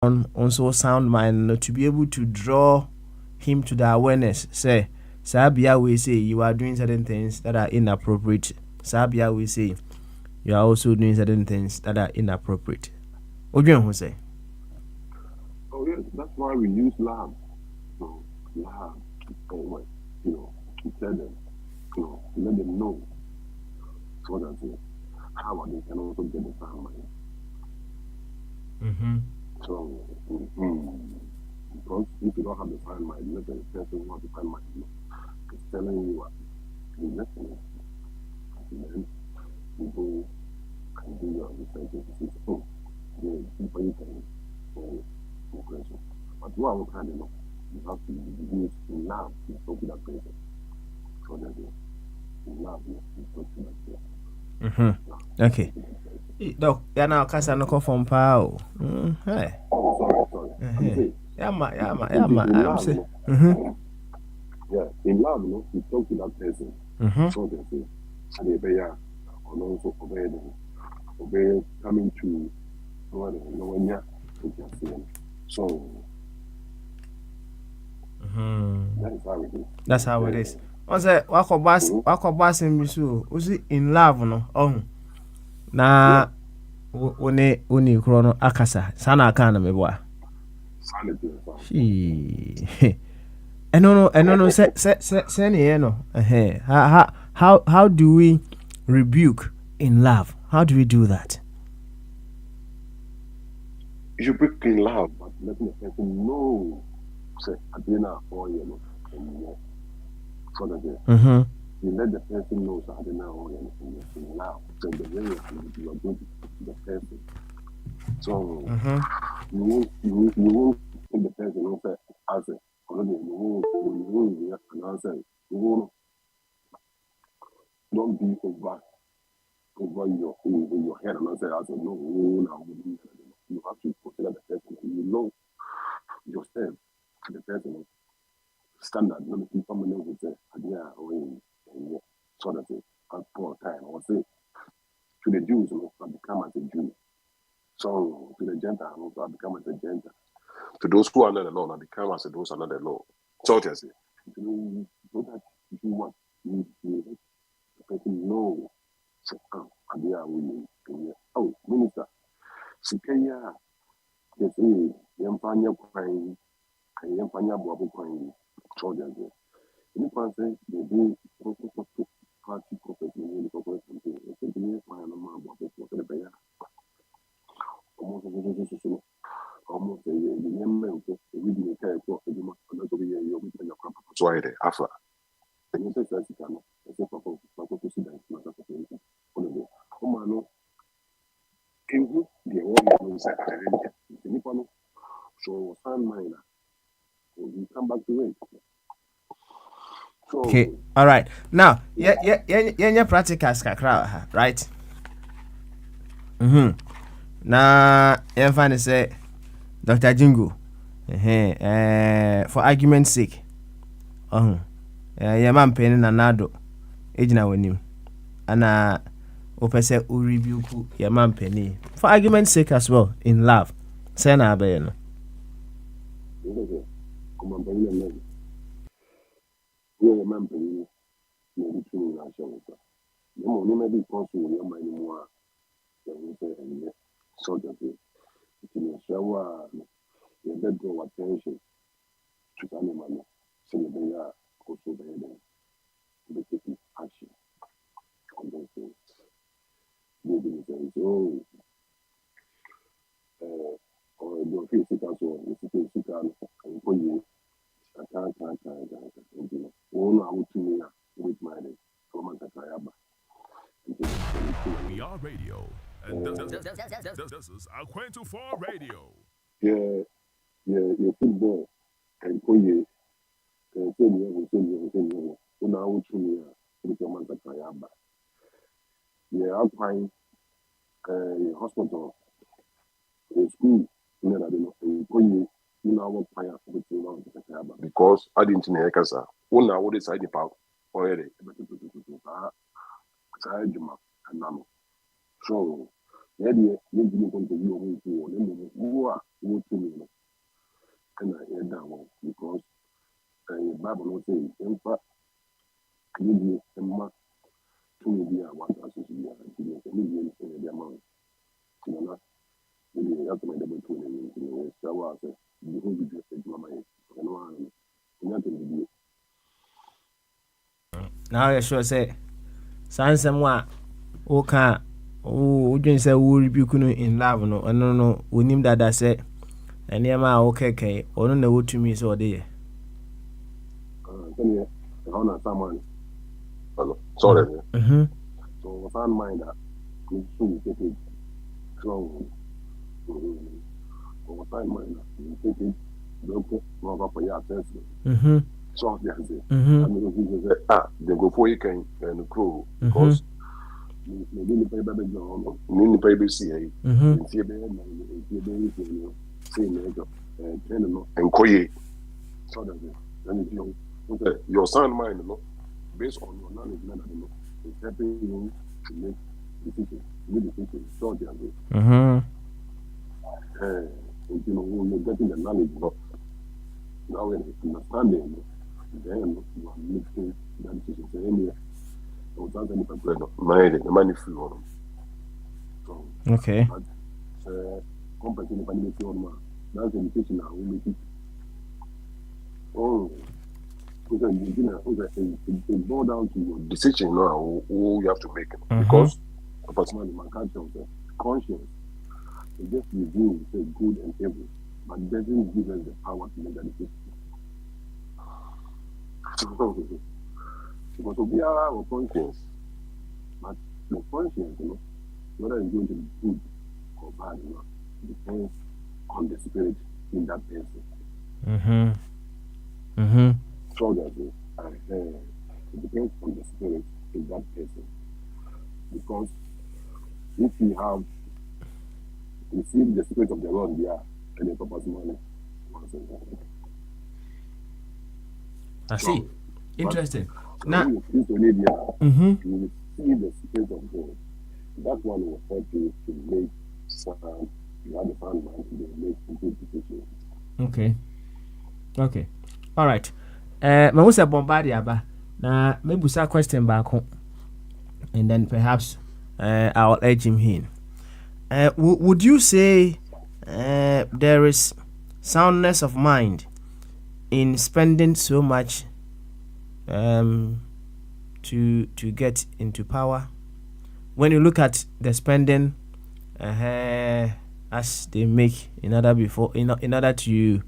also sound mind to be able to draw him to the awareness. Say, Sabia we say you are doing certain things that are inappropriate. Sabia we say you are also doing certain things that are inappropriate. What do you say? Oh yes, that's why we use love. So love to always, to tell them, to let them know so that how they can also get the sound mind. Mm-hmm. So because if you don't have the sound mind, let the person who has the sound mind is telling you what you listening, and then you go and do your research to see, yeah, people you can question. But what I will kind of know, you have to use love to talk to that person. So that love you talk to that person. Mm-hmm. Okay. Doc, yana kasa no call from pao. Hey. Oh, sorry. I'm saying, Yeah, in I'm love, saying. Mm-hmm. yeah, in love, you talk to that person. Mm-hmm. So they say, and they be and also obey coming to what so Mm-hmm. that is how it is. That's how it is. Yeah. Once Mm-hmm. wako boss him so was in love no. Oh. Yeah. Na one kro no akasa. Sana aka na meboa. Sanity and sound. She. No, say no. How do we rebuke in love? How do we do that? You should break in love, but letting the person know, say, at the end of 4 years, and so that Mm-hmm. you let the person know so I don't know in love. So the way you are going to talk to the person. So Mm-hmm. you won't take the person and say, I say, already you won't and I say, you won't don't be over your head and I say, I say, no, no, you have to consider the person and you know yourself to the person standard, not the people who say, yeah, or so that at poor time, or say, to the Jews, I become as a Jew. So to the Gentile, also I become as a Gentile. To those who are not the law, I become as those are not the law. So to say, so that if you want, you let the person know, say, and they are willing. Oh, minister, Sikaya, they say, Yampanya Quine, and Yampanya Bobo Quine, so that any person, they do party corporate, and corporate, and they find a man about the almost a year. The young man we didn't care for the month, and that's over here. You will your crop. So I did. After. And you say, I say, Papa, to see that. Not a person. Come on, no. Can you? The one who said, I didn't. The Nippon. So, son, mine. You come back to it. Okay. So, All right. Now, yeah, practicals kakra, right? Mm-hmm. Na yeah, find say Dr. Jingo. For argument's sake. Yeah, man penny na nado. Ejina wanim. Ana opɛ sɛ o rebuke your man penny for argument's sake as well in love. Say na abɛyɛ no. come on, baby, and you're a man, maybe 2 years. The money may be possible, your money more. So that it will show your bed draw attention to the animal. So they are also they taking action on those things. Maybe they say, oh, or the physical, so it's a physical, and for you, I can't, oh, I would to me with my come on, We are radio, and this is Aquento4 Radio. yeah, your football, and for you, and tell you, when I would to me with your man, yeah, I'll find hospital, school, you know, I don't know, and for you, our fire with you because I didn't know Kasa. One hour decide the power already. So, yeah, you going to be who What to me, and I hear that one because the Bible will say, in fact, you a month to me, 1,000 years, a million in the amount. You know, maybe that's my double 20 minutes. You know, so I said, you will be just like my mind. I know I'm nothing to do. Now I sure say, Sansam wa, oka, o, dwen say wo rebuke no in love no, eno no, wonim dada say, enema a okeke, ono na wotumi so ode ye. Tell me, how na someone. Sorry. So, I mind that we should take it strong. So, I mind that we take it, don't go for your attention. So, I say, they go for you can and crow because they didn't pay baby John, didn't pay BC, and see a bed, and see a baby, and Koye. So, that's it. Then your son mind, based on your knowledge, is helping you to make decisions, good decisions, short and you know, when you're getting the knowledge, now when you understand it, then you are making that decision. So, anyway, without any preparation, the money free on them. So, okay. Company if I need to on that's the decision now. We make it. Oh, because it boils down to your decision now. Who you have to make it because personally, my culture is conscience. It just reveals the good and evil, but doesn't give us the power to make that decision. Because we are our conscience, but the conscience, you know, whether it's going to be good or bad, you know, depends on the spirit in that person. So that it depends on the spirit in that person. Because if you have received the spirit of the Lord there, and the purpose money. I see. Interesting. Now, you receive the spirit of God. That one will help you to make sound. You have the sound mind to make good decisions. Okay. All right. Mamu say bombard aba. Na maybe say question back home, and then perhaps I'll urge him in. Would you say there is soundness of mind in spending so much to get into power? When you look at the spending as they make in order to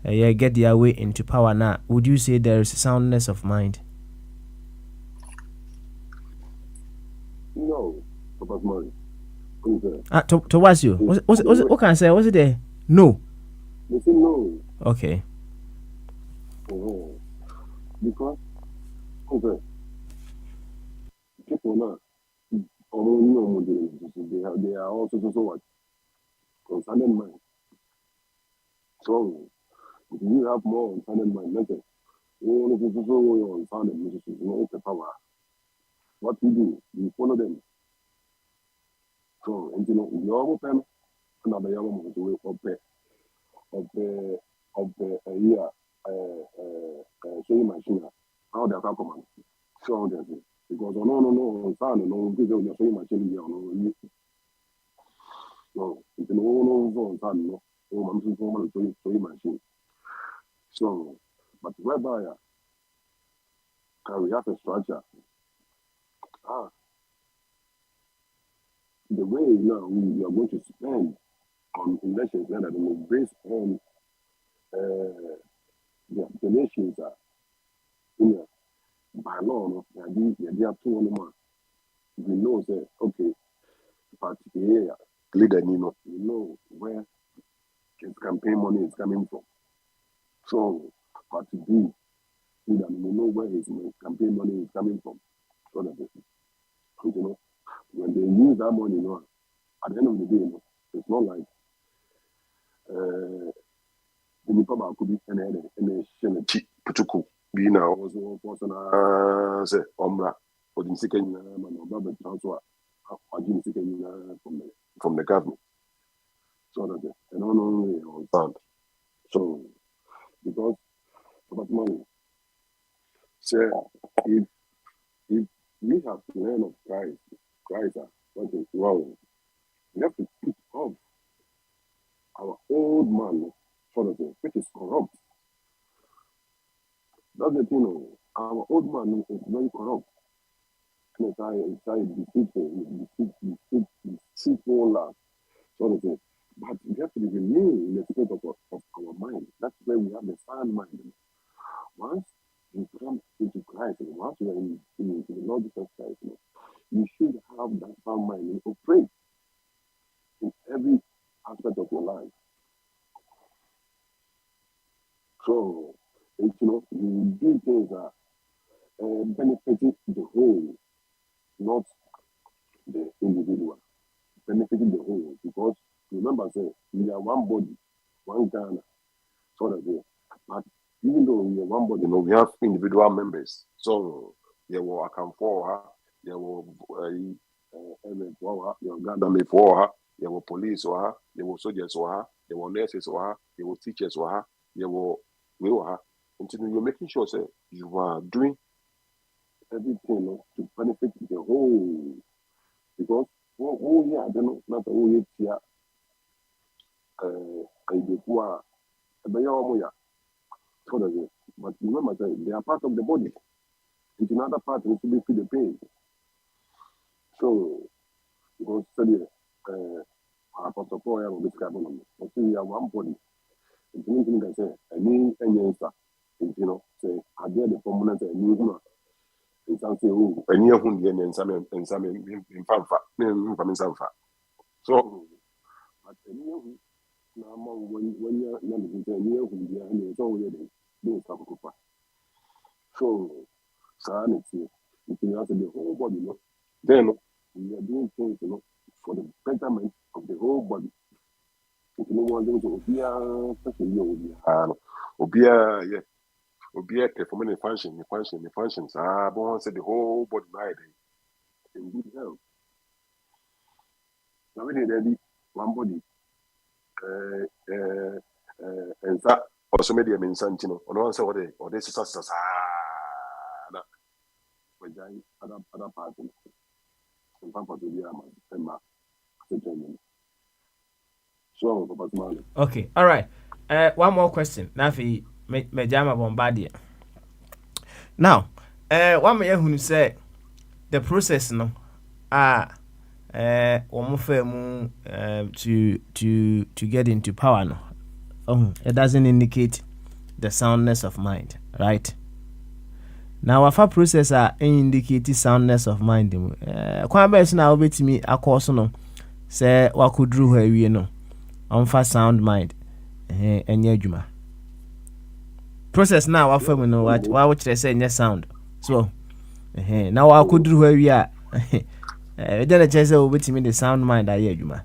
get their way into power now, would you say there is soundness of mind? No, about money. Towards you, what can I say? Was it there? No. They say no. Okay. Because people now, they are also so what concerning mind. So if you have more concerning mind, let's say power. What you do, you follow them. So, and you know, you almost have another young way of the year, showing machine. How they are command. Show them. Because no, son, no, because you're showing machine, no, it's no, son, no, I'm showing machine. So, but whereby we have a structure. The way now we are going to spend on elections that are based on the nations are by law, they are 2 more. We know that okay, particularly leader, you know where his campaign money is coming from. So, party B, we know where his campaign money is coming from. So that you know, when they use that money, at the end of the day, it's not like the problem could be any cheap protocol. Be now also person say Omra or the second man or Baba transfer from the government. So that and not only understand. So because about money, say if if we have to learn of Christ, what is wrong, we have to put off our old man, sort of thing, which is corrupt. That's the thing. Our old man is very corrupt. And it's deceitful love, sort of thing. But we have to be renewed in the state of our mind. That's where we have the sound mind. Once you come into Christ, once you are in the Lord Jesus Christ, you should have that sound mind and operate in every aspect of your life. So, you do things that benefiting the whole, not the individual. Benefiting the whole, because remember, say we are one body, one Ghana, sort of thing. But even though we are one body, we have individual members. So there were Akamfor, there were Uganda for, there were police or there were soldiers or there were nurses or there were teachers or there were until you're making sure say you are doing everything to benefit the whole. Because I don't know, not all here, but remember that they are part of the body. It's another part which will feel the pain. So, because Apostle Paul will describe them. But we are one body. It's anything can say, any answer. Say, I get the permanent and new. And some say, oh, and you and some in Fanfa. So, but now when you're near who you are, and it's already doing something. So, sanity, if you have the whole body, then we are doing things, for the betterment of the whole body. If you want to be performing the functions. But say the whole body right in good health. Now we need one body. And that also made them in Santino. On one side, or this is other parts. Okay, all right. One more question. Nafi Mejama Bombardier. Now, one may who say the process no to get into power no. It doesn't indicate the soundness of mind, right? Now, if a process indicate soundness of mind, kwan best na obetimi akoso no say wakudru ha wie no on sound mind enye adwuma process now wafam no wa wo kire say enye sound so now wakudru ha wie a na kire say obetimi the sound mind aye adwuma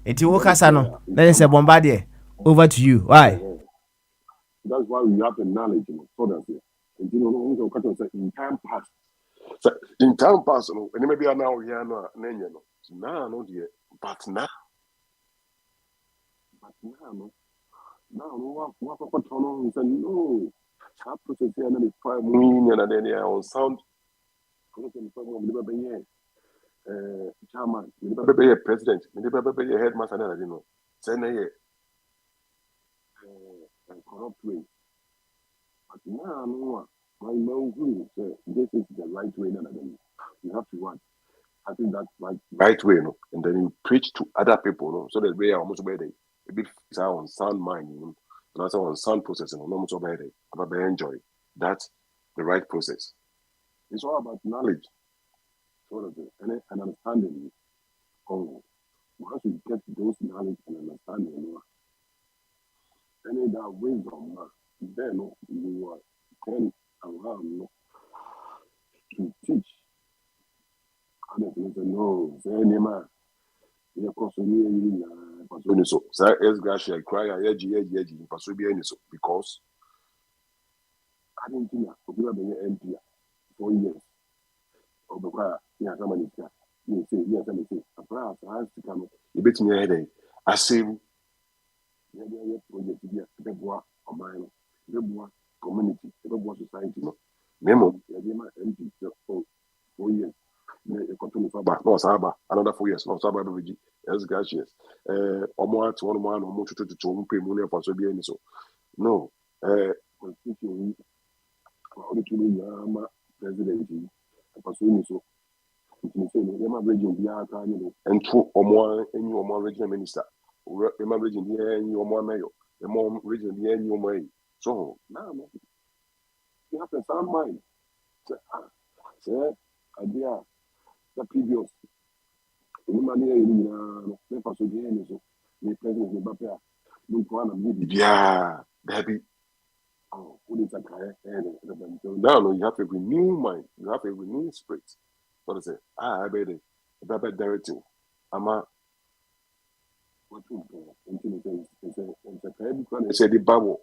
enti wo kasa no na say Bombardier over to you. Why? That's why we have the knowledge, so that in time past. So in time past, and maybe now here no dear, but now what on say no. That process here na the prime meaning and then on sound. Chairman, president, headmaster, say corrupt way. But now, my man this is the right way. You have to want. I think that's right way, and then you preach to other people, so that we are almost better. A bit on sound mind, and also on sound processing, almost better. But I enjoy. That's the right process. It's all about knowledge, sort of, and understanding. Oh, once you get those knowledge and understanding, any that wisdom, then you are turn around to teach. Others will say, no, say any man. You so as Gracia cry, because I didn't think that we have been MP 4 years. Or the choir, somebody you say, yes, and say, a class has to come. You bet me a headache. I say, yeah, project here, the boy, or mine, the boy, community, the boy society, no. Memo, yeah, my MP, for 4 years. Continue for back, no, Saba, another 4 years, no, Saba, yes, gracious. Almost 1 month, almost to pay money for so being so. No, constitution, only to me, president, pursuing so. Yɛma region biara ka ne no nto ɔmo regional minister yɛma region biara enyi ɔmo mayor yɛma region biara enyi ɔmo ayi so now you have a sound mind sɛ ade a sɛ previous nneɛma ne yɛ nyinaa no ne fa so deɛ ne so ne president ne ba pɛ a ne nko ana ne bibiara dabi wode nsakraeɛ ɛyɛ ne ɛbɛn now no you have a renewed mind, you have a renewed spirit. What is it? Ɛbɛyɛ dɛ directive ama nsakraeɛ bi kora na ɛsɛ de ba wɔ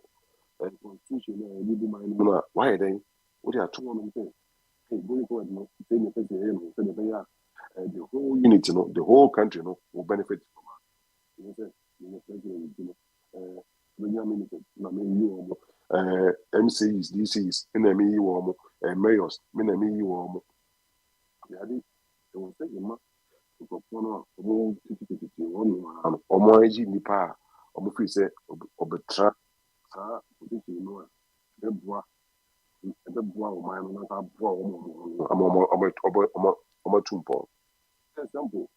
constitution na ɛde bi man no mu a wayɛ dɛn wode ato hɔ nom sɛ going forward no sɛ ne pɛ sɛ ɛyɛ no sɛ ne bɛyɛ a the whole unity no the whole country no will benefit from it. You know, the president, you know, ministers, MCs, DCs, NME, mayors, NME, they will say, Omoji Nipa, Omofi say, Obetra, position, no, the bois, my man, Tumpo. Example.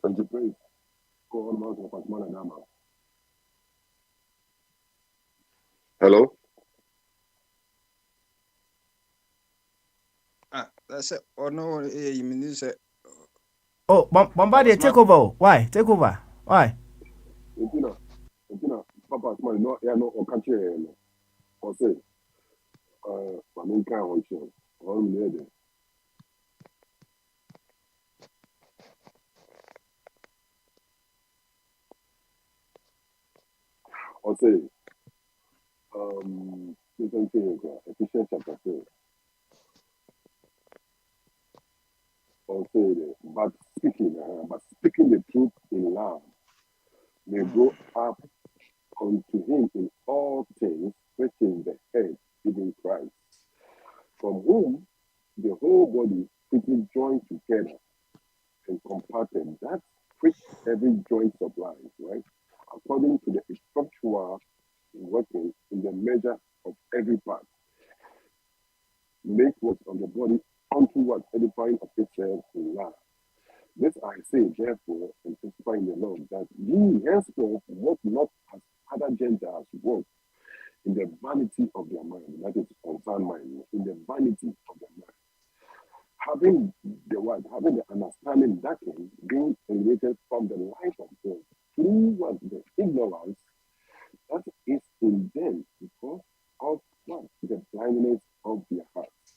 And the praise, go on mouth of Asmana Dama. Hello? That's it. Or no, you mean you say, oh, Bombardier, take over. Why? Take over. Why? Papa, Asmana, no, yeah, no, or country, or say, I mean, kind of show, or lady. Or say, different things, Ephesians chapter 2. Or say, but speaking the truth in love, may grow up unto him in all things, which is the head, even Christ, from whom the whole body fitly joined together and compacted, that which every joint supplies, right? According to the structural working in the measure of every part, make what of the body unto what edifying of itself in love. This I say, therefore, and testify in the Lord, that ye henceforth walk not as other Gentiles walk, in the vanity of their mind, that is unsound mind, in the vanity of their mind. Having the understanding that can being elevated from the light of God through what the ignorance that is in them because of what the blindness of their hearts,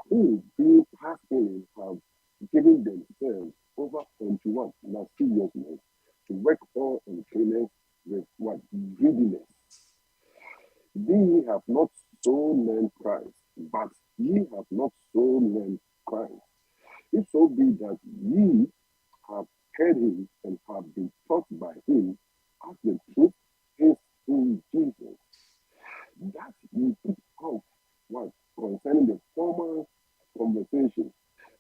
who being past feelings have given themselves over unto what lasciviousness to work all uncleanness with what greediness. Ye have not so learned Christ, but ye have not so learned Christ. If so be that ye have heard him and have been taught by him, as the truth is in Jesus, that ye put off what concerning the former conversation,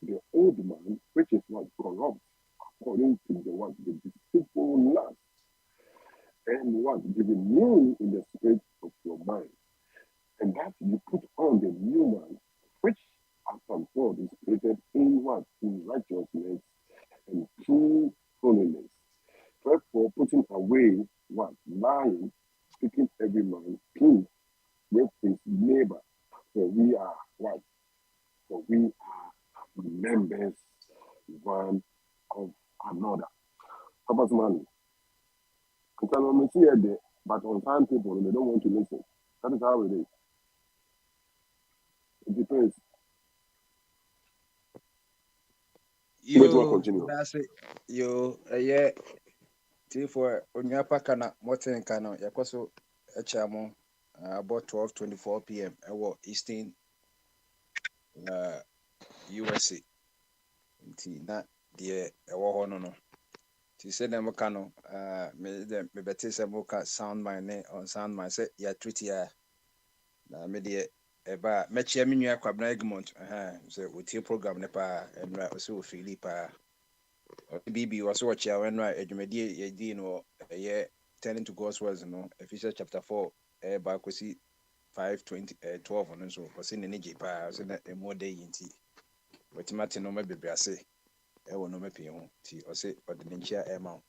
the old man, which is what corrupt according to the deceitful lust, and what giving new in the spirit of your mind, and that you put on the new man, which after God is created in what? In righteousness and true holiness. Therefore, putting away what? Lying, speaking every man truth with his neighbor. For we are what? For we are members one of another. Papa man, I'm see it, but on some people they don't want to listen. That is how it is. It depends. That's it. Yeah. For Onyapa Kana, Moten Kano, Yakoso, Echamo, about 12:24 p.m. Eastern USA. nti na deɛ ɛwɔ hɔ no nti sɛ na moka no mebɛte sɛ moka sound mind ne on sound mind sɛ yɛatriti a na me deɛ ɛba a mɛkyia me nua Kwabena Egmont sɛ wɔtie program ne paa ɛnora ɔsɛ wɔfili paa bibi wɔ so wɔkyia ɛnora adwumadie yɛdii no ɛyɛ turning to God's words no Ephesians chapter 4 ɛba kɔsi 5:12 no nso ɔsɛ n'ani gye paa ɔsɛ na ɛmu ɔda yi nti wɔtumi ate nɔɔma bebree ase ɛwɔ nɔɔma pii ho nti ɔsɛ ɔde ne nkyia ɛma wo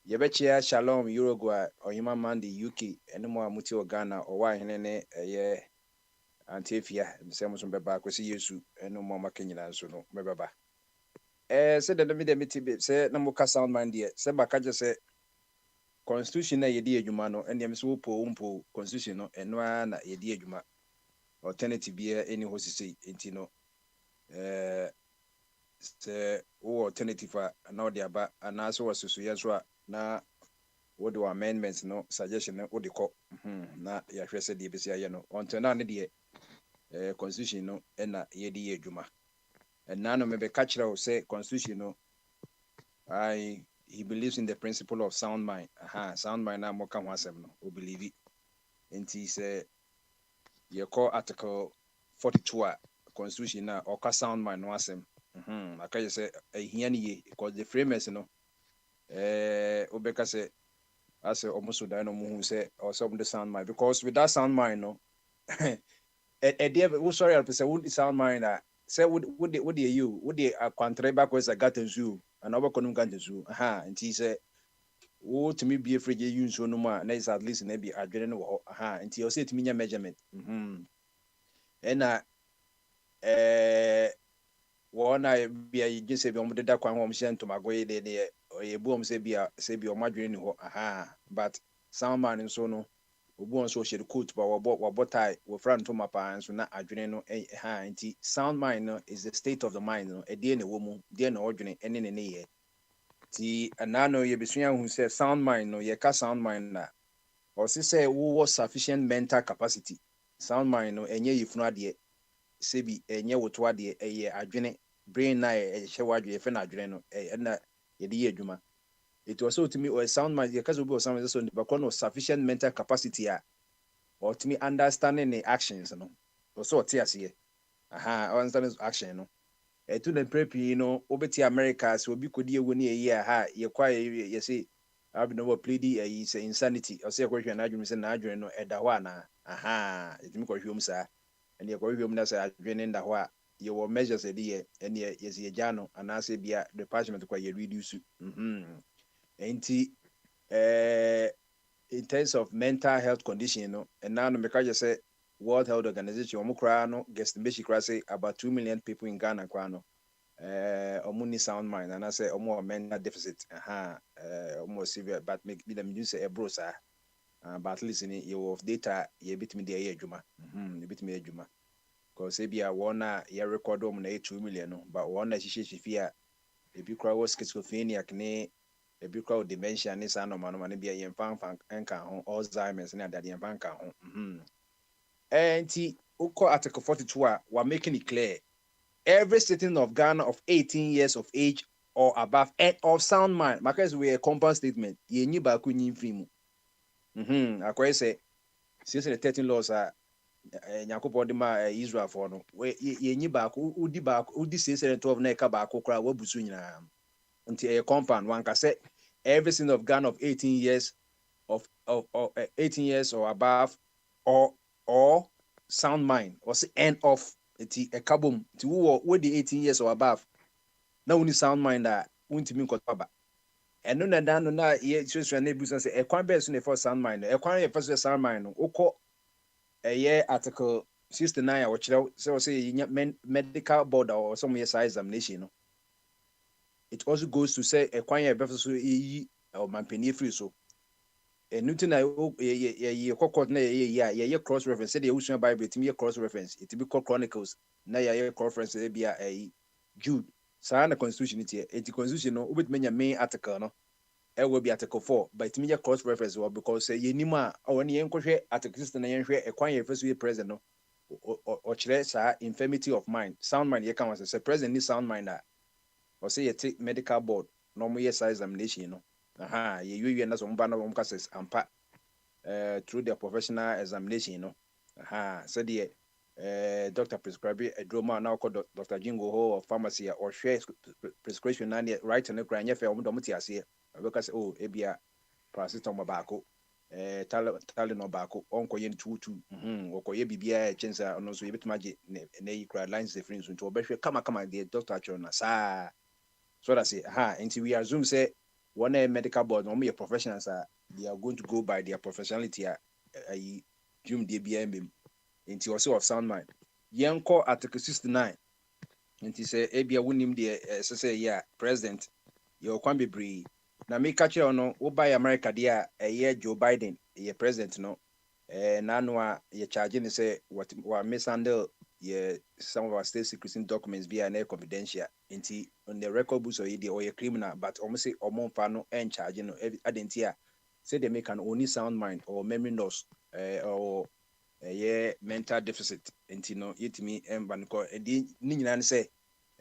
yɛbɛkyia Shalom Uruguay ɔhema Mandi UK ɛne mo a motie wɔ Ghana ɔwɔ ahene ne ɛyɛ Antefia sɛ mo nso bɛba kɔsi Yesu ɛne mo maka nyinaa nso no mɛbɛba sɛ dɛdɛ me deɛ mete sɛ na moka sound mind deɛ sɛ baka gye sɛ constitution na yɛdi adwuma no ɛnneɛ me sɛ wopɔ constitution no ɛno ara na yɛdi adwuma alternative biara ɛni hɔ sisei nti no sɛ wowɔ alternative a na wode aba anaasɛ wɔ susuyɛ so a na wode wɔ amendments no suggestion no wode kɔ na yɛahwɛ sɛ deɛ bɛsi ayɛ no ɔntɛ no a ne deɛ constitution no ɛna yɛdi yɛ adwuma ɛnaa no mebɛka kyerɛ wo sɛ constitution no he believes in the principle of sound mind sound mind na moka ho asɛm no o believe nti sɛ yɛkɔ article 42 a constitution na ɔka sound mind no asɛm aka yɛ sɛ ɛhia no yie because the framers no wobɛka sɛ asɛ ɔmo so dan no ɔmo hu sɛ ɔsɛ ɔmo de sound mind because with that sound mind no ɛdeɛ wosɔre arepɛ sɛ wode sound mind a sɛ wode ayi o wode akwantere baakɔ sɛ gata nsuo ana wobɛkɔ nom gata nsuo nti sɛ wotumi bie frigye yi nsuo no mu a na is at least na bi adwene no wɔ hɔ nti ɔsɛ ɛtumi nya measurement ɛna wɔn a bia yɛgye sɛ bi ɔmo deda kwan hɔ ɔmo hyɛ ntomago yi deɛ yɛbu ɔmo sɛ bi ɔmo adwene ni hɔ but sound mind nso no obu nso hyɛ coat ba wɔbɔ tie wɔfra ntoma paa nso na adwene no nti sound mind no is the state of the mind no ɛdeɛ na ɛwɔ mu deɛ na ɔdwene ɛne ne yɛ ti ɛna no yɛbɛsua ho sɛ sound mind no yɛka sound mind na ɔsi sɛ wowɔ sufficient mental capacity sound mind no ɛnyɛ yɛfunu adeɛ sɛ bi ɛnyɛ woto adeɛ ɛyɛ adwene brain na ɛhyɛ wadwene yɛfɛ na adwene no ɛna yɛde yɛ adwuma it was so to me or sound mind yɛka sɛ obi wɔ sound mind so nipa kɔ no sufficient mental capacity a ɔtumi understanding the actions no ɔsɛ ɔte aseɛ understanding action no ɛtu na mpere pii no wobɛti America sɛ obi kɔdi ewu ne yɛyi yɛkɔ yɛsɛ abino wɔ pleadi ɛyi sɛ insanity ɔsɛ yɛkɔhwɛ n'adwene sɛ n'adwene no ɛda hɔ anaa yɛtumi kɔhwɛ mu saa ɛne yɛkɔhwɛ mu na sɛ adwene nda hɔ a yɛwɔ measures ɛde yɛ ɛne yɛsɛ yɛgya no anaasɛ bia department kɔ yɛ reduce nti in terms of mental health condition no and now meka just say World Health Organization omo kra no guesstimate kra say about 2 million people in Ghana kra no omo ni sound mind and I say omo mental deficit omo severe but make them use say ebro sa but listen you of data you bit me dey adwuma you bit me adwuma because say bia one ya record omo na 2 million no but one na hihye a ebi kra was schizophrenia ne ebi kra dementia ne sa no ne bia yemfa nka ho Alzheimer's ne adade yemfa nka ho and Article 42 we're making it clear every citizen of Ghana of 18 years of age or above and of sound mind because we a compound statement ye nyi ba ko nyi free mu akoy say since the 13 laws are Nyankopɔn de ma Israel for no ye nyi ba ko udi say 12 na ka ba ko kra wabusu nyina nti a compound one ka say every citizen of Ghana of 18 years of 18 years or above or sound mind or say end of the kabum to wo the 18 years or above na woni sound mind that wontimi nkotaba eno na dan no na ye so na ebusa say e kwan be so na for sound mind e kwan ye for sound mind no ukọ eye article 69 a wo kire say medical board or some year examination no it also goes to say e kwan ye be so yi o mampani free so Newton ye court na ye cross reference say the Ocean Bible it me cross reference it be called Chronicles na ye cross reference e bia Jude sa na constitution it constitution no obet menya main article no e will be article 4 but it me cross reference because say ye nima o ne ye nkohwe article 6 na ye hwe e kwan ye first we present no o kire sa infirmity of mind sound mind ye kan say present ni sound mind or say you take medical board, normal year size examination, you and that's one banner one cases and through their professional examination, so the doctor prescribe a drama now called Dr. Jingo Ho or pharmacy or share prescription and right and the crying if I'm here because ebia paracetamol baako Tylenol baako onko ye 22 okoye bibia chensa ono so yebetuma je na yi kra lines difference nto obehwe kama the doctor actually na saa so that say until we assume say one medical board no me professionals they are going to go by their professionality jum de bia mbem until also of sound mind yenko article 69 until say ebia wonim de say yeah president your kwan bebre na me catch no wo buy America dia Joe Biden ye president no na no a ye charge ni say what mishandle ye some of our state secrecy documents be an confidential nti on the record books or ye criminal but almost say fa no en charge no identity say they make an only sound mind or memory loss or mental deficit nti no yetimi emba ko ni nyina say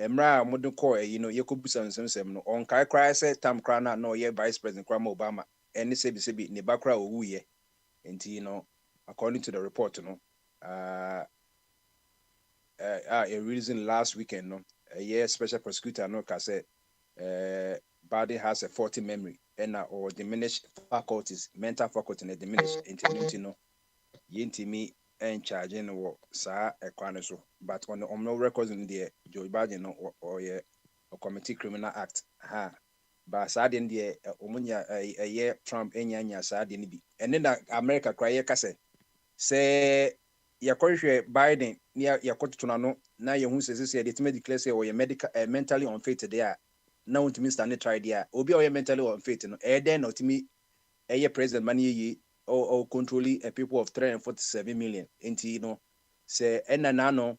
Emra modern core, Yakubusan Semsem, no, on Kai Cry said Tam Krana, no, ye Vice President Kram Obama, and Sebi, Nebakra, Uye, and according to the report, a reason last weekend, no, a year special prosecutor, no, said, body has a faulty memory and or diminished faculties, mental faculty, and diminished into Yintimi. And charging or sa so but on no records in the Joe Biden or committee criminal act but sad in the omunya a year Trump enya sad in be and then America cry say ya Biden near ya no na ye hu say they may declare say or medical mentally unfit there now to stand try there obi or mentally unfit no then not me a president money or controlling a people of 347 million. Into say no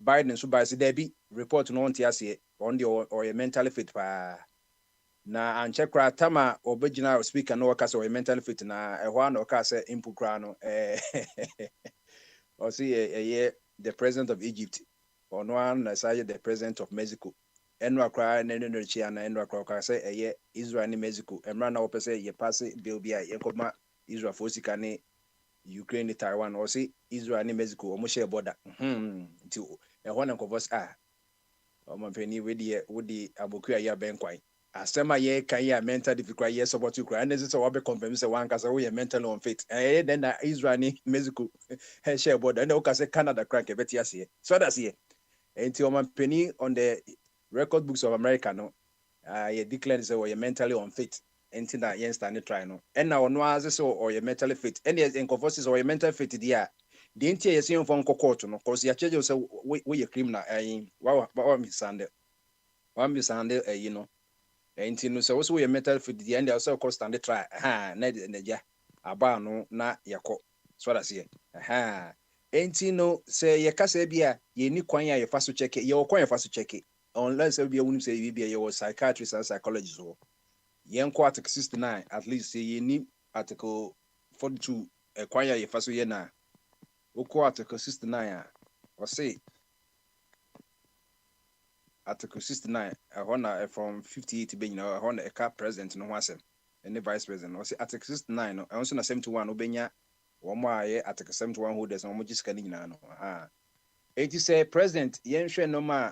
Biden so by there be report no on TSA on the or a mentally fit pa na and check tama original speaker no case or a mentally fit na one or case input crano or see a the president of Egypt or no one say the president of Mexico enwa cry no chia na enwa cry say a Israel ni Mexico and run up say ye pass bill be a Israel for Sikane, Ukraine, Taiwan, or say Israel and Mexico, or Moshe border. To a one of us my penny with the Abukia ya Benquai. As some ye can ya mental difficult yes about you cry, and this is what be confirms one cause we mental unfit. Then Israel and Mexico has share border, and okay, Canada crank a bit yes. So that's here. Until my penny on the record books of America, no, ye declared say we mentally unfit. Anything that yen stand try no and now no as so or your mentally fit and yes in converses or your mental fit there the entire yes in from court no cause ya charge say we criminal what mishandle anything no so your mental fit the end also cost stand try na ja aba no na yako so that's here anything no say ye kasa bia ye ni kwan ya ye fa so check ye kwan ya fa so check unless we be wonu say we be ye psychiatrist and psychologist so Yanko Article 69, at least say ye need Article 42, acquire your first year now. Oko Article 69, or say Article 69, a honor from 58 to be a honor a car president no one and the vice president, or say Article 69, no, I also 71 Obenya, one more Article 71 who there's no more just canning. It is a president, yen share no ma.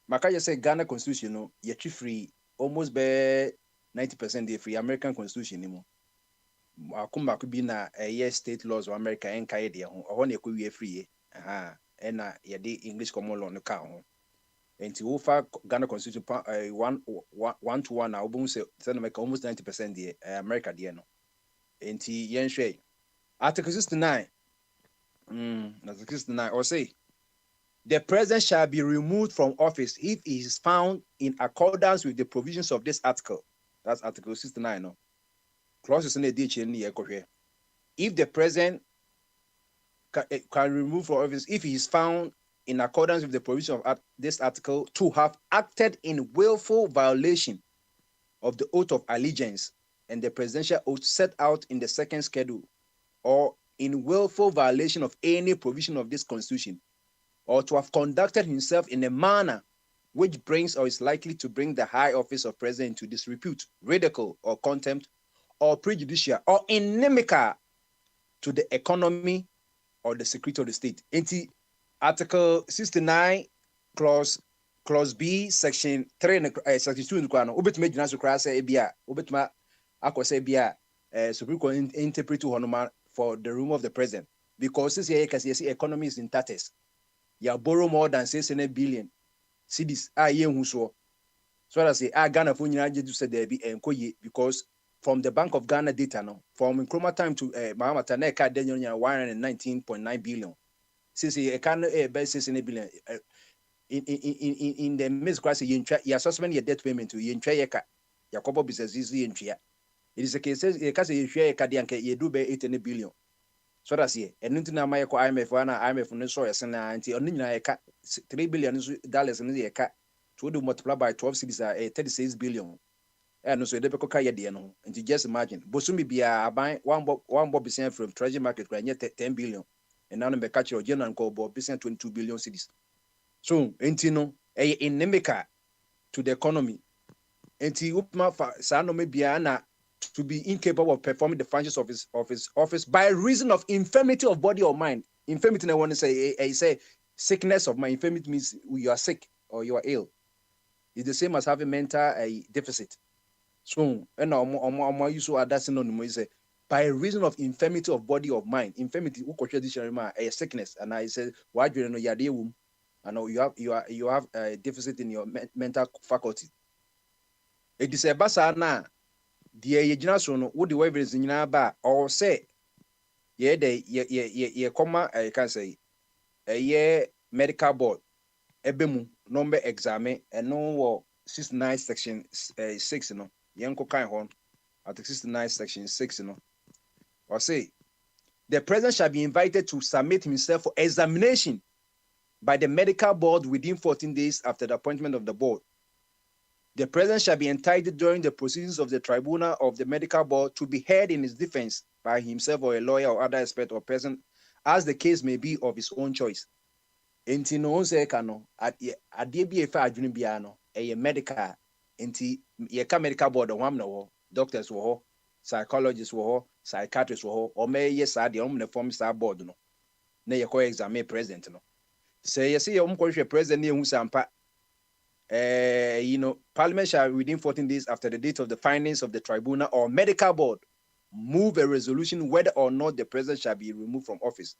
Makaya say Ghana Constitution, no, yet free. Almost be 90% the free American Constitution anymore. Akuma could be na a state laws of America and Kaidia or one could be free. And the English common law no count. And to offer Ghana Constitution 1-to-1 album say make almost 90% the America no. And yen share Article 69. Article 69 or say the president shall be removed from office if he is found in accordance with the provisions of this article. That's Article 69. No? Clauses in the DHN. If the president can remove from office if he is found in accordance with the provision of this article to have acted in willful violation of the oath of allegiance and the presidential oath set out in the second schedule, or in willful violation of any provision of this constitution, or to have conducted himself in a manner which brings or is likely to bring the high office of president into disrepute, ridicule, or contempt, or prejudicial, or inimical to the economy or the security of the state. Into Article 69, clause B, section 3, section 2, ubetuma gyina so kra say bia ubetuma akose bia Supreme Court interpret honoma for the room of the president, because this year kasi economy is in tatters. You borrow more than 600 billion cedis so that say Ghana for nyina je say there be enkoye, because from the Bank of Ghana data no, from Nkrumah time to Mahamata na ka den 119.9 billion. Since e can be 600 billion in the midst crisis you suspend your debt payment to you ntwa yeka yakobo business you ntwa. It is a case you can say you share ka de anka you do be 800 billion. So that's here. And into na my IMF na IMF no so yes na anti on nyina yeka $3 billion no yeka to do multiply by 12 cities 36 billion. And so they be koka ye no. And just imagine bosumi bia aban one bob percent from treasury market kwa 10 billion. And now be catch your general ko bob percent 22 billion cities. So enti no inimical to the economy. Enti upma sa no me bia na to be incapable of performing the functions of his office by reason of infirmity of body or mind. Infirmity, I want to say sickness of mind. Infirmity means you are sick or you are ill. It's the same as having mental deficit. So, and I'm used to that synonym is by reason of infirmity of body or mind. Infirmity, a sickness, and I say, why do you know you you have a deficit in your mental faculty. It is a basa na. The yegyina so no wo de evidence nyina ba or say ye comma I can say medical board ebemu number exam and no 69 section 6 no yenko kan ho at 69 section 6 no or say the president shall be invited to submit himself for examination by the medical board within 14 days after the appointment of the board. The president shall be entitled during the proceedings of the tribunal of the medical board to be heard in his defense by himself or a lawyer or other expert or person, as the case may be of his own choice. Enti no se kano adie bi efa adwene bia no medical enti ye ka medical board o hwam na wo doctors wo ho psychologists wo ho psychiatrists wo ho o me ye sa de o me form sa board no na ye ko examine president no say ye say ye ko hwe president na ehu sampa. Parliament shall, within 14 days after the date of the findings of the tribunal or medical board, move a resolution whether or not the president shall be removed from office.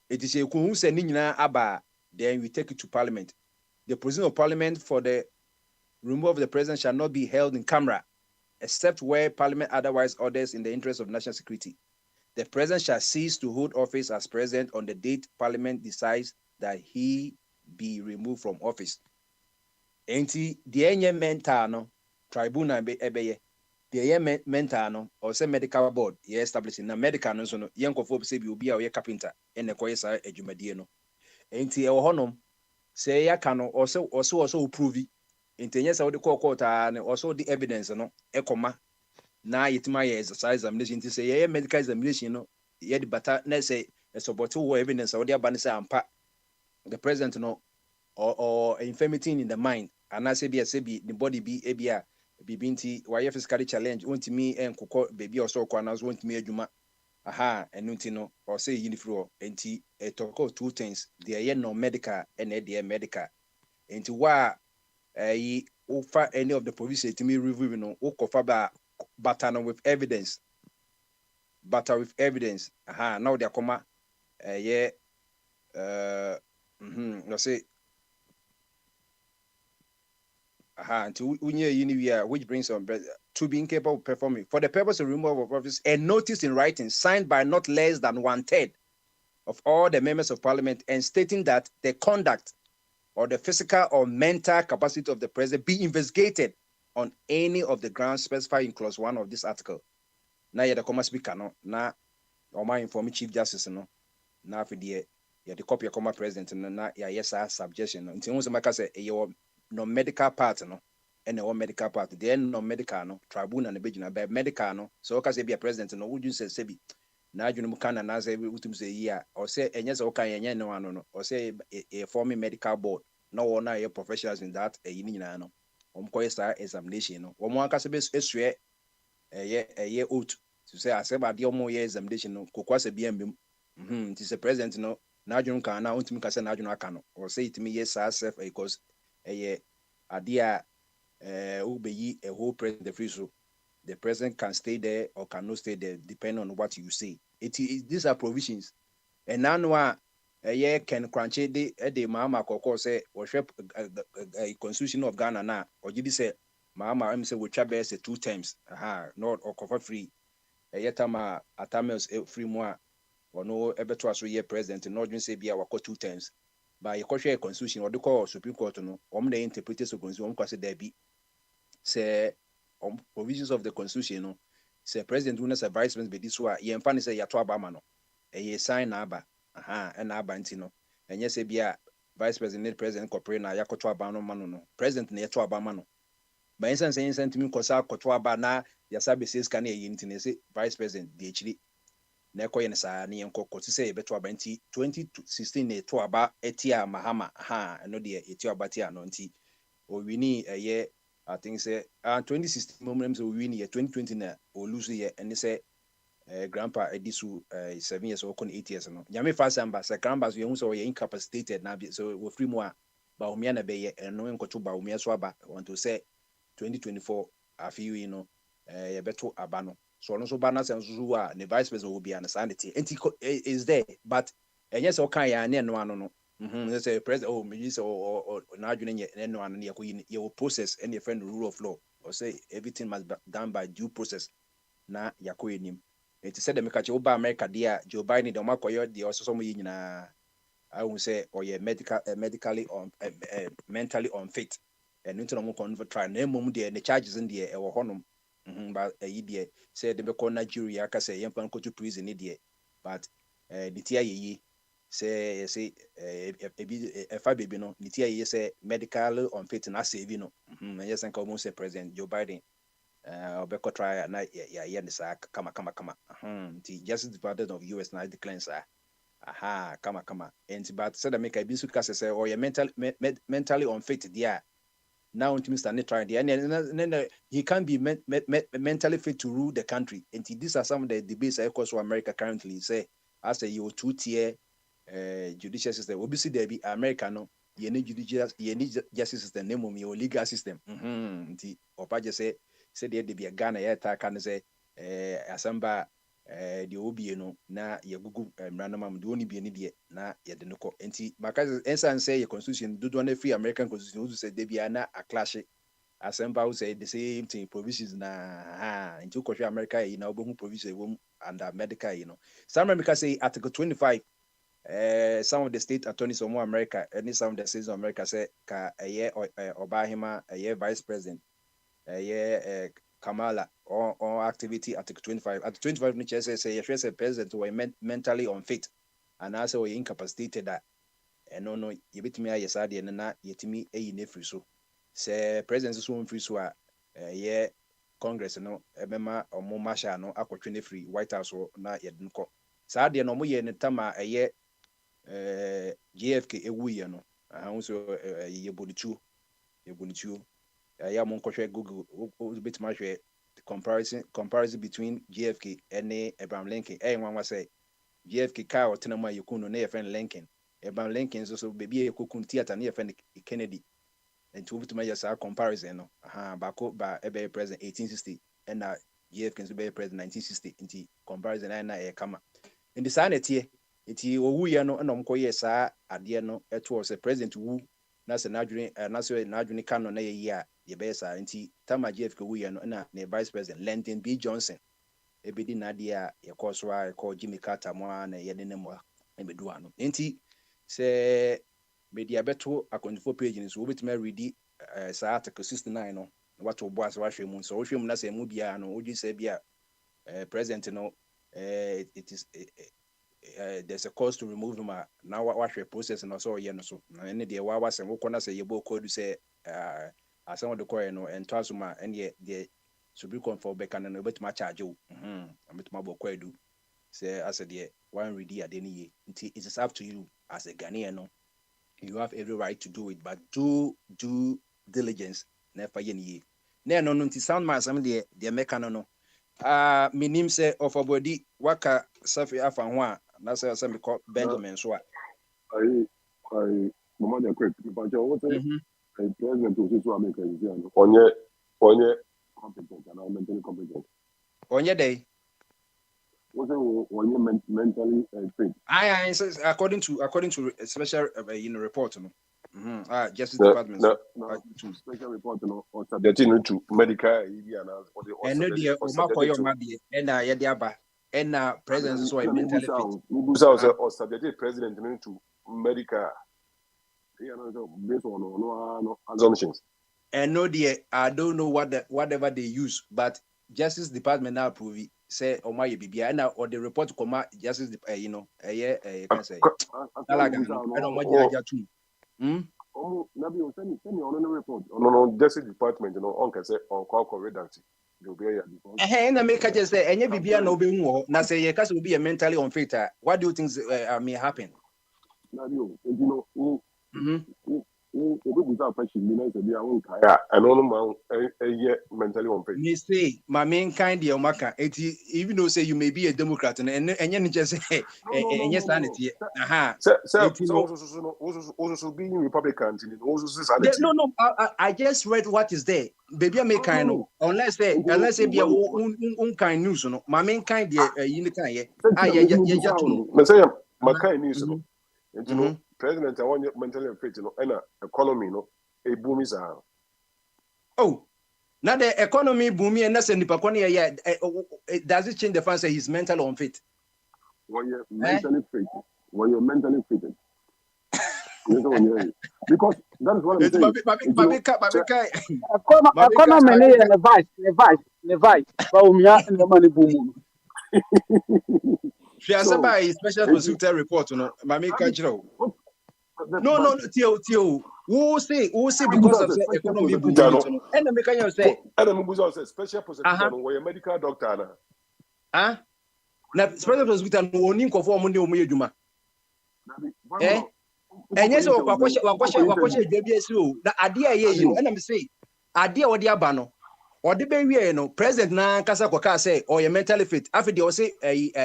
It is a who say aba, then we take it to Parliament. The proceeding of Parliament for the removal of the president shall not be held in camera, except where Parliament otherwise orders in the interest of national security. The president shall cease to hold office as president on the date Parliament decides that he be removed from office. Enti the enye mental no tribunal ebeye the enye mental no or say medical board ye establishing na medical no so no yenkofo say bi obi a ye carpenter ene koye sa adwumadie no enti e wo honom say ya ka no also prove enti enye sa wo de court na also the evidence no ekoma na yetima ye examination enti say ye medical examination no ye the bata na say support wo evidence wo de aba ne say ampa the president no or infirmity in the mind, and I say be the body be ebia bibinti why physically challenge want me and cook baby or so corners want me juma aha and no or say unifro enti talk two things they are no medical and they medical enti wa offer any of the provisions to me review no okofa ba batano with evidence aha now they come no say which brings on to be incapable of performing for the purpose of removal of office a notice in writing signed by not less than 1/3 of all the members of parliament and stating that the conduct or the physical or mental capacity of the president be investigated on any of the grounds specified in clause 1 of this article. Now you the comma speaker no na or my informing chief justice no na for the copy of comma president na yes suggestion until once make say no medical part no and no medical part the no medical no tribunal and begina by medical no so okay say be a president no would you say be na adwene mu kana na say utum say here or say enye say okay enye no ano no or say a forming medical board na wɔn a yɛ professionals in that ɛyi ne nyinaa no wɔn kɔyɛ saa examination no wɔn ankasa bɛ esua ɛyɛ oath to say asɛm adeɛ wɔn yɛ examination no kokɔ asɛ bi ɛmbɛm nti sɛ president no n'adwene kan na ɔntumi kasa n'adwene aka no ɔsɛ yɛtumi yɛ saa self because ɛyɛ adeɛ a wobɛyi a whole president free so the president can stay there or cannot stay there depending on what you say. These are provisions. And now Ken Crunchy de Mama Koko say or a constitution of Ghana now or did say Mama I'm say which say 2 times not or cover free yetama atamels free more or no ever to us year president not just say be our 2 times by a kosher constitution or the call Supreme Court no the interpreters of constitution because there be say provisions of the constitution no say president who has a vice president be this way yemfa ne say yato abama no e sign na aba and aba nti no enye say bia vice president president corporate na yakoto aba no mano no president na yato abama no ba insan say insan timi kosa koto aba na yasa be says kan e nti ne say vice president de echiri na ekoye ne saa ne yenkoko ti say e beto aba nti 2016 na eto aba etia mahama no de etia aba tia no nti o wini eye I think say 2016 moment so we win year 2020 na or lose year and they say grandpa edisu 7 years or 8 years no nyame fa samba say grandpa so you so we incapacitated na so we free more ba umia na be ye no enkoto ba umia so aba want to say 2024 afi you know ye beto aba no so no so ba na sense so a the vice president will be an sanity is there but yes okay ya ne no ano no say president me say or na adwene nye no ano ne your process and your friend rule of law or say everything must be done by due process na yakoye nim it said the mekache oba America dia Joe Biden de makoyo de ososo mo nyina I will say or ye medically on mentally unfit and into no convert try na mum de the charges in there e wo honom but yi de say de be call Nigeria aka say yemfa nko to prison ni de but the tia yi say efa baby no nitia ye say medical unfit na save no yes and come say president Joe Biden obeko try na ya ne sa kama the justice department of US na declare sa kama and but said make I be so case say or you mentally unfit there now to Mr. try there and he can't be mentally fit to rule the country and these are some of the debates across America currently say as a you 2-tier judicial system obviously there be America no ye need justice system name of your legal system nti opa je say there be a Ghana ya ta kan say asamba the obi no na ye gugu mranoma do oni bi ni de na ye de no ko nti maka ensan say your constitution do na free American constitution who say there be na a clash asamba who say the same thing provisions na nti ko hwe America yi na obohu provisions wom under medical you know some America say article 25 some of the state attorneys of America and some of the states of America say ka Obahima vice president Kamala or activity article 25 at 25 ni say yes president were mentally unfit and also we incapacitated that no you betimi ayesa de na yetimi eyi na free so say president so free so Congress no emema omo marshal no akotwe ne free White House na yedin ko saa de no mo ye ne tama JFK ewuye no so yebonitu ya mon kohwe Google bit ma hwe comparison between JFK and Abraham Lincoln nwanwa say JFK ka otenama yekunu na yefen Lincoln Abraham Lincoln so baby yekukun theater na yefen Kennedy and to bit ma yesa comparison no bako ba ebe president 1860 and JFK so be president 1960 nti comparison na kama in the sanity iti owu ye no na mkoye saa ade no eto se president wu na se nadwene ka no na ye ya ye be saa nti tama JFK wu ye no na vice president Lyndon B Johnson ebedi na ade a ye ko so a ko Jimmy Carter mo na ye ne mo ebedu ano nti se media beto akonfo page ni so obetime read saa article 69 no what obo as wa hwemu so hwemu na se mu bia no oji se bia president no it is there's a cost to remove them now what process and also no so na any dey wa wasem wo kona say yebo code say some of the coin no and transuma and the Supreme Court for back and no betima charge you betima bo kwadu say as the one ready at any it is up to you as a Ghanaian no you have every right to do it, but do due diligence. Never ye. Ne no sound man some the mechano no. Me name say of a body waka safi afa ho a na say me call Benjamin so a. I mama dey quick but you what president of this America is here onye competent and mentally competent. Onye day. What onye mentally fit. I according to a special report no. Justice Department. No, special report or subjecting to medical and no dear and president so mentally fit. Or subjected president to medical based on no assumptions. And no dear, I don't know whatever they use, but Justice Department now approve it. Say or my BBI and or the report come out Justice can say No, report. No, Justice Department, on can say on call redacted. And I make just say any BBI no be more. Now say your case will be a mentally unfit. What do you think may happen? Mentally unfit. Me say my main kind of maka. Even though say you may be a Democrat and you just say yes sanity. Also being Republicans no. I just read what is there. Baby, I make kind of unless they be a kind news. No, my main kind you can my kind news. You know, president, I want mentally fit, and economy, a boom is a. Oh, now the economy booming and that's in the Paconia. Does it change the fact that he's mentally unfit? When you're mentally fit, because that is what I'm saying. Economy and the vice. But we are in the money boom. She has a special prosecutor report, Mami Kajro. No, Tio. Who say because of the economy boom? And the mechanic say, Adam Buzo special prosecutor, where a medical doctor. Now, special prosecutor, no one conform on the Omiyuma. Eh? And yes, what question, WBSU, the idea, and I'm saying, idea what the Abano. Or the baby, President na Casa Kwaka say, or you're mentally fit. After they will say,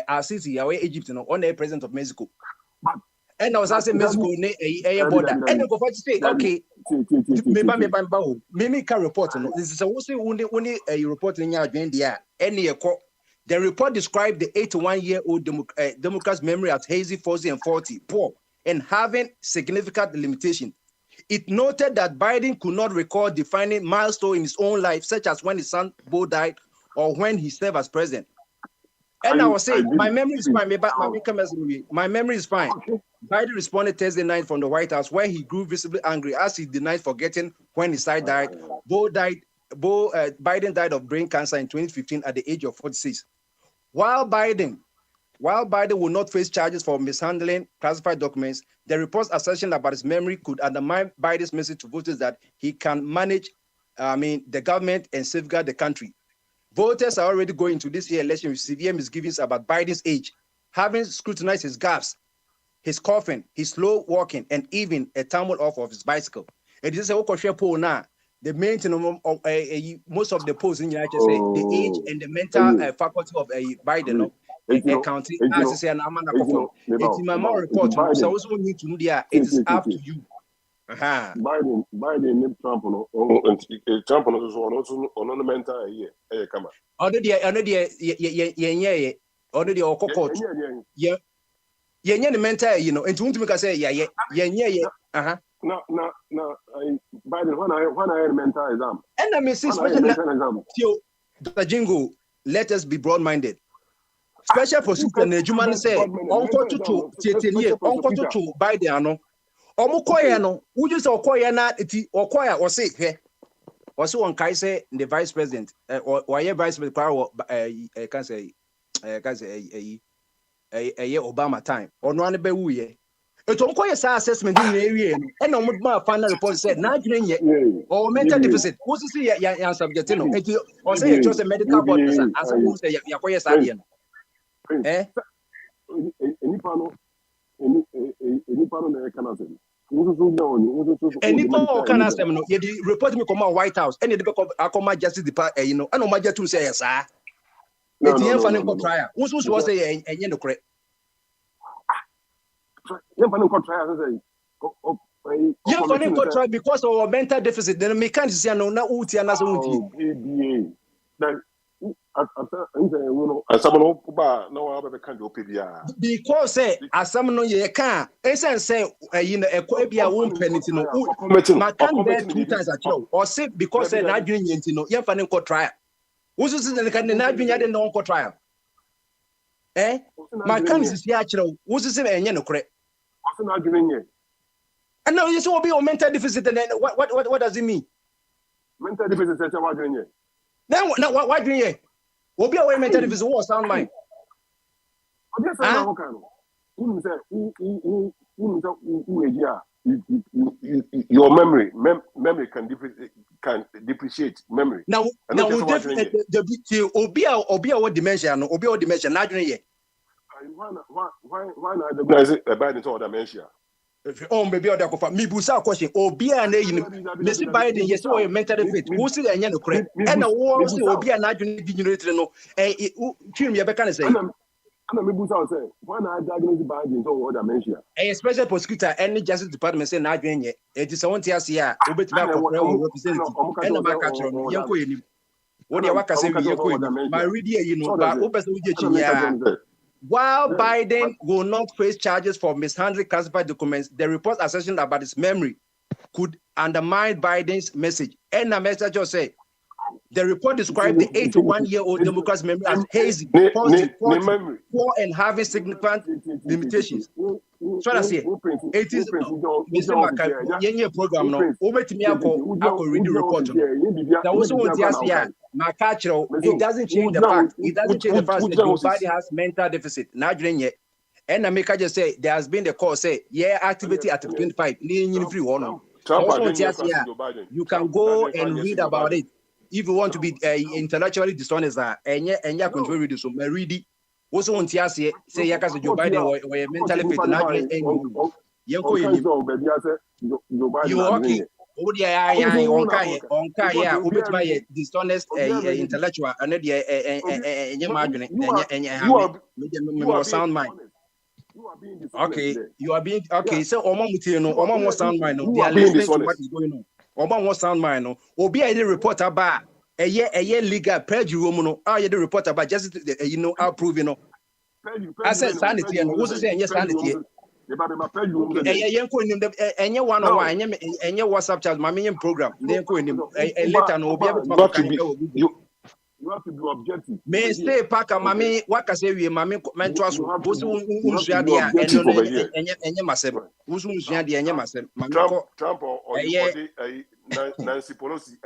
Assisi, away Egypt, on the president of Mexico. And I was asking Mexico, a border. And they go for to say, okay, maybe can report. This is only a report in your India. Any the report described the 81-year-old Democrats' memory as hazy, fuzzy, and faulty, poor, and having significant limitation. It noted that Biden could not recall defining milestone in his own life, such as when his son Bo died or when he served as president. And I was saying, my memory is fine. My memory is fine. Biden responded Thursday night from the White House, where he grew visibly angry as he denied forgetting when his son died. Biden died of brain cancer in 2015 at the age of 46. While Biden will not face charges for mishandling classified documents, the report's assertion about his memory could undermine Biden's message to voters that he can manage, the government and safeguard the country. Voters are already going into this year election with severe misgivings about Biden's age, having scrutinized his gaps, his coughing, his slow walking, and even a tumble off of his bicycle. It is a poll now. The main thing of most of the polls in the United States, the age and the mental faculty of Biden. County, as I say, it's my more report. So also need to know there. It is up to you. Biden named Trump Trump also on the mental year. Come on. Already, the mental, and to make us say, No, Biden, when I had mental exam. And I mean, especially the jingle, let us be broad-minded. Special prosecutor Nejuman say, Uncle to Biden, Omokoyano, who just Okoya na Okoya or say here. Also on Kaise, the vice president, or vice president, can say Obama time, or no one be. It's Okoya assessment in the area, and on my final report said, not yet, or mental deficit. Who's to see your subject, or say it's just a medical board as a who say Yakoya Sadian. Any panel, any panel, Anyone can ask them, you report me come out White House, and you come Justice Department, you know, I know my just to say, sir. It's the final trial. Who's was saying, and you know, correct. Yeah, final trial because of our mental deficit. Then we can't see no na uti and as uti. Because say as some no ye can. Essence say you know a be a won penalty no. Ma can bear 2 times at you. Or say because say na dwin yenti no. Ye final trial. Who's say can na dwin ya de no trial. Ma can see ya chiro. Who's say enye no correct. And now you say will be a mental deficit, and then what does it mean? Mental deficit is what doing it. Then what doing it? Will be a mental deficit. What sound mind? Your memory can depreciate memory. Now the obia what dimension? Obia what dimension? Not doing it. Why not recognize it about into dementia? Oh, maybe other me busa question. Obia and Mr. Biden, yes, or mental defeat. Who see the end correct? And the war see Obia not generated no. Kim Yabaka say. Why not diagnose Biden into dementia? A special prosecutor and Justice Department say not doing it. It is on TSCA, Obetma representative, and a macatron, Yanko. What do you want to say? My reader, you know, but while Biden will not face charges for mishandling classified documents, the report assertion about his memory could undermine Biden's message. And the message just say the report described the 81-year-old Democrat's memory as hazy, faulty, poor, and having significant limitations. So I say it is Mr. Maka program now. Over to me, I could read the report. Now also want to say Makacho, it doesn't change the fact. It doesn't change the fact that Joe Biden has mental deficit. Not doing yet. And America just say there has been the call say activity at 25. Free one. You can go and read about it if you want to be intellectually dishonest. And you can read it. So read it. Also want to say Yakas Joe Biden or mentally fit. Not you okay. On dishonest intellectual and sound mind. Okay, you are being okay. So Omo sound mind. They are listening to what is going on. Omo sound mind. Obi a report about a year legal perjury. The report about just approving. I said sanity and who's saying yes sanity. Any one on one, any WhatsApp chat, my minion program. Then later no be able to you have to be objective. May stay pack a mammy, what I say we mammy mentors who's Trump or Nancy Pelosi,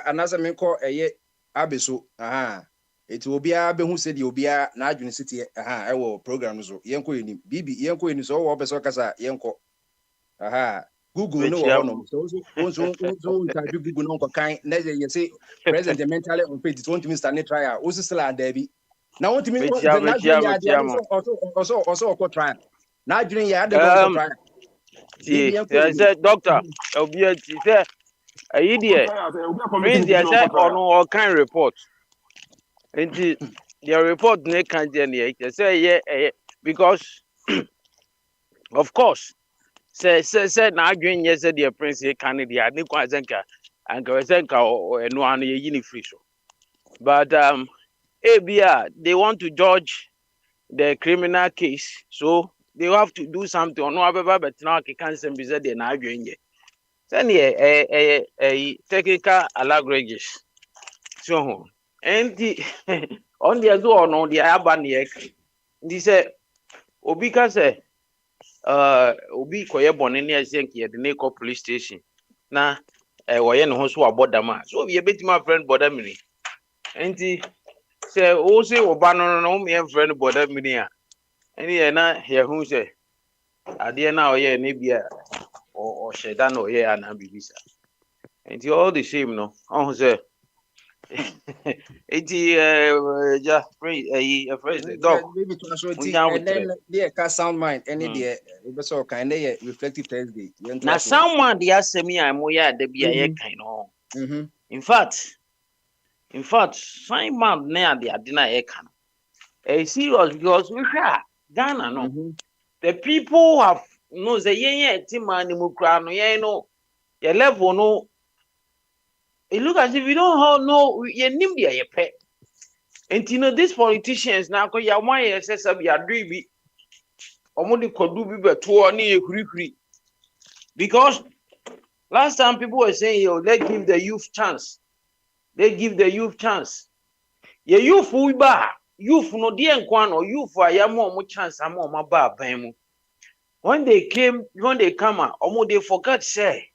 another man call a abisu. Aha. It will be a who said you'll be a Nigerian city. I will programs. Yanko in Bibi, Yanko in so Obesocasa, Yanko. Aha. Google no. So Google no kind. You say President mentally on page 20 minutes and trial. Also still a Debbie. Now what to me also a trial. Nigerian yard trial. I said, Doctor, obviously, a idiot. Prince, I said, on all kind report. And the report they can't say because of course say now doing yesterday Prince Kennedy I think and or no one ye free show. But ABR they want to judge the criminal case, so they have to do something on no but now can't be said they're not doing it. Send a technical languages. So and the on the other one on the Abaniek, they say Obika say Obi Koye Bonini Zenki at the Neko police station. Now Wayan Hosu about the man. So we a bit my friend Bodamini. And he say also Obano no me and friend Bodamini. And he na here who say Adia now yeah Nibia or Shedan or yeah and Abibisa. And all the same no on say Eti ja phrase dog. Maybe to show We it down and with then it. the car sound mind any the so kind of reflective Thursday. Na someone the asemi a mo ya da bia ye kan no. In fact, sign man na the ade na ye kan. Serious because we share Ghana no. The people have no say yen ti man ni mu kra no yen no. Your level no. It look as if you don't know ye nim dia ye pe. And you know these politicians now ko ya wan ye say sabi adu bi. Omo di kodu bi beto ni ekurikuri. Because last time people were saying, yo, let's give the youth chance. They give the youth chance. Ye youth we ba. Youth no di enkwan or youth ya mo chance amo ma ba ban mu. When they come they forgot say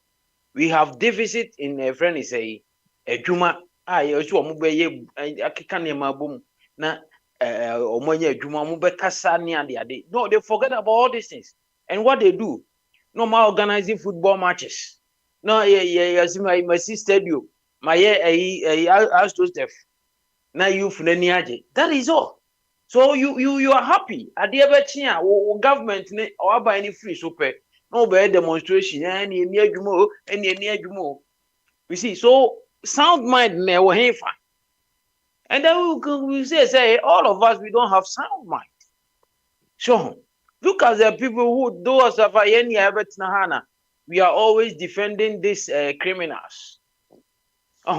we have deficit in a friend is a adwuma ye so omo be ye akeka ne ma bom na omo nya adwuma omo be kasa ne ade. No, they forget about all these things. And what they do, no more organizing football matches. No, my stadium, my Astro Steph. Now you that is all. So you are happy. At the ever chia government or buy any free super. No bear demonstration any near jumo, any near jumo. We see, so sound mind never hafa. And then we say all of us we don't have sound mind. So look at the people who do us of any hana. We are always defending these criminals. We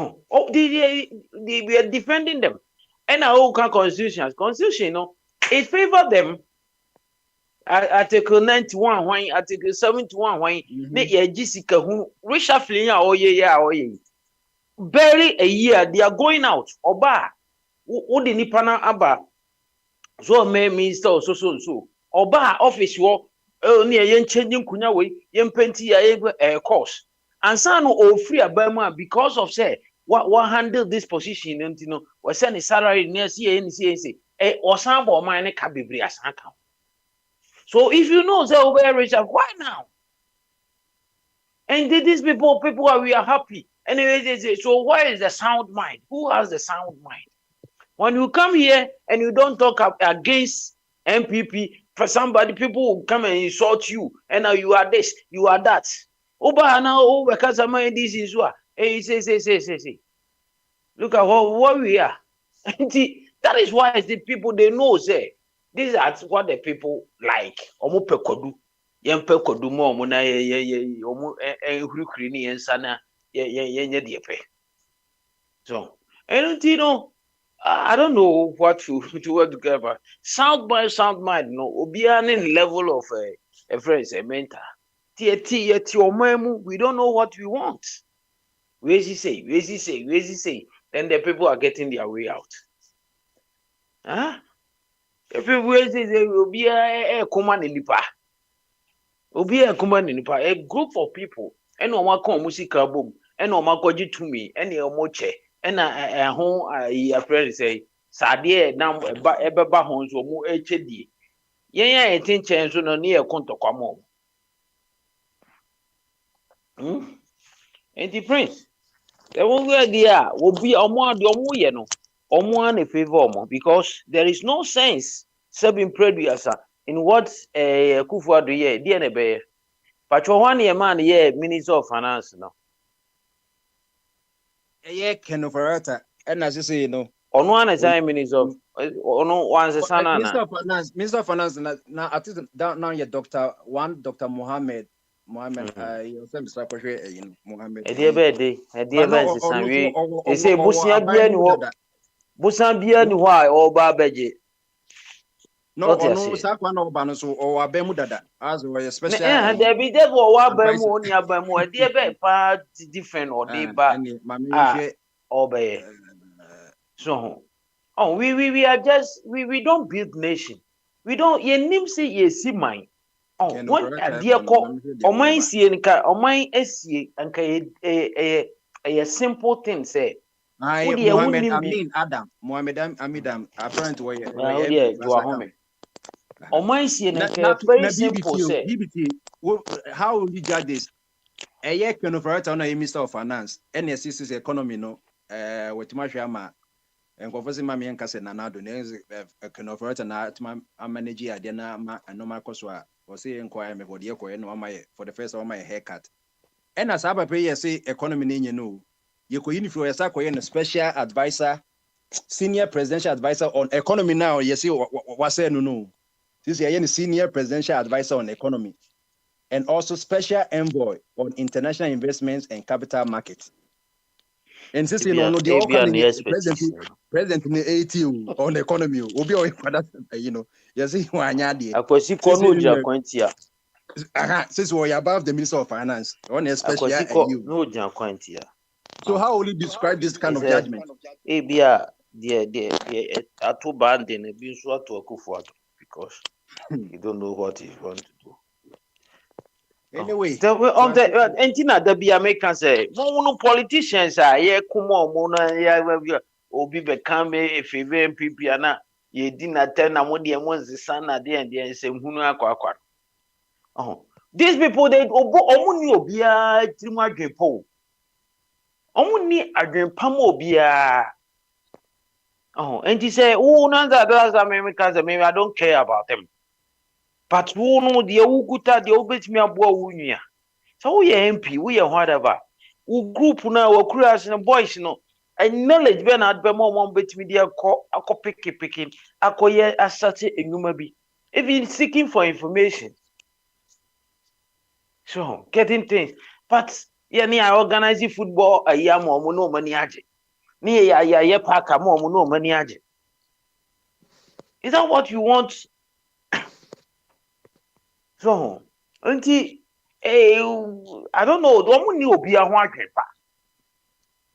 are defending them. And our constitution, it favor them. Article 91, when Article 71, when Jessica who reshuffling barely a year, they are going out. Oba, who the Nipana Abba, so may minister so. Oba office war. Near yen changing kunya way, yen penti a course. And son or free a Burma because of say what handle this position and was send a salary near CNC or some or mine cabibri as account. So if you know say over Richard, why now? And these people we are happy. Anyway, so why is the sound mind? Who has the sound mind? When you come here and you don't talk against MPP, for somebody, people will come and insult you, and now you are this, you are that. Oba now, because I'm this is what. Hey, say. Look at what we are. That is why the people they know say these are what the people like. Omo pekodu, yen pekodu mo omo na ye omo hurukuri ni yen sana ye diepe. So, and you know. I don't know what to get about. Sound mind, no. Obianin level of a friend, a mentor. We don't know what we want. Where is he say? Then the people are getting their way out. Huh? The people say will be a command in a group of people. And no one come musical boom. And no one go to me. And no moche. And home a friend say Sadie now eba hon so mu HD. Yen etin so no near konto kwamo. And the prince. The one where there will be a more ye no. Omo an favor omo because there is no sense serving producer in what Kufuor do ye dey be. Pacho one ye man ye Minister of Finance no. Ken operator, and as you say, you know, on one is Minister of one's son. Minister of Finance, now at least now your Dr. Mohammed, Mohammed. A dear bed, they say Busan Bian, why or Babaji. No, Sakwan or Banoso or Abemudada, as well, especially. There be devil or Bamu, a dear bed, part different or deep obey. So, we are just, we don't build nation. We don't, ye name say ye see mine. One a dear call, or mine see and mine SC and a simple thing say. Mohammed Amidam, apparently, you are home. Or mine see and very simple say. How will you judge this? A year can operator on a Minister of Finance, NSC's economy, no. with Mashama and Confessing Mammy and Cassin Nanado, can offer it and manage a dinner and no Marcoswa or say inquire me for the echo for the first of my haircut. And as I pay, say economy, you know, you could influence a special advisor, senior presidential advisor on economy now. You see, what's saying no. This is a senior presidential advisor on economy and also special envoy on international investments and capital markets. And since you know, the all president in the ATU on economy, will be all for that, you know. You see, since we are above the Minister of Finance, on especially you. So how will you describe this kind of judgment? The atu band in a binswa to a kufuat because you don't know what you want to do. Anyway, on the Antina, the be American say, no politicians are ye kumo mona ya obi become a favor pipiana ye dinner 10 amodi and once the sun at the end and say hunu aqua. Oh, these people they omuni obia trima drepo. Omuni adren pamo obia. Oh, and he say, oh, none of those Americans, maybe I don't care about them. But who know the Uguta, the Obit me abo unia. So we are MP, we are whatever. We group now, we create and boys, you know. And knowledge when I'd be more bet me dear picking, I call ye as such a numabi. Even seeking for information. So getting things. But yeah, I organize football a year more no money. Is that what you want? So, auntie, I don't know. Don't you be a white paper?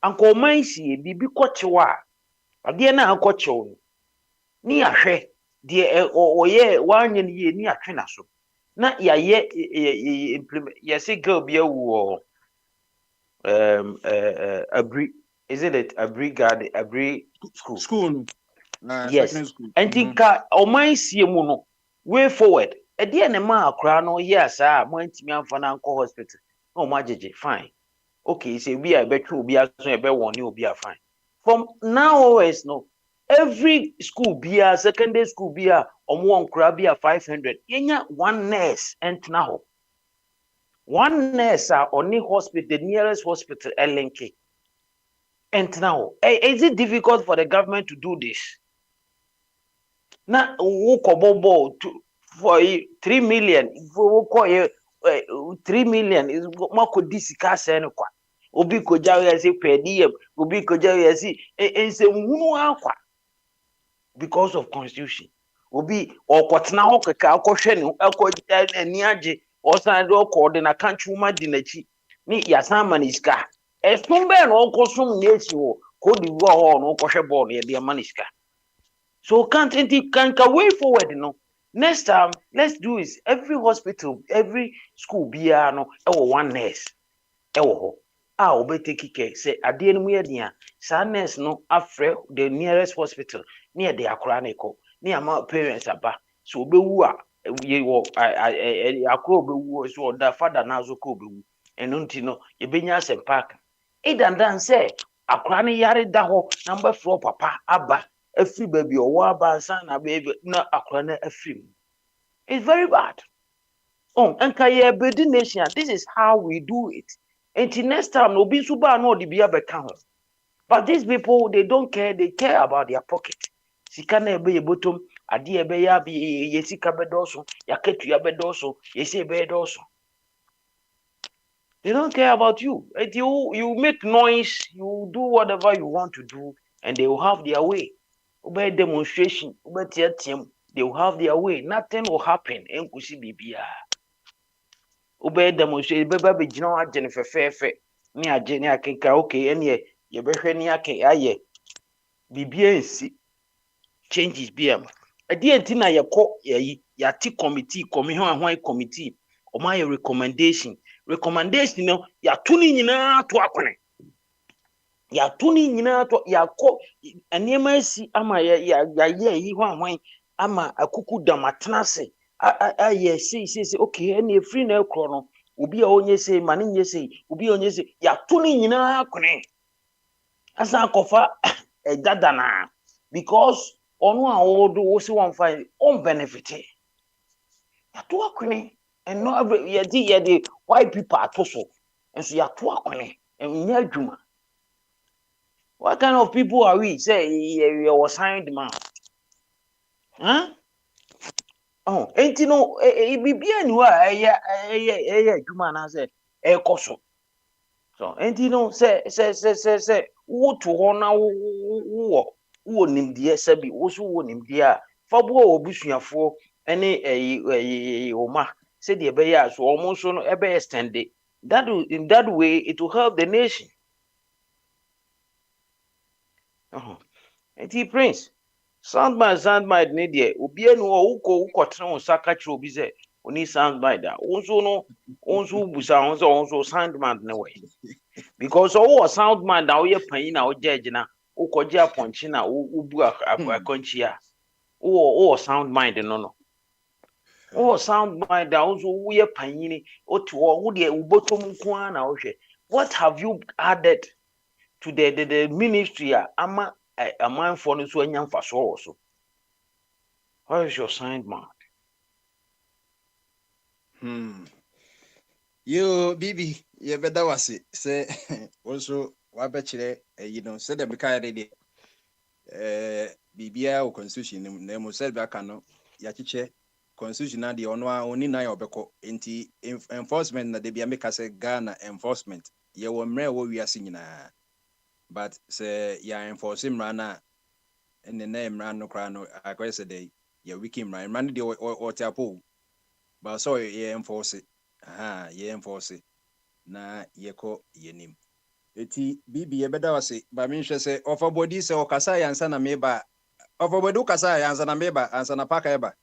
Uncle Macy, be quatua. Again, I'll coach you. Near she, dear, or ye, 1 year near Trinaso. Not ya yet implement. Yes, it go be a war. Agree. Isn't it a brigade, a breed school? Yes. School. And think, oh, my see mono. Way forward. A dear Nema crown, oh, yes, I went to me for an uncle hospital. Oh, my JJ, fine. Okay, say we are bet you be a better one, you'll be a fine. From now always, no. Every school be a secondary school be a or one crab be a 500. Yenya one nurse and now. One nurse are only hospital, the nearest hospital, LNK. And now, is it difficult for the government to do this? Now, for 3 million, 3 million is more could discuss any qua. Obi koja say per diem, Obi koja say, and say, because of constitution. Obi or Kotna Hoka, Koshen, and Niaji, or Sandro called in a country woman dinachi. Ni Yasaman is car. As Tumbe and all costum nature, could you go on or Koshabon, dear Maniska? So can't way forward, you know. Next time, let's do is every hospital, every school be no one nurse. I'll be taking care. Say at the end of the nurse no after the nearest hospital near the Akraniko, near my parents about. So be woo ye walk I crow so the father now so cool and untino ye benya sem park. It and then say Akrani yari daho number 4 papa abba. A free baby or waba son a baby not a corner a free. It's very bad. Oh, and Kaya Bedi Nation, this is how we do it. Until next time, no be suba no the be account. But these people, they don't care, they care about their pocket. Sikana be a bottom, a dear beya be yesika bedoso, yaketu yabedoso, yesi bedoso. They don't care about you. You make noise, you do whatever you want to do, and they will have their way. Obey demonstration, they will have their way. Nothing will happen. Obey demonstration, baby, you know, Jennifer Fairfair, near Jenny, I can okay, and ye, you better near K. BBNC changes BM. A dear Tina, ya call ya T committee, committee, or my recommendation, no, ya tuning in to Aquane. Ya tuning in to ya ko and si ama ya ama akuku damatrase say okay any free na krono obi a onye say mani nye say obi onye say ya tuning in akone asa kofa dada na because ono a wodo wo si won fine on benefit ya to akwene and no every ye dey white people atoso and so ya to akwene and nya adwuma. What kind of people are we? Say you was signed man. Huh? Oh, ain't you know bibia ni wa adwuma na say koso. So ain't you know say wo to ho na wo nimdie sabi wo so wo nimdie a fa bo obusuafo ene oma say the be ya so omo so no ebe extend that in that way it will help the nation. Enti Prince soundbite ni de obi enu wo tena wo saka kire obi se oni soundbite da wonso busa wonso soundbite ne we because wo soundbite da wo ye panyin na wo judge na wo koje aponchi na wo bu akonchi a wo soundbite no wo soundbite da wonso wo ye panyin o ti wo de ubotom nko na wo hwe. What have you added to the ministry ama a man for no so anyam fa so? How is your signed man? You Bibi, you better was it. Say also wabechire say the bikaya Bibia or constitution name said back no yachiche constitution na the only na obeko enti enforcement na de bia make say Ghana enforcement ye wo mre wo wiase nyina. But say ya enforce mrana and the name ran no cry no I say day ya wiki mran the or tapo. But so ye enforce it. Ye enforce it. Na ye ko yenim. Eti bibi ye beda wase ba me hwe se offer body se okasa yansa na meba. Offer body okasa yansa na meba ansa na paka eba.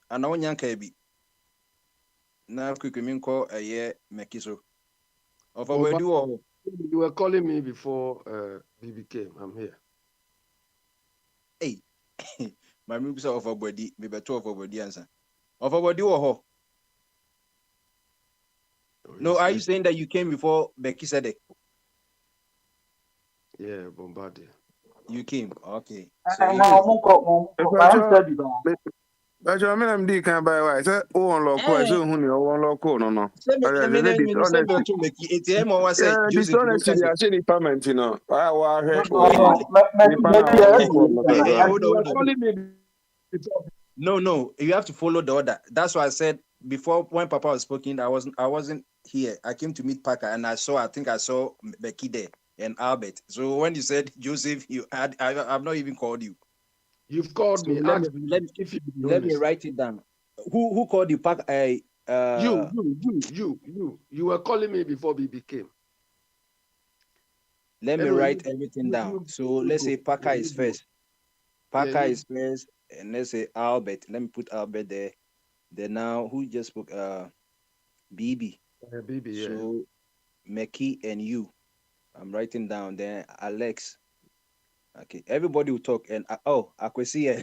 Ana onyanka bi. Na kwekwemin ko ye mekiso. Offer body wo. You were calling me before BB came. I'm here. Hey, my move say offer body, me better offer body answer. Offer body wo ho. No, are you saying that you came before Becky Sedek? Yeah, Bombardier. You came, okay. But I mean, I'm can't buy why. So, on local, so who you on local, no. Dishonesty, I say the payment, you know. I was No, you have to follow the order. That's why I said before when Papa was speaking, I wasn't here. I came to meet Parker and I think I saw Becky there and Albert. So when you said Joseph, I've not even called you. You've called me. Let me write it down. Who called you? Parker? You were calling me before BB came. Let me write everything down. So let's say Parker is first. Parker is first. And let's say Albert. Let me put Albert there. Then now, who just spoke? BB. BB, so, Meki and you. I'm writing down. Then Alex. Okay. Everybody will talk. And Akwesi.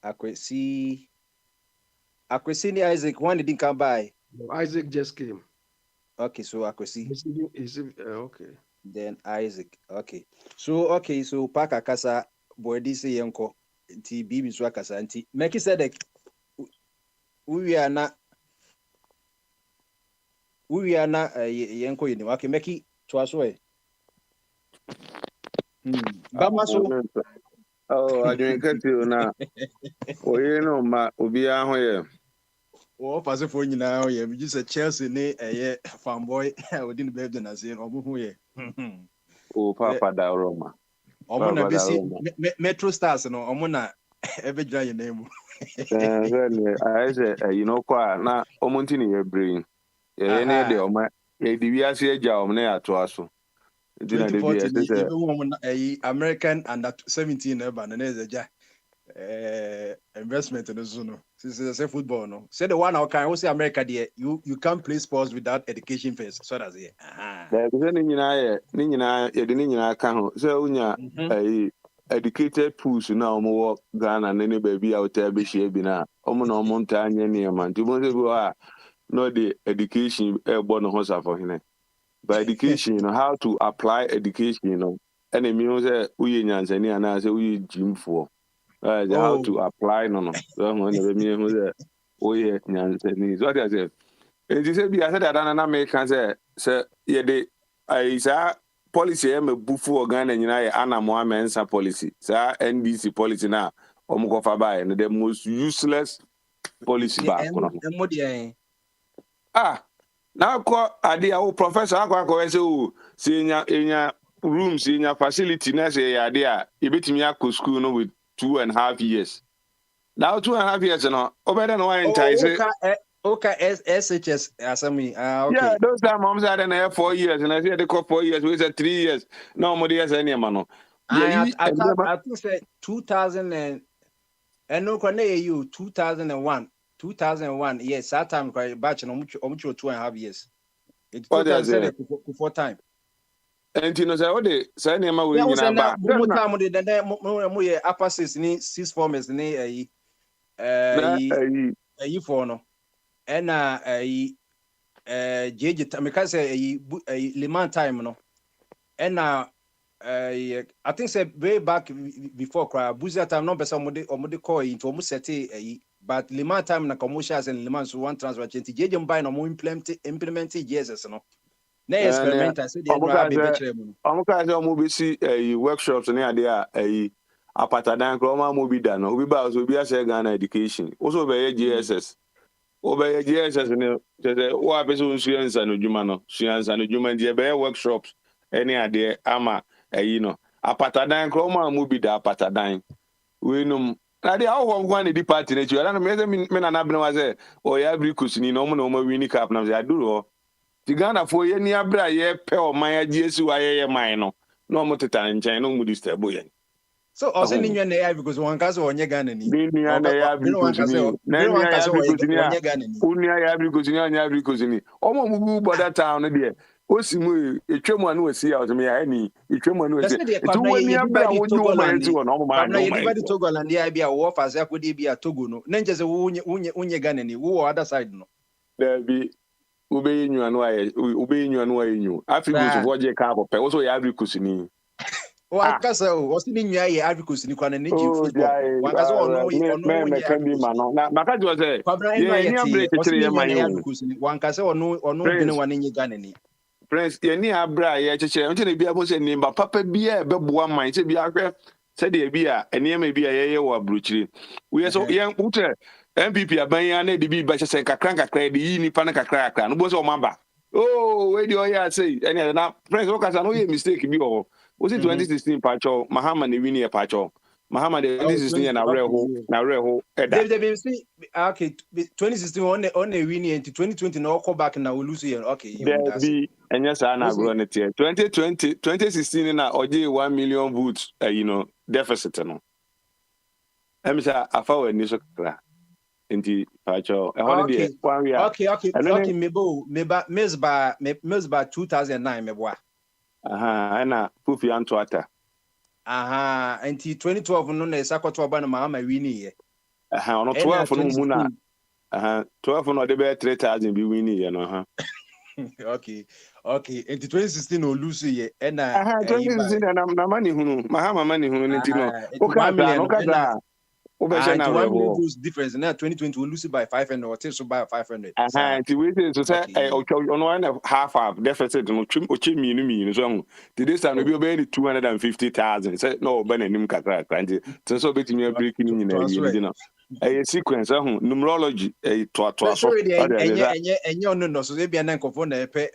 Akwesi Isaac. One didn't come by. No, Isaac just came. Okay. So Akwesi. Okay. Then Isaac. Okay. So Parker Kasa. Boydi se yenko. Nti bibi so akasa nti Meki Sedek we are na yenko yini wake Meki to aso e Bamaso I drink it you na oye no ma obi ahụ ye o pase fo nyina ho ye bi say Chelsea ne eye fanboy odi ne birthday na say omo ho ye o papa da Roma omo na besi Metro Stars no omo na ebe dra ye na mu I say you know kwa na omonti ni ye bring ye ne de oma ye di wi ase agya om na ya to aso dina de bi say American under 17 eba na eze agya investment no so no say football no say the one can say America there you can't play sports without education first so that's it ni nyina ye de ni nyina ka ho so unya educated pools na omo Ghana ne baby out there be share bi na omo na omo nta anya ne man ti mo se go no the education e bo no ho sa for hene by education, how to apply education, and it means that we in Tanzania and I say we gym for how to apply no. So when the mean that we in Tanzania. What I say? And you say, I said that an American say, yeah, I say policy am a bufu organ and Anna Mohammed policy. Sir, NDC policy now, Omukofa and the most useless policy back. Now, idea, professor, I say, senior rooms in your facility, next idea, you bet me a school no with 2.5 years. Now, 2.5 years, no, over than one Okay, SHS, okay. Yeah, those time moms had an air 4 years, and I said they call 4 years, we said 3 years. No more years, any man. I think say 2000 and no you 2001. 2001, yes, that time batch and 2.5 years. It's 2000 before time. And you know, say what they say, Nema will be upper 6 formers ni for no. And JJ because Liman time no. And I think say way back before Buzia time no be somebody call into almost set but Liman time na commercials and Liman so one transfer change JJ buy no more implement Jesus no. Na experiment I say dey no be better mo. Omo see workshops na there apatadan kroma mo bi da no obi ba so obi ase Ghana education also be JSS obey JSS no say what person suyansa no djuma no suyansa no djuma dey be workshops any ade ama apatadan kroma mo bi da apatadan we no na dey how one go the party na you na me na na bena say o ya brikusini no mo win cap na say aduro ti Ghana for ye ni abra ye pe o man agesi wa ye man no mo teta nchen no mo disturb ye. So also in your name because one case on your Ghana ni. Ni ya brikusini onye ya brikusini omo mugu border town no there osimu etwemu anu asi ya ozme ya ni etwemu anu asi tu wani abra wo ni wo man ti wo no mo man no everybody Togo land ya bia wo fa se akodi bia Togo no na nje se unye Ghana ni wo other side no there be ube nyu anu ayenyu africa so je ka pe wo so ya brikusini wakasa osi ni nwa ye Africans ni kwa na neji football wakasa ono me can be man na maka jo say ye ni ambre chire ye man Africans ni wakasa ono bene wa ni Ghana ni prince ye ni abra ye chire nti na bia mo se ni ba papa bia be boa man se bia hwe se de bia enema bia ye wo abrochire we so ye utre MPP abanya na de bi ba se kakran de yi ni pa na kakran no bo se o maba we di o ya say any na prince wakasa no ye mistake bi o was it 2016 Pacho, Mahama ne wini e Pacho. Mahama de 2016 na reho okay 2016 on a wini and 2020 na come back na lose here okay there be enya sa na grow net 2016 na oje 1 million votes deficit no emisa afa we ni so kra enti Pacho e hono de okay meba mesba 2009 meboa ana Pufi Antoata. Anti 2012 no na Sakoto Oba na Mahama wini ye. Ono 12 no mu na 12 no de be 3000 bi wini ye no Okay. Anti 2016 no lose ye na 2016 na mani hunu Mahama mani hunu nti no. Okada difference now 2020 will lose by 500 or so by 500 we say so say on one half deficit no ochi so this time we be 250,000 say no be nanim kakra nti so betimi break ni nyina a sequence numerology to so enye no so e bia na nkofo na epe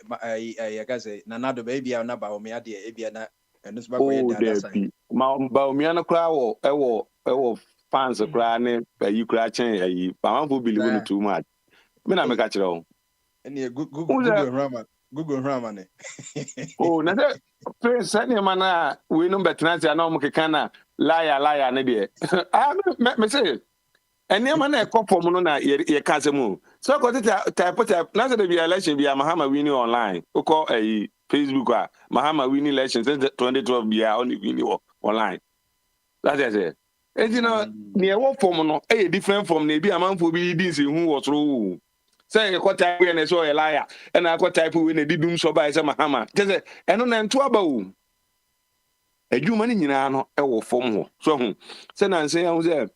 ka say na nado be bia na ba o me ade e bia na eno so ba ko ye da sai ma ba o me na kra wo fans kra ne yi kra chen yi pamfo believe no too much me na me ka kire o ene Google Rama ne na se prince ne mana we no betnantia na o mkeka na liar ne de me say ene mana e kopom no na ye ka se mu so ko type na se de bi election bi Mahama winning online uko Facebook Mahama winning election since 2012 bi on winning online that is it. And near what form no different from maybe a man for be this who was true. say ko type we na so liar and I ko type we na didum so ba say mahama say eno na nto aba o adwuma ni nyina no e wo fom ho so ho say na say hu say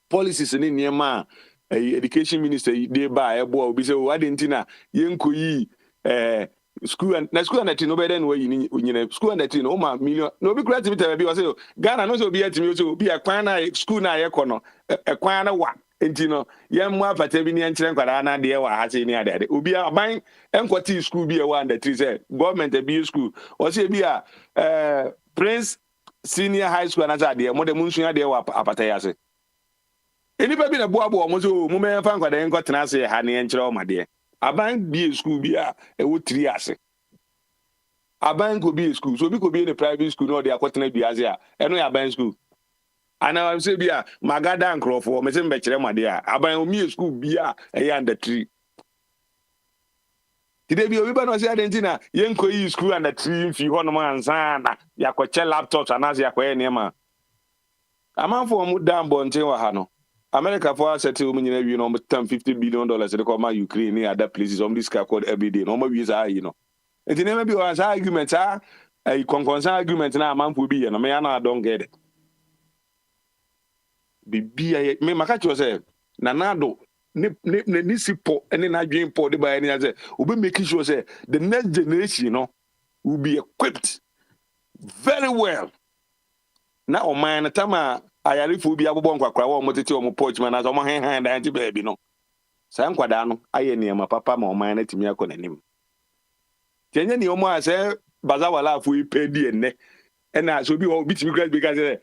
policies ni niema education minister dey ba e bo obi say o adentina yenkoyi school and no better than way you school and no ma million no be creative be say Ghana no so be atimi so be a kwan na school na ye kono e kwan na wa entino ye mu apata bi ni enkyere nkwara na de wa ha se ni ade obi aban enkwati school bi e wa under 3 say government be school o say bi a Prince Senior High School na za de mo de munsu ade wa apata ya se enipa bi na boabo mo so mo me fa nkwada enkwatena se ha ne enkyere o ma de aban be school bi a e wo 3 ase aban ko be school so bi ko be in private school no dey akwatena bi ase a eno ya aban school ana am say bi a magada nkrofo me se mbekere made a aban o mi school bi a e ya under 3 tide bi obi ba no say adentina yenko yi school under 3 mfi ho no ansa na yakoche laptops anase yakoye nema amanfo mu dambo nten wa ha no America for settle nyina wi no $50 billion de ko ma Ukraine and other places on this called every day no ma wi za you know enti na bi wa argument argument na amanfo bi ye no me na don't get it bibi me maka cho say na nado ni sipo ene na dwen po de ba ene say obi make sure say the next generation no will be equipped very well na o man tama ayarifo bi abobon kwakra wo motete o mo pochman na so mo hen da nti baabi no sa nkwada no aye niema papa ma o man na timi akọ nanim tenye ni o mo ase bazawala afu ipedi enne ena so bi o bitimi grad because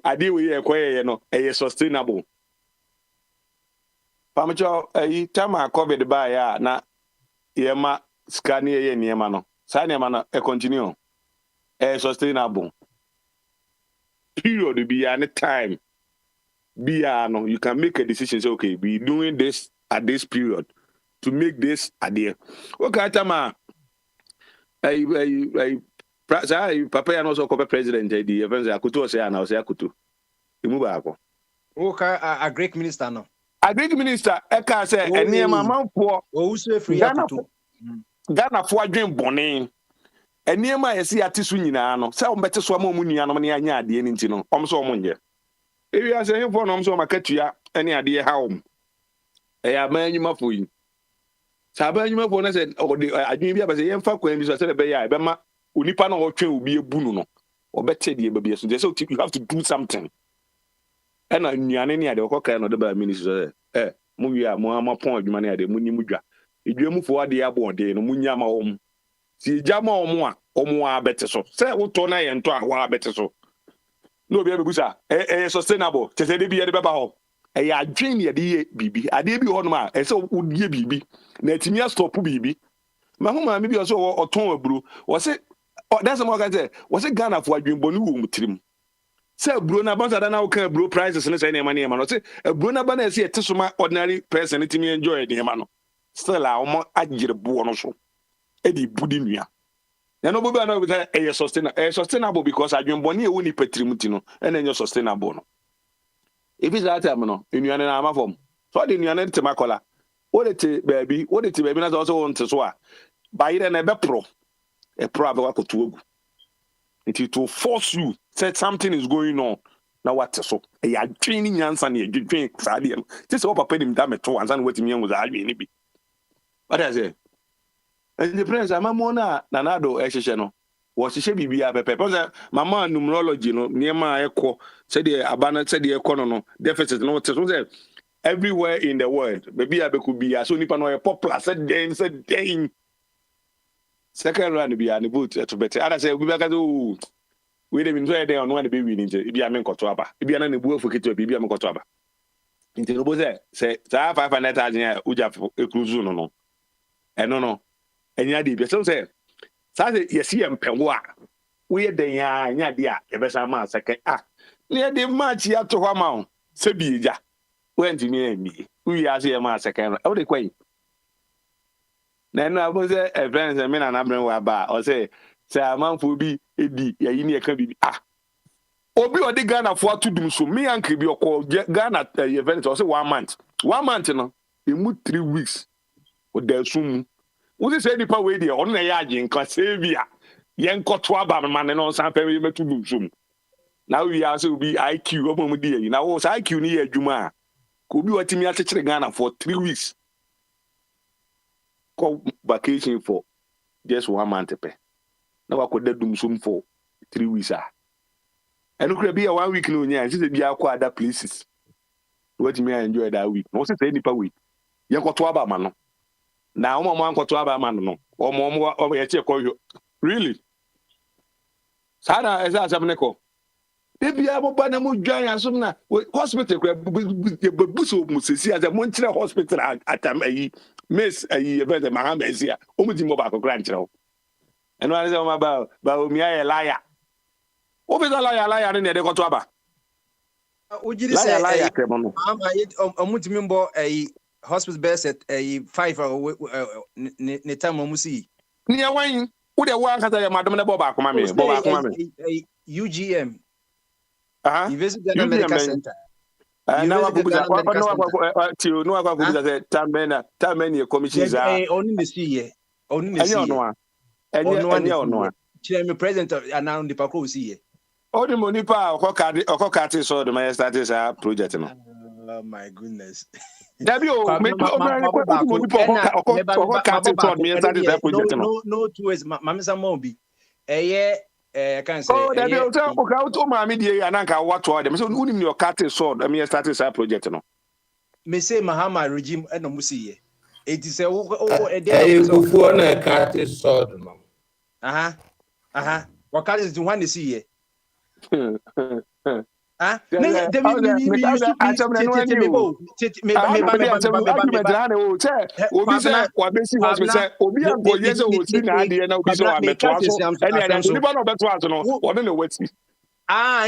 ade we ye koye no sustainable pamcho tama covid ba ya na yema scan ye niema no sa niema no continue sustainable period be any time be no you can make a decision say okay we doing this at this period to make this idea okay tama papa ya no so ko president the events akuto say na o say akuto emu ba ako okay a Greek minister no a Greek minister e ka say eniema manfo o usu free akuto Ghana fo adwen bone eniema yesi atisu nyina no se ombete so ma mu nua no ne anya ade ni ntino omso omonje ewi ase hefo no omso makatua ene ade haum ya manyuma foyi saba anyuma fo na se adwen bi abase yemfa kwan bi so se be ya be ma onipa na otwen obi ebunu no obete de be so you have to do something ena nuane ne ade okoka no de ba ministry so mu wi a mu amapon adwuma ne ade mu ni mu dwa edwemu fo ade abode no mu nyama wo si jama omo a bete so say woto na ye nto a wa bete so no be begusa sustainable te say de bi ye de beba ho ya adwen ye de bibi ade bi ho no ma say wodie bibi na atimi stop bibi ma ho ma mi bi so oton aburo wo say that's what I say wo say Ghana fo adwen bonu wo mutrim say aburo na banza da na wo kan aburo prices ne say na ma no say aburo na ba na say ete so ma ordinary person timi enjoy de ma no still a omo agire bo no so edi budi nua na no bobi na be sustainable because adwenboni e woni patrimuti no na enyo sustainable no if is that time no enuane na amafom so de enuane te makola wo de baby na so won te so a bayire na be pro akoto ogu it will force you say something is going on na what so e ya twini nyansa na edwetwen saade no te se wo papa nim da meto ansa na watimi enwo za adwe ni bi what I say. And the prince, I'm na nanado no was she be a pepe. Mama numerology no near my echo said the abana said the economy deficit no everywhere in the world. Maybe I could be a so nipa no popular said then second round be an boot to better. I say we back to we dem enjoy there on one the baby ninja. Ibi amen kotoaba. Ibi ana nebu ofukito ibi amen kotoaba. Inte no boze say 500,000 uja cruise no. No. Enya de bi so say yesi empewo a we den ya nya de a ebesa ma seke ne de match ya to hwa ma se bi eja we ntimi emi we ya se ma seke no de kwai na no abo say friends me na bren wa ba o say amanfo bi edi ya yi ne e ka bi obi odi Ghana fo atudum so me anke bi okọ Ghana event o say 1 month no emu 3 weeks o da sum wo se nipa we de ono na ya agye nka sevia yen koto aba man no san pe me metu sum na we ya so bi IQ o mo di yi na wo sa IQ ni ya adwuma ko bi watimi akekere Ghana for 3 weeks go vacation for just 1 month pe na wa ko da dum sum for 3 weeks eno kura bi ya 1 week no nya se bi akọ other places watimi enjoy that week no se nipa we yen koto aba man no na omo ankoto aba man no omo ye che ko really sada esa asabneko ebia mo ba na mo dwan asum na hospital kura buso mo sesi as mo nkyere hospital atam ayi miss ayi event mahamesia o mo di mo ba ko kura nkyere o eno an se o ma ba o mi aye liar o be liar ne de koto aba o jiri se liar kremo o mo di mi mbo ayi hospital best ayi 5 ne time mo si ni awan wo de wa nkata ya madam ne bo ba akoma me UGM University Ghana Medical Center. Na wa kubuza tio no wa kubuza se tamena commission za oni nesiye enye ono a chire me president ana ndi pakro siye odi monipa okokati so de my start sa project no. Oh my goodness. Dabi o me monipa okokati so me start sa project no two ways mamisa mo bi can say oh that you tell okay to ma me die ananka wato dem so unim ni okate sword me start this project no me say Mahama regime e no musiye it is e kufuo na kate sword no wakati is the one see here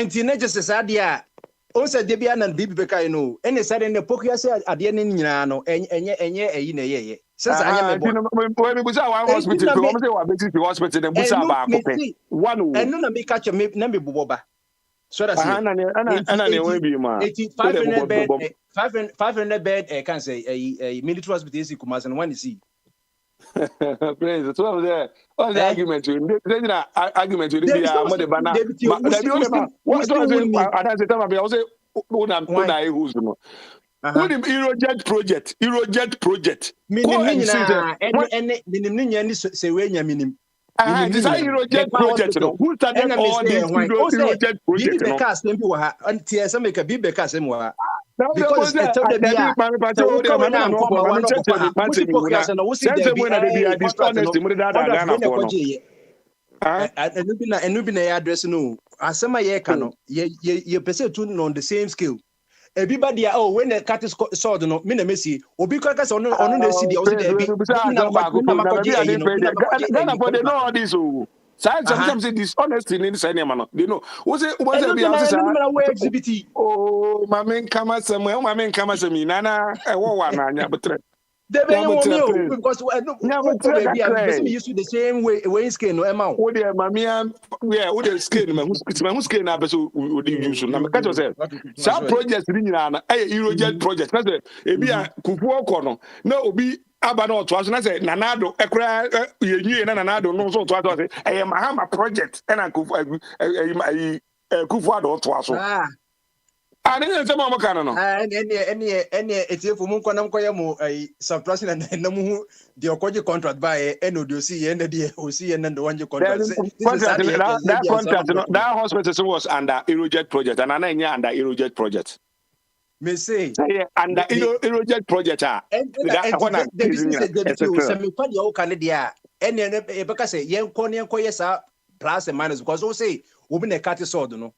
nti na just said ya o se de bia na bibi beka no ene sare ne pokia se ade ne nyina no enye eyi na yeye sesa anya mebo we busa wa hospital ko mo se wa beti hospital ne busa ba akopɛ one enu na me catch me na me boboba so that's ana ne we bi ma 500 bed can say a military hospital is Kumasi and one is see please so was there all the argument you dey argument you dey more the banner what do I say tell me I say una who's no what the Eurojet project minim nya ni se we nya minim this Eurojet project no who started all this Eurojet project no because dem bi wa ha anti esa make bi be ka sem wa because the tell them yeah enu bi na ya address no asema ye ka no ye pese to on the same scale everybody when the cat is sword no me na mesi obi kwa ka no na si dia o se dey bi na for they know all this oh sometimes say dishonesty in this any man they know we say be exhibit oh mama nkama sem nana e wo wa na anya betre because me used the same way skin no amount wo dey mama wo dey skin ma skin na beso wo dey use na me catch yourself some project ni nyina na Eurojet project na say e bia kufu okono na obi aba na oto aso na say nanado ekra yenwie na nanado no so oto aso say Mahama project na kufu ado oto aso ani ne se mama kana no ene etiefu mu nkwana mkoya mu surprising na mu de okoje contract by NODC ene de osi ene ndo wanje contract that contract no that hospital was under Eurojet project and ana nya under Eurojet project me say under Eurojet project the business se me fa de o kan de a ene e beka say yenko sa plus and minus because o say obi na cut sword no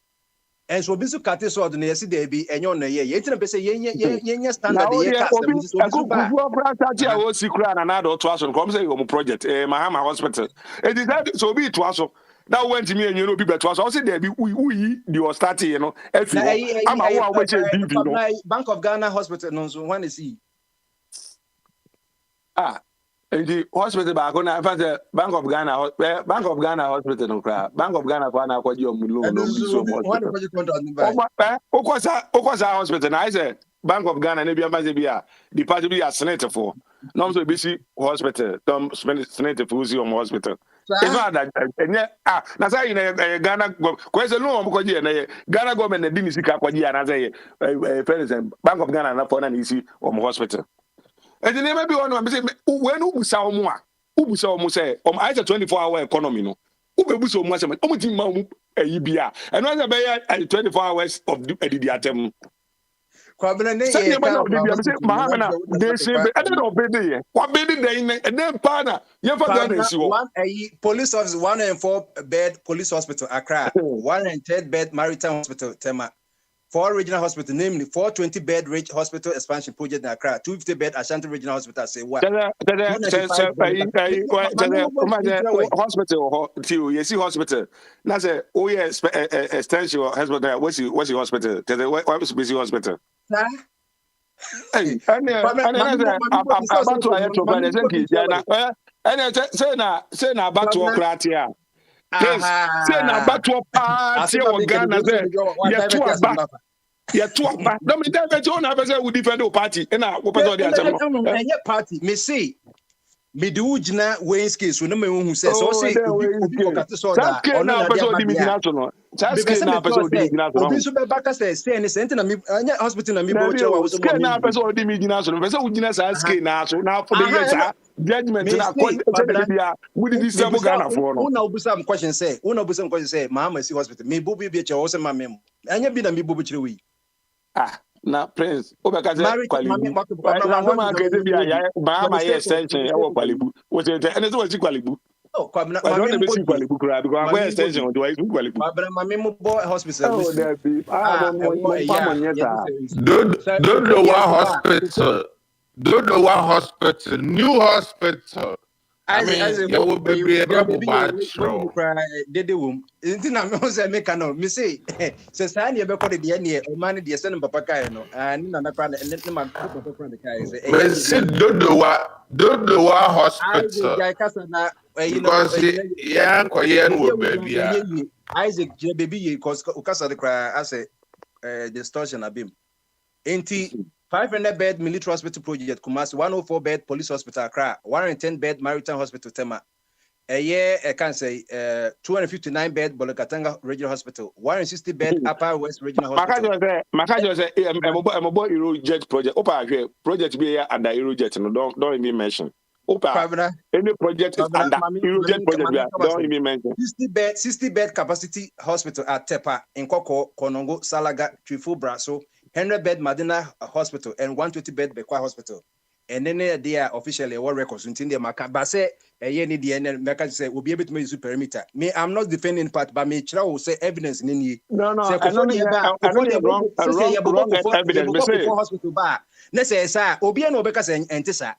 and so bisu cut sword no yesi dey bi enyo na ye tina be say yenye standard ye cast so kufu brata a o sikura na do to aso come say your project Mahama hospital it is that so be to aso that went to me and you know be better aso say there be we the starting you know if ama wo we say bibi no Bank of Ghana hospital no so when is he in the hospital back on Bank of Ghana hospital no cry Bank of Ghana for na kwaji o loan no so much hospital na I say Bank of Ghana ne bi amase bi a the party bi a senator for no so be see hospital tom senator for see hospital it's not that na say in Ghana ko say no ko je na Ghana government na di ni sika ko je na say president Bank of Ghana na for na ni see hospital and then maybe one am say when ubusa omo a ubusa omo say I say 24-hour economy no ubebusa omo say omo ti ma omo ayi bia and one say be 24 hours of the atem Kwabena ne ye one police officer 104 bed police hospital Accra 110 bed maritime hospital Tema 4 regional hospital namely 420 bed rich hospital expansion project in Accra 250 bed Ashanti regional hospital say what hospital you see hospital na say oh yeah extension hospital what's the hospital what is busy hospital hey and about to I to find say na about tookratia say na about to party o Ghana say yeah to about no me dey bet on person who defend the party na wo person dey atem no party me say me do ujina Wayne's case so no me hu say so say obi okate so da ono na person di meeting ato no just na person di meeting ato no obi so be baka say ni sent na me anya hospital na me bo che wa so mo na person di meeting ato no person ujina sa ske na so na for the year judgment na say bia we di same Ghana for no una obusam question say mama si hospital me bo bi che wo say mama anya bi na me bo chire we na prince obeka say Kwalibu ma ke dey bia ya ba ma ye extension ya wo Kwalibu wo say ene so we Kwalibu oh kwabna ma me be si Kwalibu kura because we extension do we Kwalibu kwabna ma me mo bo hospital oh there be don't know what hospital new hospital I mean, you will be a dede wom nti na me say make no me say se sa na e be kode de ne o man de se no papa kai no ni na kwa ne ma papa kwa de kai say don't know what hospital because yeah kwa ye no baby Isaac je baby ye cause ukasa de kra ase distortion abim enti 500 bed military hospital project Kumasi 104 bed police hospital Accra 110 bed maritime hospital Tema a year I can say 259 bed Bolokatanga regional hospital 160 bed Upper West regional hospital Makajo say emo Euro jet project opa project be here under Euro jet no don't even mention opa any project is under Euro jet project don't even mention 60 bed capacity hospital at Tepa Nkoko Konongo Salaga Twifo Braso 100 bed Madina Hospital and 120 bed Bekwa Hospital. And then they are officially what records in the Maka. But say a year need the end Maka say will be able to make use perimeter. Me, I'm not defending part, but me will say evidence in any wrong evidence. Hospital bar. Nese sa Obi no Beka say entisa.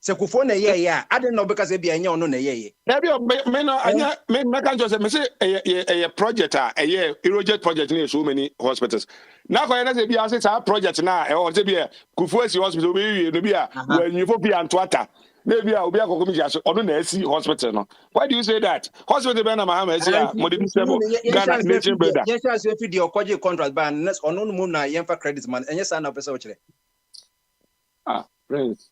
Sekufo na ye I didn't know because they be anya ono na ye. Me no anya me can just say a project a year Eurojet project in so many hospitals. Now for na say be say project na e o say be Kufuesi hospital be no be when you for be Antwata. Maybe obi akoko mi jaso ono na asi hospital no. Why do you say that? Hospital be na Mahama asi a mo de bi sebo Ghana nation brother. Yes sir say fi the okoje contract ban next ono no mu na yemfa credit man enye sa na pesa wo kire. Friends.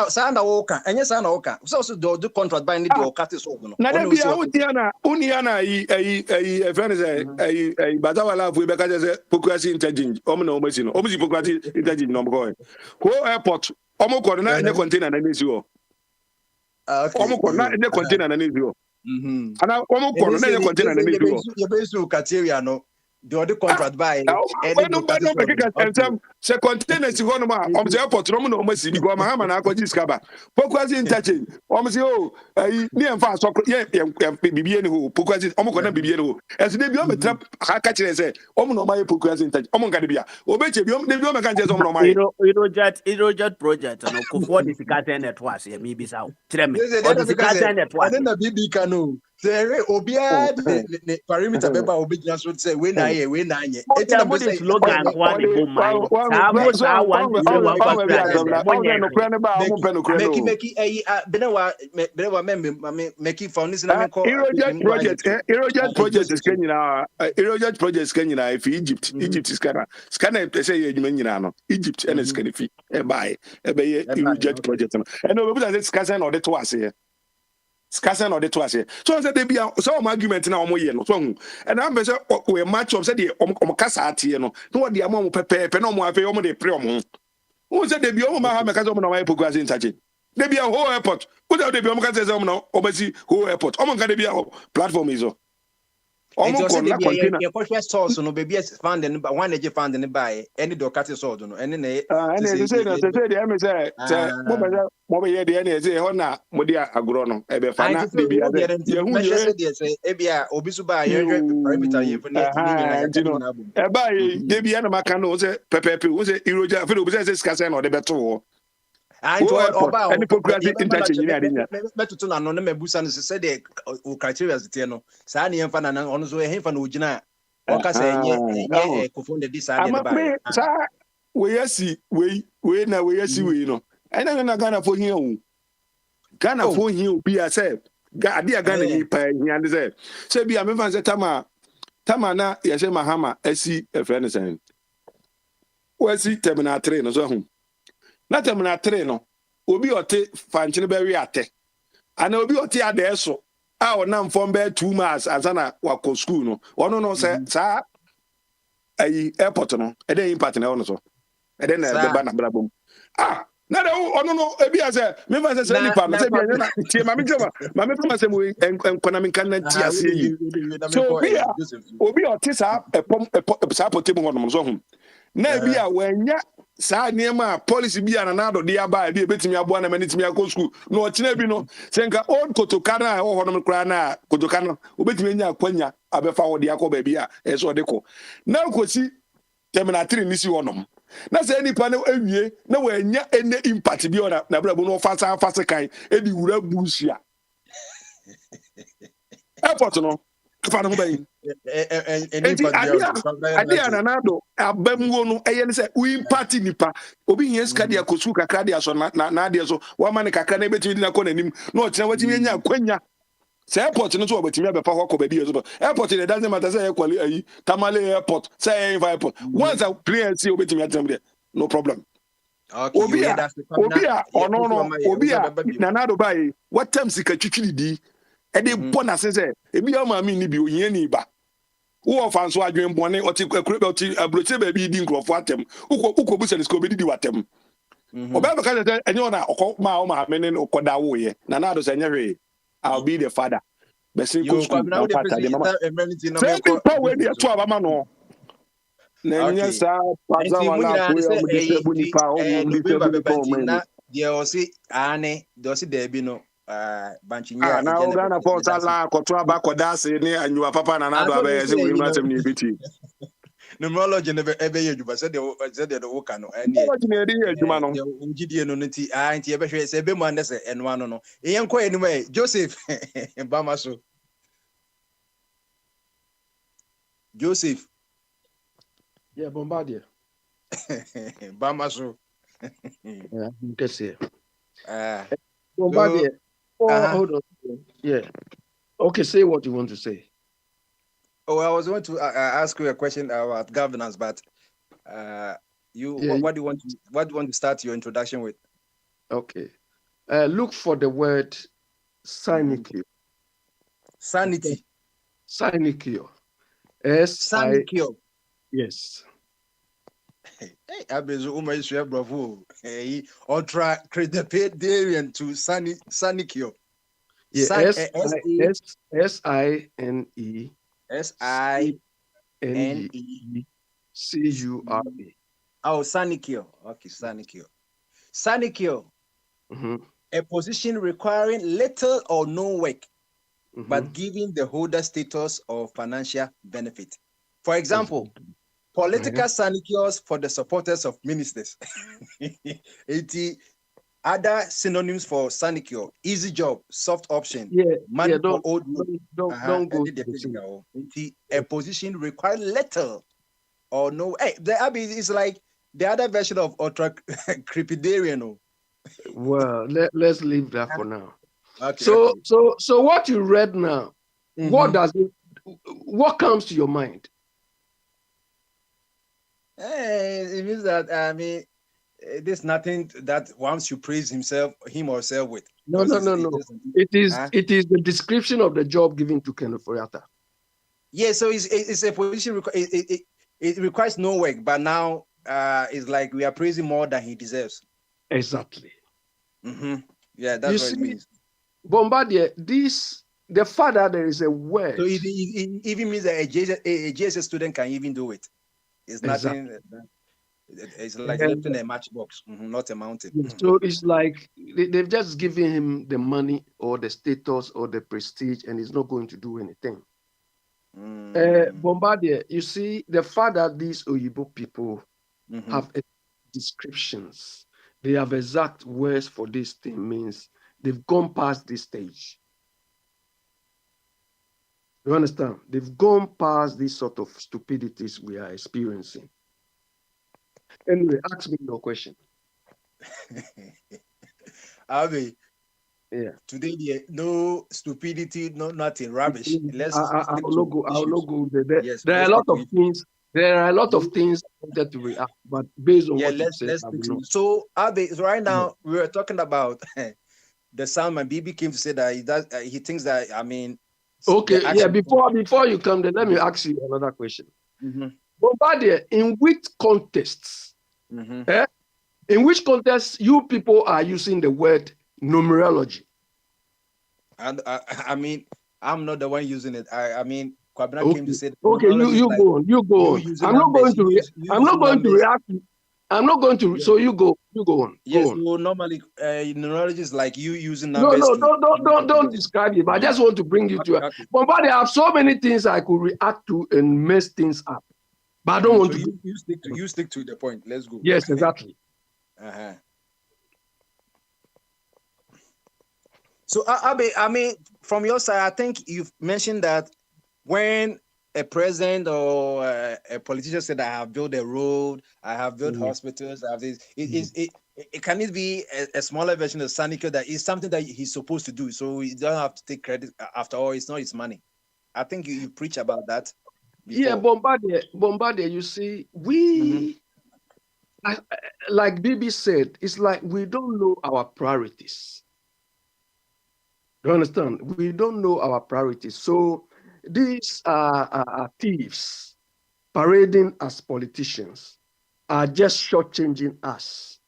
Sana woka enye sana woka so do contract by need the okate so no na dey bia uniana yi friends batawala fu be ka say procuracy interchange na omasi no omasi procuracy interchange no go airport ko na enye container na nesi ho ko na enye container na nesi ho ana ko na enye container na nesi ho ye be su category no the other contract by se containers go no ma say airport no no masi because Mahama na akwaji skaba procuracy interchange say ni enfa so ye bibie ni ho procuracy ko na bibie ni ho ese de bi o metra aka kire say no ma ye procuracy interchange nga de bia obeche bi o de bi o me kan say no ma ye Eurojet project no ko for the Sikate network ye mi bisa o kire me o the Sikate network na bibi kanu There obia the perimeter beba obi just would say we na ye. Eti mo de slogan kwa de bo mai. Sa mo sa 1 to 1 Make benewa make foundation na me call Iroject project is Kenya. Iroject project is Kenya. If Egypt is Kenya. Scanner say you nyina no. Egypt and Scanner fi e buy Iroject project no. And we put as scanner or the twice here. Scarcen or the twice. So said they be some argument now more yen. So and I'm say we match up said the kasa atie no. No what the amount pepe no more afi omo dey pray omo. Who said they be omo ma make omo na why progress in touch. They be a whole airport. Who they be omo ka say omo na obesi whole airport. Omo ka dey be a platform is so. Omo kon na container. Your first source no baby fund and one age fund and buy any docate source no. And they say the say mo be here dey say ho na mo dey agro no e be fa na dey be say e bia obi so buy your perimeter here for na e buy dey be na maka no say pepepe wo say iroja fe obi say scarcen no dey beto ho and oba any progress interchange ni adenya betutu na no na mebusa no say the criteria zite no sa na yemfa na ono so ehemfa na ogina o ka say enye kofonde this and the buy sa we yesi we na we yesi we no ena na Ghana for here o Ghana for here obi a say ade a Ghana ni pa here and say bi a me fan say tama na ye say mahama asi e friend say we si terminal 3 no so hu na terminal 3 no obi ote fanchine be wi ate ana obi ote ade so a o nam fom be 2 months asana wako school no ono no say sa ayi airport no e dey impact na ono so e dey na be ba na brabom na de ono no ebi ase me fa say nipa no say bi na tie ma me jema ma me fa say mo enkona me kan na tie ase yi so obi ote sa epom sa potem ono so hu na bi a wanya sa niema policy bi ana na do dia ba bi ebetimi abo na mani timi akọ school no ochina bi no senka old kotokana ho ho no kra na kotokana obetimi anya akwanya abefa ho dia akọ ba bi a eso de ko na kosi terminal 3 nisi wonom na say nipa na awie na wanya ene impact bi ona na brabo no fasa kan edi wura burusia airport no fa no bayin adia na nado abamwo no eye ne say we party nipa obi hia ska dia kosu kakra dia so na dia so wa mane kakra na betimi na ko nanim na o kira watimi nya kwanya say airport no so betimi abefa hoko ba bi so airport it doesn't matter say equally ayi Tamale airport say airport once a player see obetimi atem there no problem obi a na nado bai what time sika twitwiri di e dey bona say ebi o ma mi ni bi ohia ni ba wo fa nso adwen bone oti abroche ba bi di nkrofo atem uko bu selis ko be di watem oba be ka say enye na okoma o ma menen okoda wo ye na nado say nyere I'll be the father be say ko school na pata de mama say the power dey to abama no na nya sa paza wala ko yo di sebu ni pa o di sebu ko mo na de o si ane de si de bi no banchinya na o Ghana for sala ko to aba ko da se ni anyu papa na na do aba se we ma sem ni biti numerology ne ebe ye juba se de wo ka no ene numerology ne de ye juma no ngidie no nti nti ebe hwe se ebe mu ande se eno ano no eyen ko enu e Joseph Bamaso Joseph yeah Bombardier Bamaso yeah nkese Bombardier hold on yeah okay say what you want to say. Oh, I was going to ask you a question about governance, but what do you want to start your introduction with? Okay, look for the word sanity. Sanity. Sanikio. Sanikio. Yes. Hey, abezo uma isu e bravo. Hey, ultra creditarian to Sanikio. Yeah, SINE. SINECURE. Oh, Sanikio. Okay, Sanikio. Sanikio. A position requiring little or no work, but giving the holder status of financial benefit. For example, political sinecures for the supporters of ministers. other synonyms for Sanicure: easy job, soft option, money for old don't go to the a position require little or no. Hey, it's like the other version of ultra crepidarian. Well, let's leave that for now. Okay, so what you read now, what comes to your mind? It means that there's nothing that one should praise him or herself with. No. It is the description of the job given to Kenneth Ofori-Atta. Yeah, so it's a position. It requires no work, but now it's like we are praising more than he deserves. Exactly. Mm-hmm. Yeah, that's what it means. Bombardier, the fact that there is a word. So it even means that a JSS student can even do it. It's nothing. It's like lifting a matchbox, not a mountain. So it's like they've just given him the money or the status or the prestige, and he's not going to do anything. Bombardier, you see, the fact that these Oyibo people have descriptions, they have exact words for this thing means they've gone past this stage. You understand? They've gone past this sort of stupidities we are experiencing. Anyway, ask me your question. Abi, today no stupidity, no nothing, rubbish. I'll not go there. Yes, there are a lot of things. There are a lot of things that to react, but based on what you said, so Abi, right now we were talking about the sound. My BB came to say that he thinks that okay, yeah. Before you come there, let me ask you another question. Bombardier, in which contexts? In which context you people are using the word numerology? And I'm not the one using it. Kwabena came to say. Okay, you go on. You go on. I'm not going to react. I'm not going to. So you go on. Yes. Go on. So normally, numerology is like you using numbers. Don't describe it. But I just want to bring you to. But I have so many things I could react to and mess things up. But I don't want to. You stick to the point. Let's go. Yes, exactly. So Abi, from your side, I think you've mentioned that when a president or a politician said, "I have built a road, I have built hospitals, I have this," it can it be a smaller version of Sanicure that is something that he's supposed to do, so he doesn't have to take credit. After all, it's not his money. I think you preach about that. Before. Yeah, Bombardier. You see, we, like Bibi said, it's like we don't know our priorities. You understand? We don't know our priorities. So these are thieves parading as politicians are just shortchanging us.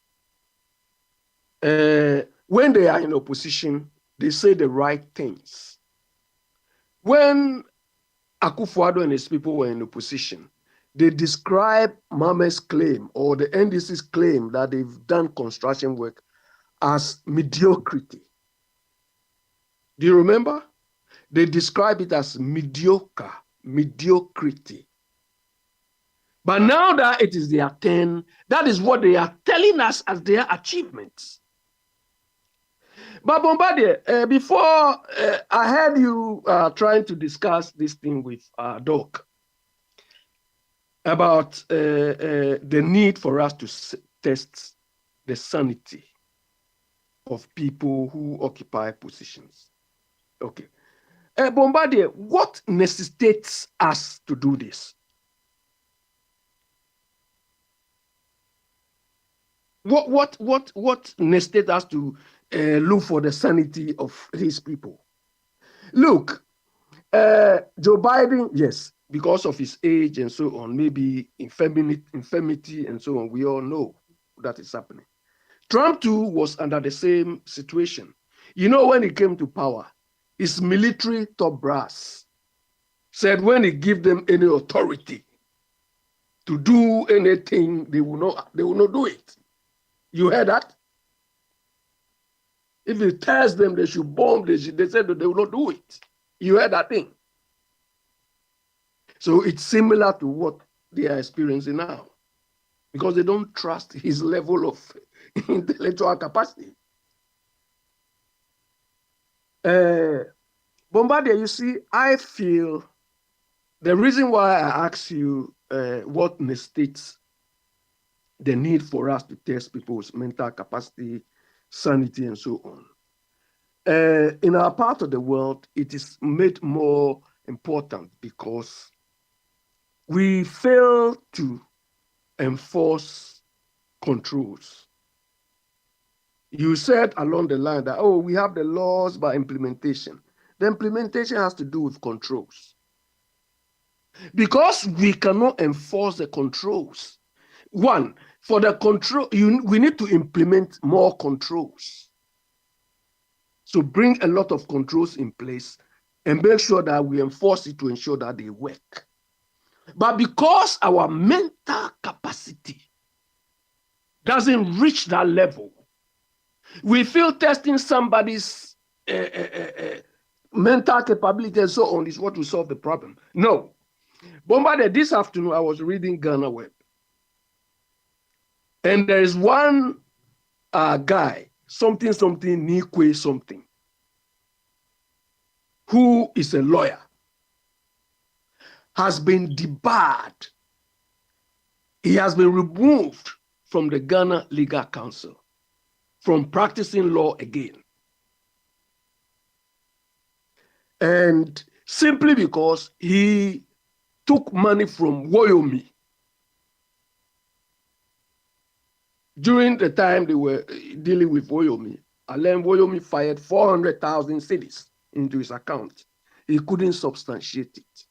When they are in opposition, they say the right things. When Akufo-Addo and his people were in opposition, they describe Mame's claim or the NDC's claim that they've done construction work as mediocrity. Do you remember? They describe it as mediocrity. But now that it is their turn, that is what they are telling us as their achievements. But Bombardier, before I heard you trying to discuss this thing with Doc about the need for us to test the sanity of people who occupy positions. Okay. Bombardier, what necessitates us to do this? What necessitates us to look for the sanity of these people? Look, Joe Biden, yes, because of his age and so on, maybe infirmity and so on, we all know that is happening. Trump too was under the same situation. You know, when he came to power, his military top brass said when he give them any authority to do anything, they will not do it. You heard that? If he tells them they should bomb, they said that they will not do it. You heard that thing? So it's similar to what they are experiencing now, because they don't trust his level of intellectual capacity. Bombardier, you see, I feel the reason why I ask you what necessitates the need for us to test people's mental capacity, sanity, and so on. In our part of the world, it is made more important because we fail to enforce controls. You said along the line that, oh, we have the laws by implementation. The implementation has to do with controls. Because we cannot enforce the controls. One, for the control, we need to implement more controls. So bring a lot of controls in place and make sure that we enforce it to ensure that they work. But because our mental capacity doesn't reach that level, we feel testing somebody's mental capability and so on is what will solve the problem. No. Bombardier, this afternoon I was reading Ghana Web. And there is one guy, something, Nikwe something, who is a lawyer, has been debarred. He has been removed from the Ghana Legal Council, from practicing law again. And simply because he took money from Woyomi during the time they were dealing with Woyomi. Alain Woyomi fired 400,000 cedis into his account. He couldn't substantiate it.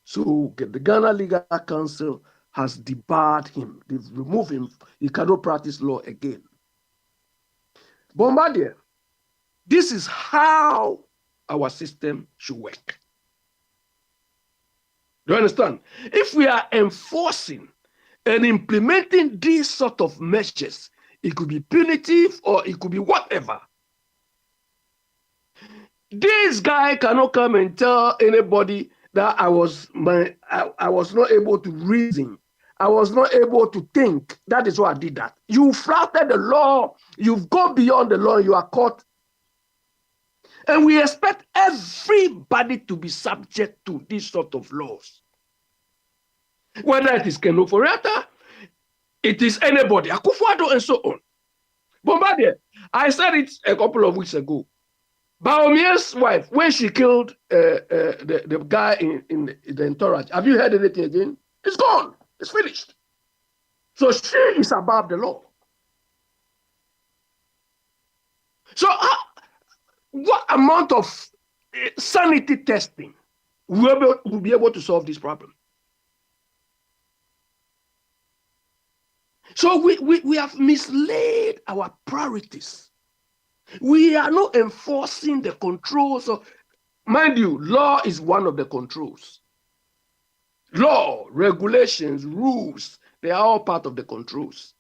So the Ghana Legal Council has debarred him. They've removed him. He cannot practice law again. Bombardier, this is how our system should work. Do you understand? If we are enforcing and implementing these sort of measures, it could be punitive or it could be whatever. This guy cannot come and tell anybody that I was not able to reason. I was not able to think. That is why I did that. You flouted the law. You've gone beyond the law. You are caught. And we expect everybody to be subject to these sort of laws. Whether it is Ken Ofori-Atta, it is anybody, Akufo-Addo, and so on. Bombardier, I said it a couple of weeks ago. Baumier's wife, when she killed the guy in the entourage, have you heard anything again? It's gone. It's finished. So she is above the law. So what amount of sanity testing will be able to solve this problem? So we have mislaid our priorities. We are not enforcing the controls of, mind you, law is one of the controls. Law, regulations, rules, they are all part of the controls.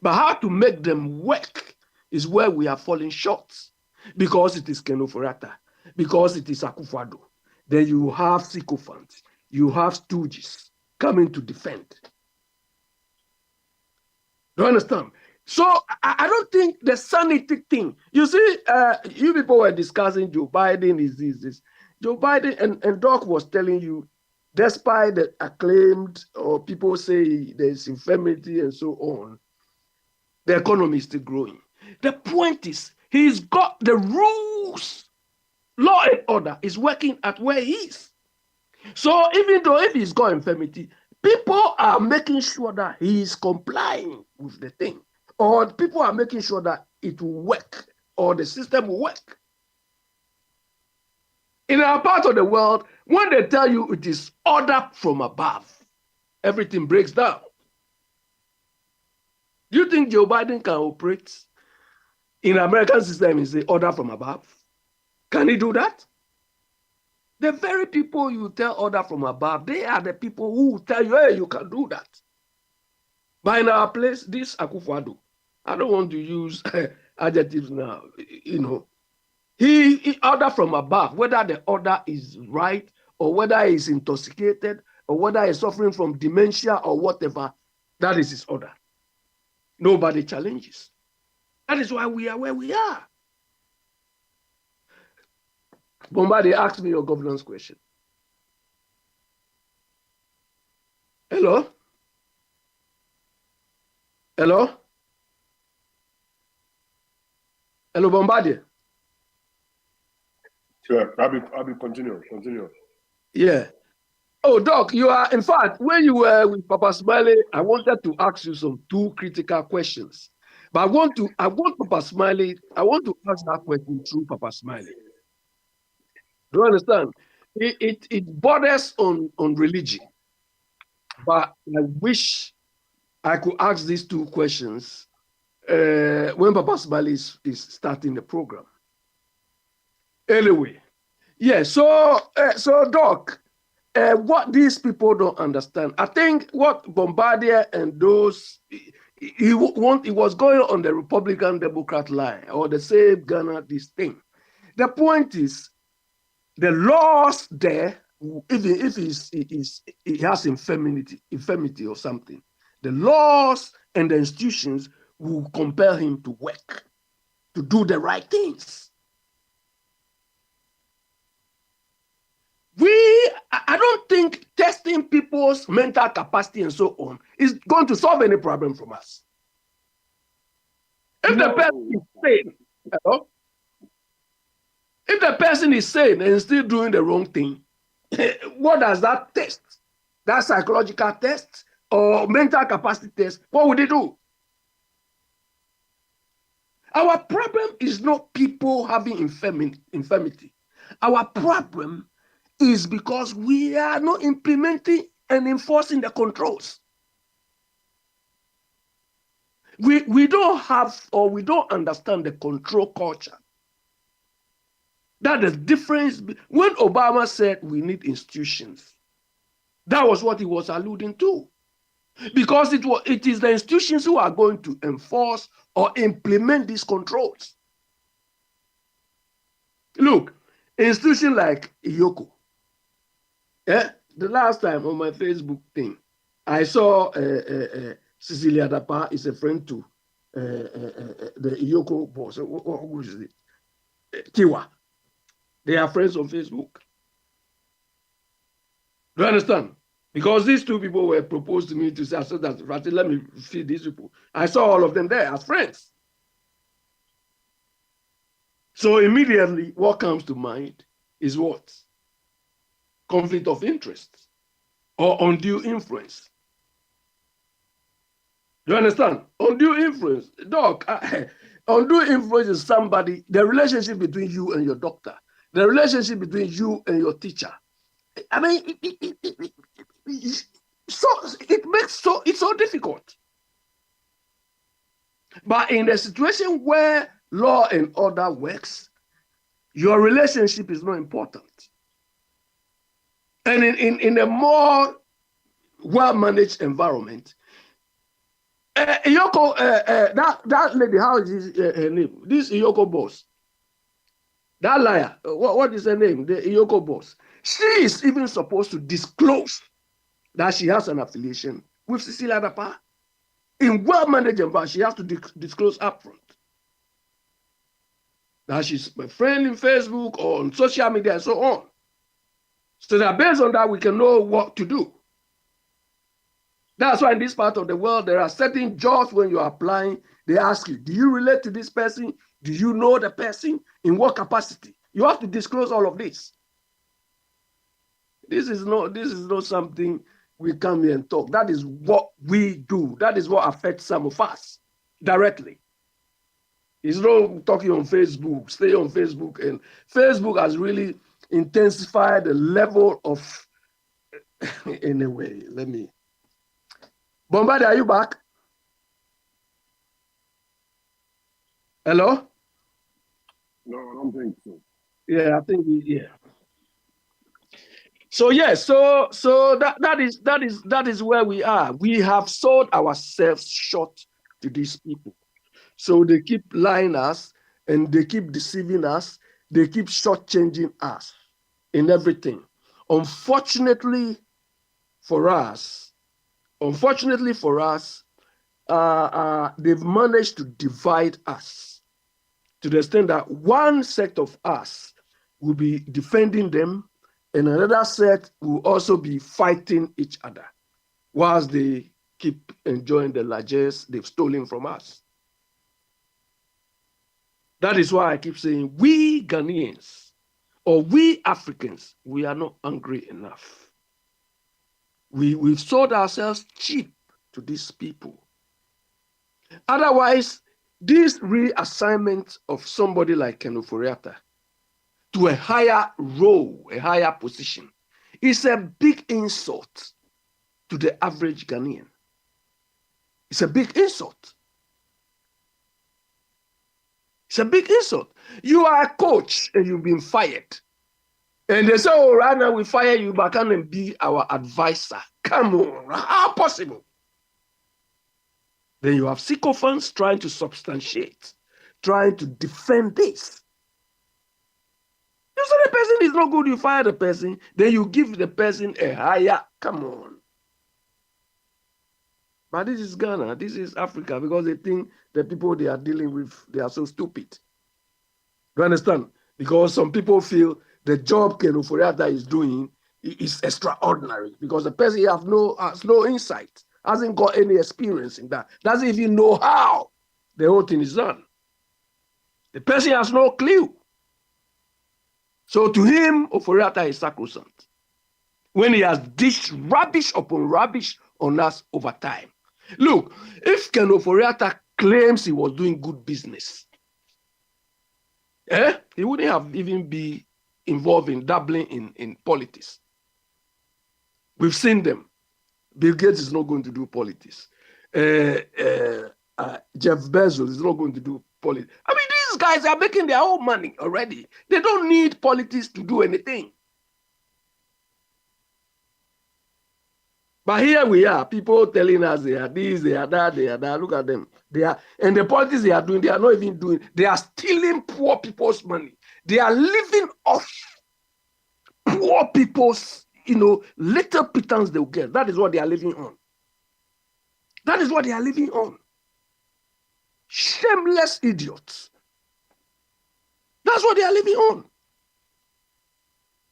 But how to make them work is where we are falling short. Because it is Ken Ofori-Atta, because it is Akufo-Addo. Then you have sycophants, you have stooges coming to defend. Do you understand? So I don't think the sanity thing, you see, you people were discussing Joe Biden is this. Joe Biden and Doc was telling you, despite the acclaimed or people say there's infirmity and so on, the economy is still growing. The point is, he's got the rules. Law and order is working at where he is. So even though if he's got infirmity, people are making sure that he is complying with the thing. Or people are making sure that it will work or the system will work. In our part of the world, when they tell you it is order from above, everything breaks down. Do you think Joe Biden can operate in the American system is the order from above? Can he do that? The very people you tell order from above, they are the people who tell you, hey, you can do that. But in our place, this Akufo-Addo, I don't want to use adjectives now, you know. He order from above, whether the order is right or whether he's intoxicated or whether he's suffering from dementia or whatever, that is his order. Nobody challenges. That is why we are where we are. Bombardier, ask me your governance question. Hello? Hello? Hello, Bombardier. Sure, I'll be continue. Yeah. Oh, Doc, you are, in fact, when you were with Papa Smiley, I wanted to ask you some 2 critical questions. But I want Papa Smiley, I want to ask that question through Papa Smiley. Do you understand? It borders on religion. But I wish I could ask these 2 questions when Papa Smiley is starting the program. Anyway, yeah, so Doc, what these people don't understand, I think what Bombardier and those, he was going on the Republican Democrat line or the same Ghana, this thing. The point is, the laws there, if he has infirmity or something, the laws and the institutions will compel him to work, to do the right things. I don't think testing people's mental capacity and so on is going to solve any problem from us. If the person is sane, if the person is sane and still doing the wrong thing, what does that test? That psychological test or mental capacity test, what would it do? Our problem is not people having infirmity. Our problem is because we are not implementing and enforcing the controls. We don't have, or we don't understand the control culture. That is the difference. When Obama said we need institutions, that was what he was alluding to. Because it is the institutions who are going to enforce or implement these controls. Look, institutions like IYOKO. The last time on my Facebook thing, I saw Cecilia Dapa is a friend to the IYOKO boss. Who is it? Tiwa. They are friends on Facebook. Do you understand? Because these 2 people were proposed to me to say, I said that, let me feed these people. I saw all of them there as friends. So immediately, what comes to mind is what? Conflict of interest or undue influence. Do you understand? Undue influence. Doc, undue influence is somebody, the relationship between you and your doctor, the relationship between you and your teacher. I mean, it's so difficult. But in the situation where law and order works, your relationship is not important. And in a more well-managed environment, IYOKO, that lady, how is her name? This IYOKO boss, that liar, what is her name? The IYOKO boss. She is even supposed to disclose that she has an affiliation with Cecilia Dapa. In well-managed environment, she has to disclose upfront that she's my friend in Facebook or on social media and so on. So that based on that, we can know what to do. That's why in this part of the world, there are certain jobs when you're applying, they ask you, do you relate to this person? Do you know the person? In what capacity? You have to disclose all of this. This is not something we come here and talk. That is what we do. That is what affects some of us directly. It's not talking on Facebook, stay on Facebook. And Facebook has really intensified the level of, anyway, let me. Bombardier, are you back? Hello? No, I don't think so. Yeah, I think, yeah. So yes, so that is where we are. We have sold ourselves short to these people. So they keep lying us and they keep deceiving us. They keep shortchanging us in everything. Unfortunately for us, they've managed to divide us to the extent that one sect of us, will be defending them, and another set will also be fighting each other whilst they keep enjoying the largesse they've stolen from us. That is why I keep saying we Ghanaians or we Africans, we are not hungry enough. We've sold ourselves cheap to these people. Otherwise, this reassignment of somebody like Ken Ofori-Atta to a higher role, a higher position, is a big insult to the average Ghanaian. It's a big insult. It's a big insult. You are a coach and you've been fired. And they say, oh, right now we fire you, but come and be our advisor. Come on, how possible? Then you have sycophants trying to substantiate, trying to defend this. You say the person is not good, you fire the person, then you give the person a higher, come on. But this is Ghana, this is Africa, because they think the people they are dealing with, they are so stupid. You understand? Because some people feel the job Ken Ofori-Atta is doing is extraordinary, because the person has no insight, hasn't got any experience in that, doesn't even know how the whole thing is done. The person has no clue. So to him, Ofori-Atta is sacrosanct. When he has dished rubbish upon rubbish on us over time. Look, if Ken Ofori-Atta claims he was doing good business, he wouldn't have even be involved in dabbling in politics. We've seen them. Bill Gates is not going to do politics. Jeff Bezos is not going to do politics. I mean, these guys are making their own money already. They don't need politics to do anything. But here we are, people telling us they are this, they are that, they are that. Look at them. And the politics they are doing, they are not even doing. They are stealing poor people's money. They are living off poor people's, little pittance they'll get. That is what they are living on. That is what they are living on. Shameless idiots. That's what they are living on.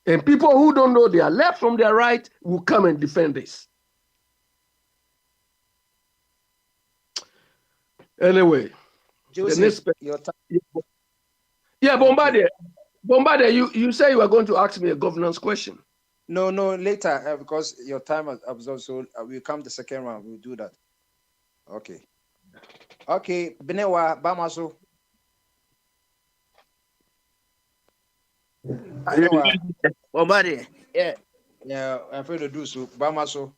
And people who don't know their left from their right will come and defend this. Anyway, Joseph, Bombardier, you say you are going to ask me a governance question. No, later, because your time has absorbed, so we'll come the second round, we'll do that. Okay, Benewa, Bamaso. Bombardier, yeah, I'm afraid to do so, Bamaso.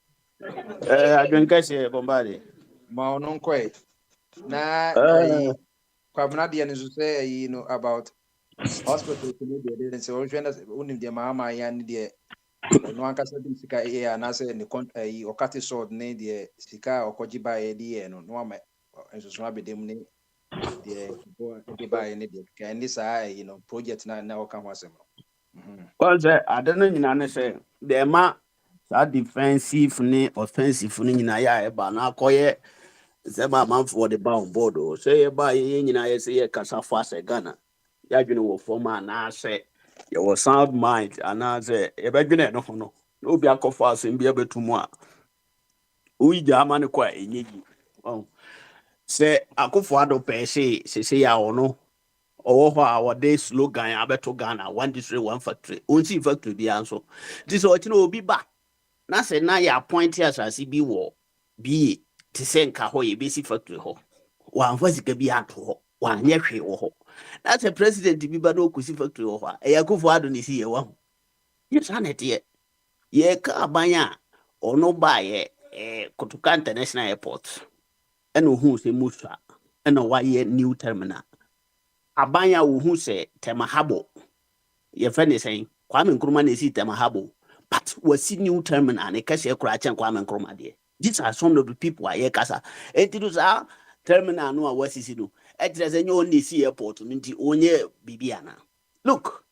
I don't catch it, Bombardier. Maononkwe. Na kwabna dia ne say about hospital community and so unim dia mama ya ne dia no ankasa dim sika na say ne okati sword ne dia sika okoji bae dia no ama enso abedem ne dia bae ne dia kan ni sa project na oka ho asem Cause I don't know nyina ne say the ma sa defensive ne offensive ne nyina ya e ba na akoye Zema man for the bound board, say by yin, I say a cassa fast a gunner. Yagino former and I say you was sound mind, and I say a beggar no be a coffers and be able to more. We German quite in oh, say I go for other pay say I no or our day slogan, I bet to Ghana, 1 district, 1 factory, only factory the answer. This what you know be back. Now say now you appoint here as be war, be. To send Kahoy, basic factory ho. One was a be at ho, one year ho. That's a president to be bad Kusi factory over. A go for Adon is here one. Yes, Hanet yet. Ye Kabanya or no buy a Kotuka International Airport. And who say Musa and a why new terminal. Abanya who say Temahabo. Your friend is saying, Kwame Nkrumah is Temahabo. But was see new terminal and a cashier cratch and Kwame Nkrumah dear. These are some of the people I hear casa. And it was our terminal no what is it do. It is a new only sea airport minti onye Bibiana. Look,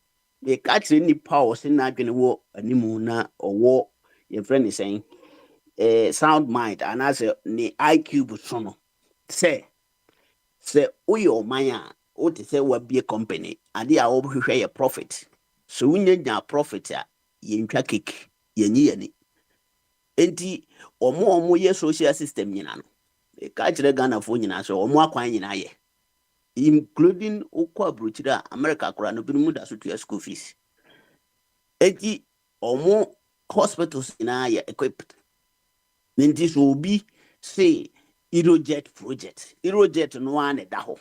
they catch any powers in not gonna war any muna or war. Your friend is saying sound mind and as a ne IQ busono. Say Oyo Maya, what to say will be a company and they are over share a profit. so wunya profit a yentwa cake yenyi yani enti omo ye social system nyina no ka kire Ghana fo nyina so omo akwan nyina ye including ukwa abrochira America kora no binu da so to school fees enti omo hospitals nyina ye equipped enti so obi say Irojet project no one da ho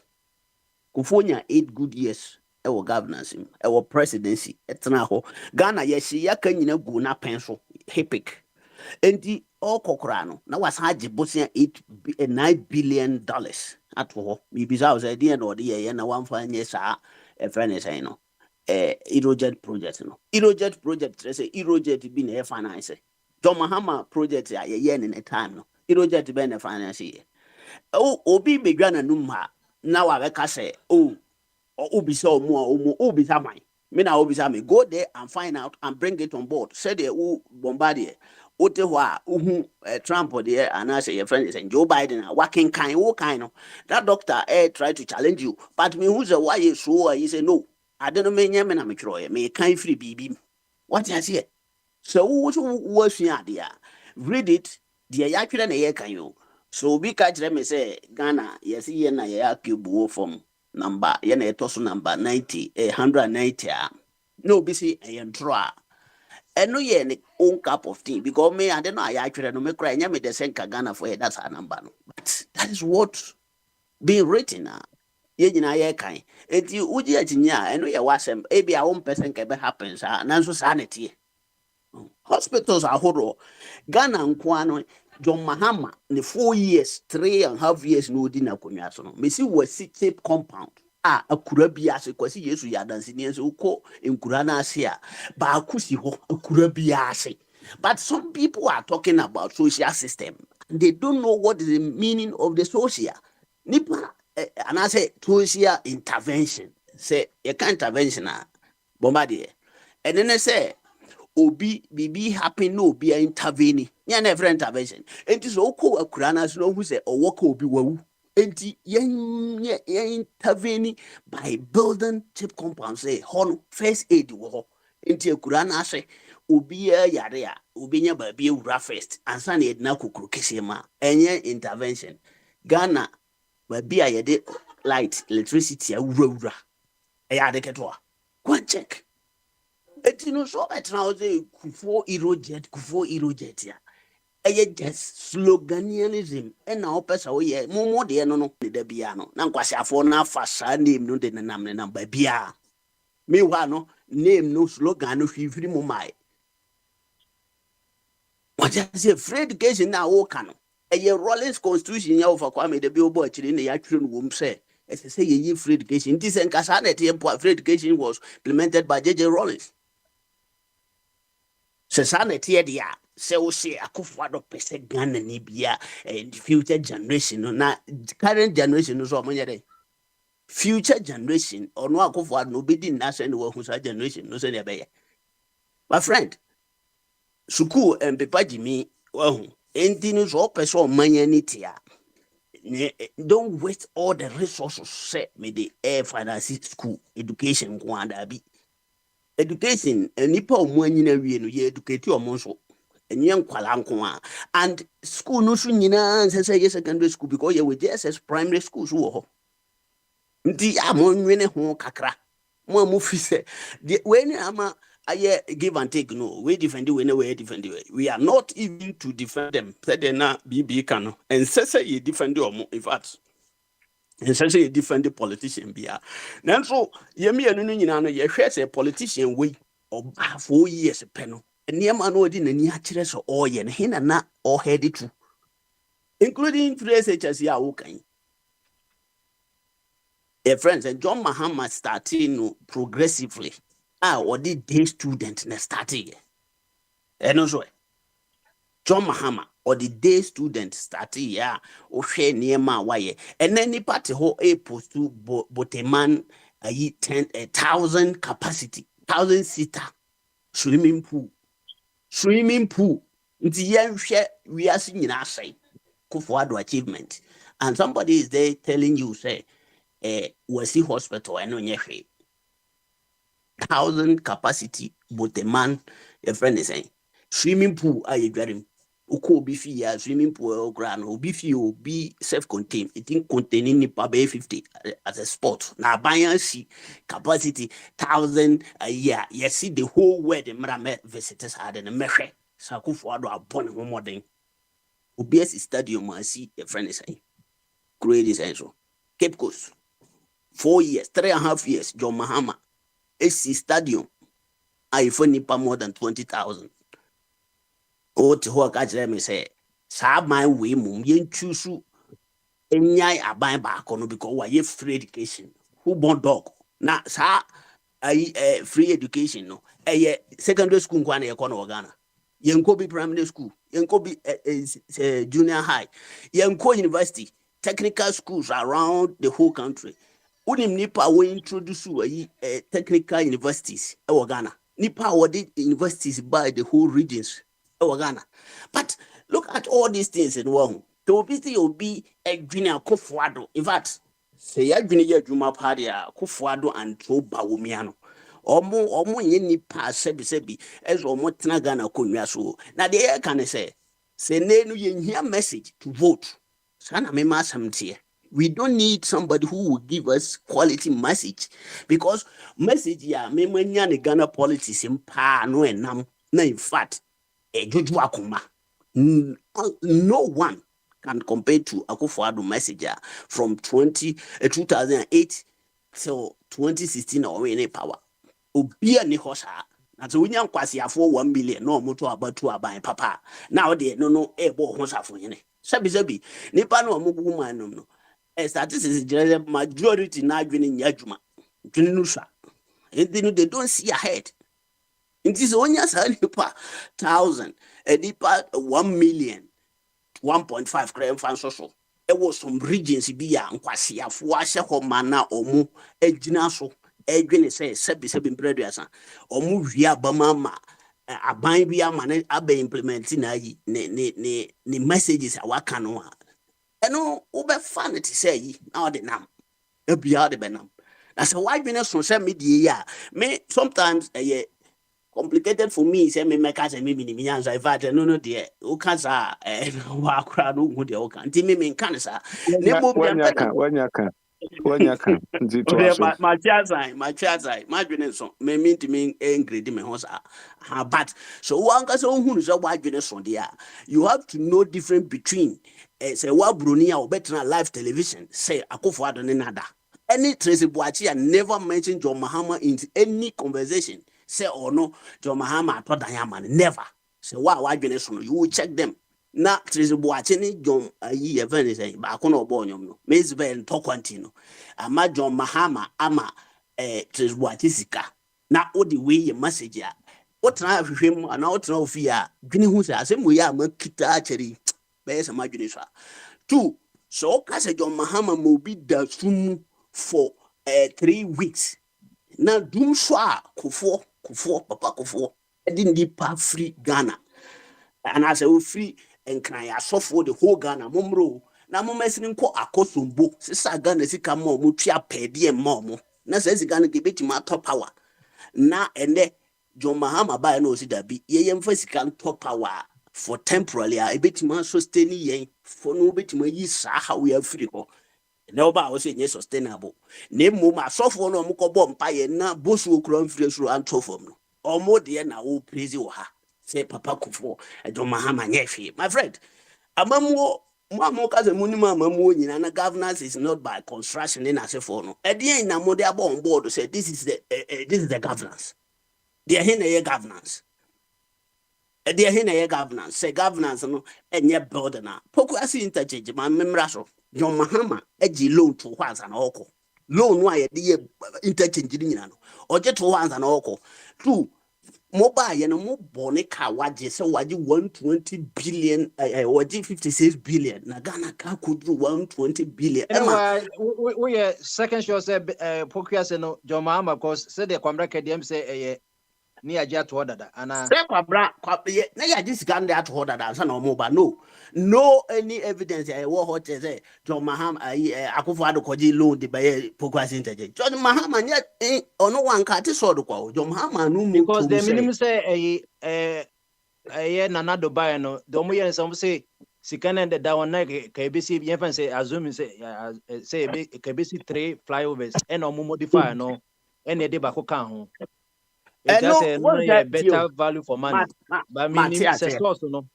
kufonya 8 good years ewo governance ewo presidency etna ho Ghana ye hye yaka nyina gu na pen so hepic enti okokora no na wasaje bosia 9 billion dollars ato ho bibisa o say dey na ode ye na wamfa nye saa e friend say no Irojet project no Irojet project say Irojet bi na finance John Mahama project ya ye ne time no Irojet be na finance ye obi bedwa na num ha na wa be ka say obisa omo obisa man me na obisa me go there and find out and bring it on board said the bombardier ote ho a Trump there and I say your friend is Joe Biden working kind no that doctor try to challenge you but me who's a why you so he say no I don't know me nya me na me tro me kind free bibi what you say so what you there read it the ya twere na ye kan you so bi ka kire me say Ghana yes ye na ye akubu from number ye na etoso number 90 190 no be say entro eno ye ne own cup of tea because me I don't know I actually no me cry nya me the senka Ghana for that's our number no but that is what being written ye nyina ye kan enti uji ajinya eno ye wasem e bia 1% ke be happens nanso sanity hospitals are horror Ghana nkwano John Mahama the 4 years 3.5 years no di na konwa so no me si wasi tape compound akura bi ase kwasi Yesu ya dansi ni enso uko nkura na ase ba akusi ho akura bi ase but some people are talking about social system they don't know what is the meaning of the social nipa and I say social intervention say you can't intervention bombardie and then I say obi bibi happen no obi intervene nya na every intervention enti so ko akura na so hu say owoka obi wawu enti yen intervene by building chip compound say hon first aid wo enti akura na say obi yare a obi nya ba bi ewura first ansa na edna kokoro kese ma enye intervention Ghana ba bi a yede light electricity awura ade keto go and check etino so betra say kufo Irojet ya eye just sloganism na opesa wo ye momo de no de bia no na nkwasiafo na afasa name no de nam ne namba bia me wa no name no slogan no hwifiri mo mai what say free education na wo ka no eye Rawlings constitution ya ofa kwa me de bi obo akiri na ya twere no wom say say ye free education this enkasa na te free education was implemented by J.J. Rawlings. Society dia say we say Akufo-Addo pese Ghana ni bia and future generation na current generation no so omonyere future generation or no Akufo-Addo no be di na say no hu sa generation no say dey be my friend school and paper jimi wahu enti no so pese omanya ni tia don't waste all the resources say me the finance school education go and abi education nipa omwanyina wie no ye educate omonso enye nkwala nko and school no so nyina say secondary school because ye we JSS primary school so wo ho nti amonwene ho kakra mo amufi se we ni ama aye give and take no we defend we are not even to defend them said na BB can and say you defend omo in fact and say you defend the politician bia nanso ye me anu nyina no ye hwe say politician we oba 4 years pe no niam no odi nani akire so oye ne hina na all headed to including 3 SHS ya wo kan friends and John Mahama starting progressively or the day student na starting and also John Mahama or the day student starting o hwe niam waye and any party ho post to Boteman 10,000 capacity 1,000 seater swimming pool nti yen hwe we are seeing na say Akufo-Addo achievement and somebody is there telling you say Wasi hospital eno nye hwe 1,000 capacity boteman your friend is saying swimming pool aye dwarim uko obi fi ya swimming pool ground obi fi obi self-contained it think containing nipa be 50 as a sport na abanyansi capacity 1,000 a year you see the whole world mrame visitors had in mehwe sakufo ado abon ho modern obi asi stadium asi your friend is saying create this so Cape Coast 4 years 3.5 years John Mahama AC stadium I for nipa more than 20,000 what ho ka jere me say sa man we mum yen chusu enyai aban ba ko no because why free education who born dog na sa free education no secondary school kwa na ye ko no Ghana yenko bi primary school yenko bi junior high yenko university technical schools around the whole country. Unim nipa we introduce technical universities e Ghana. Nipa awarded universities by the whole regions e Ghana. But look at all these things in one. To be a junior Kufuado. In fact, say ya junior Juma Padia, Kufuado and Toba Wumiano. Omo ye nipa sebi as omo tena Ghana konwa so. Na the air can say nenu ye hear message to vote. Sana me masamtie. We don't need somebody who will give us quality message because message ya me manya ne Ghana politics mpa no enam na in fact joju akoma no one can compare to Akufo-Addo message from 2008 till 2016 or in power obi ani hosa na so wonya nkwase afo 1 million no moto abatu aban papa now dey no ebo hosafo yene sabi nipa no omugu man no statistics generally majority na adwene nyadwuma dwene no sha they don't see ahead it is only as nipa 1,000 nipa 1 million 1.5 crime fan so was some regions be ya nkwase afo ahye ho mana omu agina so adwene say sabi breduasa omu hwia bamama aban bi amane abe implement na yi ne messages awaka no eno ube fanity say now the nam ebia the benam that's why we social media me sometimes complicated for me say me make as me nyanza if I no there o kan sa wa kra no hu de o kan ti me kan sa ne bo bi wanyaka nti to aso my chazai my dwene so me minti me engrade me ho sa but so one ka so hu so wa dwene so there you have to know difference between say wa broni a obetra live television say Akufo-Addo ne nada any Tracy Boachi never mentioned John Mahama in any conversation say or no John Mahama to Diamond never say wa dwene so you will check them na Tracy Boachi ni John yi event say ba ko no bo nyom no Maysville to kwantino ama John Mahama ama Tracy Boachi sika na o the way your message ya o try hwehwem ana o try ofi a dwene hu say asem ya ma kita acheri be say ma dwene so two so ka say John Mahama mo bi da sum for 3 weeks na dum so a papa Kufo didn't nipa free Ghana and as a free and can I for the whole Ghana momro na momesini nko akosombo sisa Ghana sika mo mu tua pedi mo na say Ghana ke betima top power na ene John Mahama ba na osi dabi ye yemfa sika top power for temporarily a betima sustain yen for no betima yi sa ha we afiri ho na oba o say nye sustainable na mo ma sofo no mo ko bom pa ye na bosu okura mfiri suru antofom no omo de na wo praise wo ha say papa Kufo John Mahama nyefi my friend amamuo mo kaze munima amamuo nyina na governance is not by construction in asefo no edien na mo de abo on board say this is the governance there here na governance there here na governance say governance no enye build na poku asi interchange ma memra so John Mahama eji loan to hwanza na oko loan no aye de interchange ni nyina no oje to hwanza na oko two mobile ye no mo bone ka waje se waje 120 billion waje 56 billion na Ghana ka kudru 120 billion we second show say pokuya say no John Mahama because say the Kwamra KDM say ni agye ato dada ana say kwabra na ya just can that to that answer no more but no any evidence I wo hot say John Mahama Akufo-Addo koji loan the by progressing teje John Mahama nya ono wan ka te so do kwa John Mahama no mu because the minimum say Nana Dubai no the mo yen some say sikana that one na ka be see yen fan say assume say ka be see 3 flyovers and no modify no and e dey back kan ho it just a better value for money but meaning say source no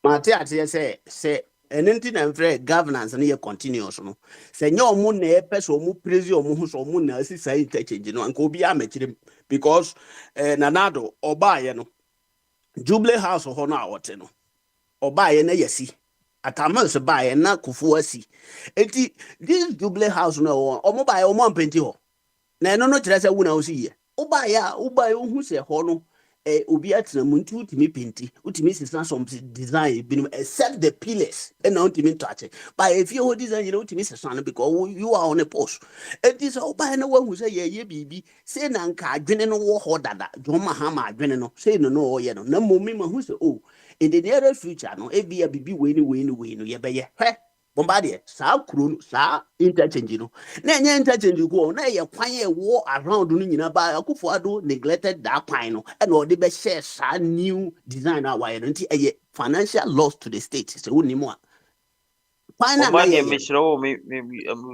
Mate say anything and fair governance and continuous no say no mu na person mu praise omu hu so mu na si say interchange no anko bi amechire because Nanado obaye no Jubilee House ho na awote no obaye na yasi atamas baye na kufu asi enti this Jubilee House no omo baye omo ampenti ho na no kire say wu na osi ye ubaye hu se ho no obi atena mu nti utimi penti utimi sisa some design binum except the pillars and now utimi touch but if you hold design you know utimi sisa no because you are on a post and this oba na wan hu say ye bibi say na nka adwene no wo ho dada John Mahama adwene no say no ye no na momi ma hu say in the near future no e bia bibi we no ye be ye Bombardier sa kuro sa interchange no na enye interchange ko na ye kwan ye wo around no nyina ba Akufo-Addo neglected that kwan no and o de be share sa new design na why no nti eye financial loss to the state so woni mo a kwan na ye mishro me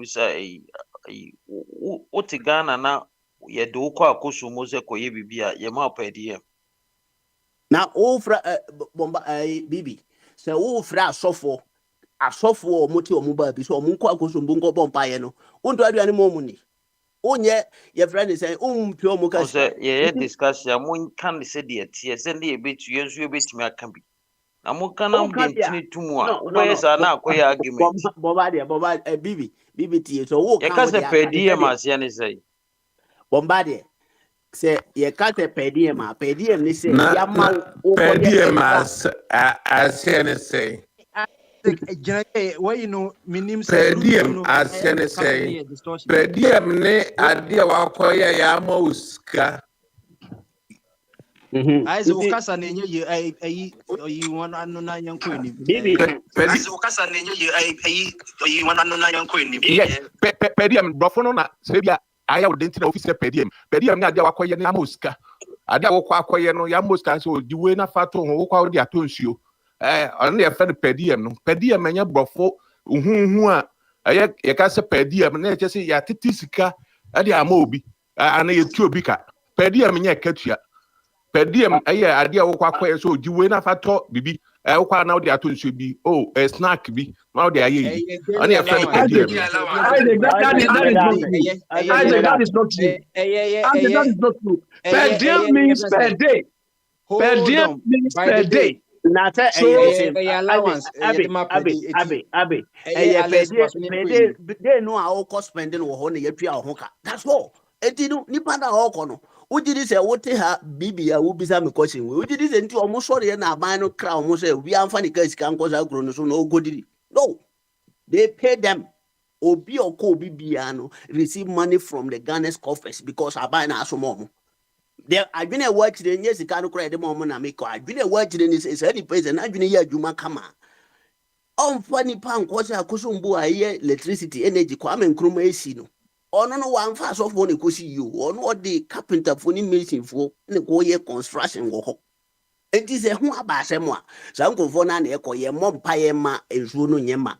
say o ti Ghana na ye do kwa akoso mo se koye bibia ye ma pedie na o fra bomba bibi se o fra sofo asofo moti omuba bi so omunko akosombo nko bompa ye no unto aduane mo muni onye ye friend say umpi omuka say ye discuss ya mo kan se de tie se de ebetu ye nso ebetimi aka bi na mo kan am de ntini tumu a we sa na akoya argument boba bibi tie so wo kan ye ka se pedie ma se ne say bombade se ye ka se pedie ni se ya ma o pedie ma se ne say you know minim say pediem asene say pediem ne ade wa koya ya ma uska aize ukasa nenye ye ayi wana no na yanko ni aize ukasa nenye ye ayi wana no na yanko ni pediem brofo no na se bia aya odenti na office pediem ne ade wa koya na ma uska ade wa koya no ya ma uska so diwe na fato ho kwa odi atonsuo on the friend pediem enya brofo uhu a ye ka se pediem na che se ya titisika ade ama obi ana ye tu obi ka pediem nya katua pediem eye ade wo kwa kwa so jiwe na fato bibi wo kwa na odi atonsuo bi snack bi na odi aye yi on the friend pediem that is not true pediem means per day pediem means per day na say allowance abi they know how cost spending wo ho na yatua ho ka that's all etinu nipa na ho ko no ujidi se wote ha bibia wo bisa me question we ujidi se nti omo sori na aban no kra omo se wi amfa ni ka sika nko sa gro no so no godiri no they pay them obi oko bibia no receive money from the Ghana's coffers because aban na asomo there adwene watch the nyesi kan kra de mo na make adwene watch the ni say the president adwene ya adwuma kama on funny pan ko say akosombu aye electricity energy Kwame Nkrumah esi no ono no wan fa so for ne kosi you ono the carpenter for ni mason for ne ko ye construction wo ho enti se ho aba asem a sa nkofo na na ekoye mo mpa ye ma ensuo no nyema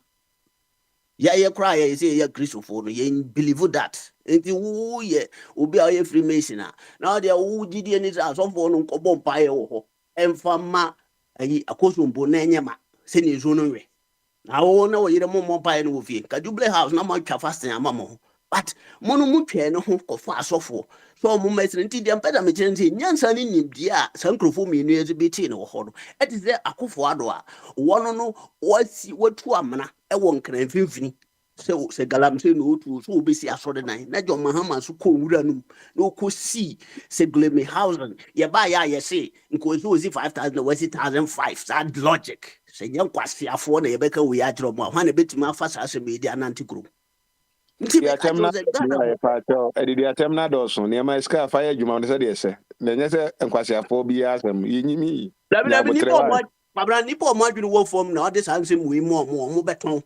ya ye cry ye say ye Christopher no ye believe that enti wo ye obi a ye Freemason na dia wo gidi ni sa so for no nkobo mpa ye wo ho emfa ma ayi akosombo na nyema se ne ensuo no we na wo na wo yire mo mpa ye no wo fie ka Jubilee House na ma twa fasting ama mo but mono mutwe no ho kofo asofo so mo mesre nti dia mpeda me kire nti nyansa ni nimdi a sankrofo mienu ye zibeti no ho no eti se Akufo-Addo a wono no wasi watu amana e wo nkran mfimfini se galamse no otu so obesi asode nan na John Mahama so ko wura num no ko si se gleme house ye ba ya ye se nko so ozi 5000 wasi 1005 that logic se nyan kwase afo na ye beka we ya kiro mo a na betima afa sa se media nanti group ya temna pa to edidi atemna doso ne ma iska fa ya juma ne se de se na nyese enkwasiafo bi asem yenyimi Dabi nipa o ma dwene wo fom na ode san sem we mo beton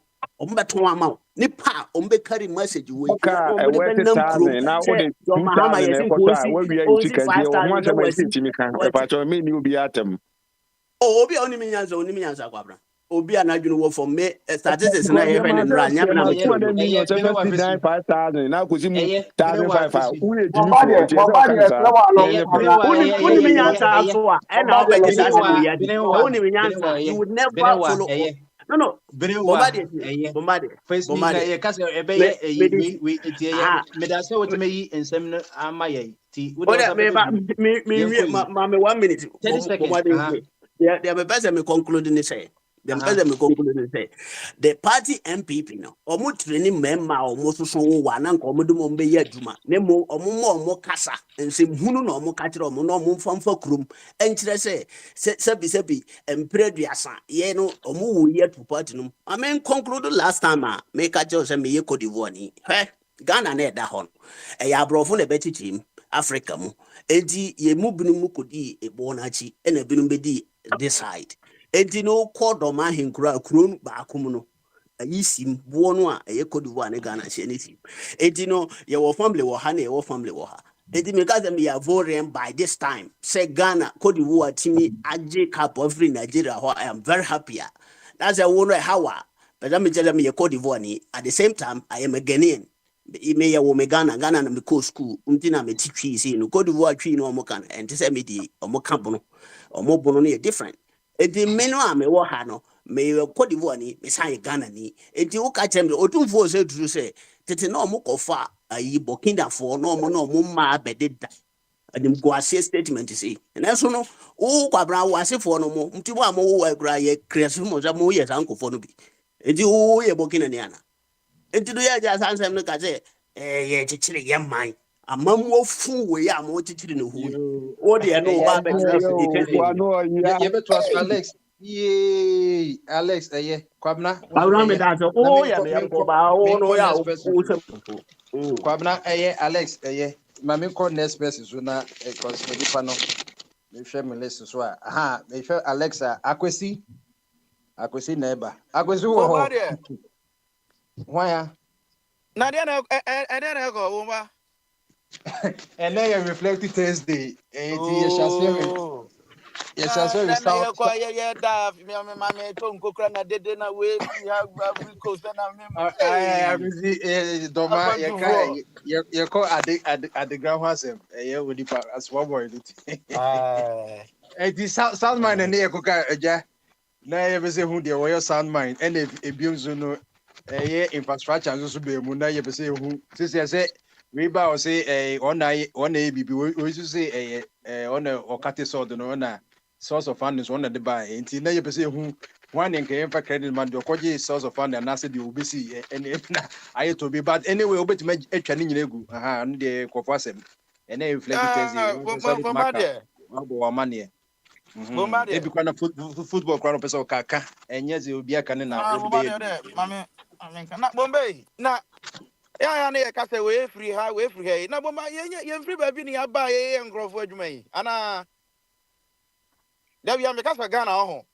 ama nipa o be carry message we ka o be nam krom na wo say de so mahama 2000 yesin ekota ko wa bia si itika die o ho 5000 na asem wasi itimi kan e pa cho me ni obi atem obi oni minyansa kwabra obi anadwene wo fom me statistics na ye hwe ne mra nya me na me tell you 5,000 na ko simu 1,500 wo ye timi Bombardie, fo tie so bombardie, kansa clever along. uni minyansa so a e na Bombardie, obedi let me sa se know. we yadi uni minyansa you would never follow no bombardie Facebook na ye kase ebe ye we etie ye me da se wotime yi ensem no ama ye ti wo oda me 1 minute 30 seconds bombardie they me person me conclude ni say the party MPP no omo training member omo soso wa na nka omo dum be ye adwuma na mo omo kasa nsem hunu na omo ka kire omo na omo mfamfa krum enkire sebi empreduasa ye no omo wo ye to party no I mean conclude last time me ka kire say me ye Cote d'Ivoire ni Ghana na eda hon ya brofo na betichim Africa mu enti ye mu binu mu kodi ebo na chi e na binu be di this side enti no kodom ahenkura kron ba akom no ayi sim bo no a eye Cote d'Ivoire ne Ghana hye ne sim enti no ye wo family wo ha na ye wo family wo ha enti me ka them ya voting by this time say Ghana Cote d'Ivoire timi age cup of free Nigeria ho I am very happy that's a one how but me tell me ye Cote d'Ivoire ni at the same time I am a Ghanaian me ya wo me Ghana na me ko school na me titwi see no Cote d'Ivoire twi no mo kan enti say me di omo ka bono no different enti me no a me wo ha no me Cote d'Ivoire ni me san Ghana ni enti wo ka chem otumfo se duru se tete na omo kofa ayi Burkina fo na omo ma bededa adim go ase statement say na so no wo kwabra wo asefo no mo mtibo am wo wa kra ye kreso mo za mo ye sankofo no bi enti wo ye Burkina ni ana enti do ye ja sansem no ka say ye chichire ye man amamwo fu we ya mo chichire no hu wo de no ba betra fi ye beto as Alex ye Alex kwabna Kwabna me da so ya me ko ba wo no ya wo se kwabna Alex ma me call next person so na because me dipa no me hwe me list so a me hwe Alexa akwesi neighbor akwesi wo ho why na dia na go wo ma and then you reflect Thursday you shall say we sound ya da me to nkokra na dede na we fi ha Ivory Coast na me doma ye call adegram hasem we di as one boy it is sound mind na ye koka eja na ye be say hu de we sound mind and ebiom zo no infrastructure so be mu na ye be say hu say we ba o say ona bibi we say ona okate so do no na source of funding so ona de ba enti na ye be say hu one in can credit man do koji source of funding na say the obisi na aye to be but anyway obetime atwa ni nyina gu no de kofo asem na reflect it abo money e bi kwa na football kwa no pesa kaka enye ze obi aka ne na obi mame na Bombay na ya na ye ka say we free here na Bomba ye free ba bi ni aba ye nkrofo adwuma yi ana da bi am ka say Ghana ho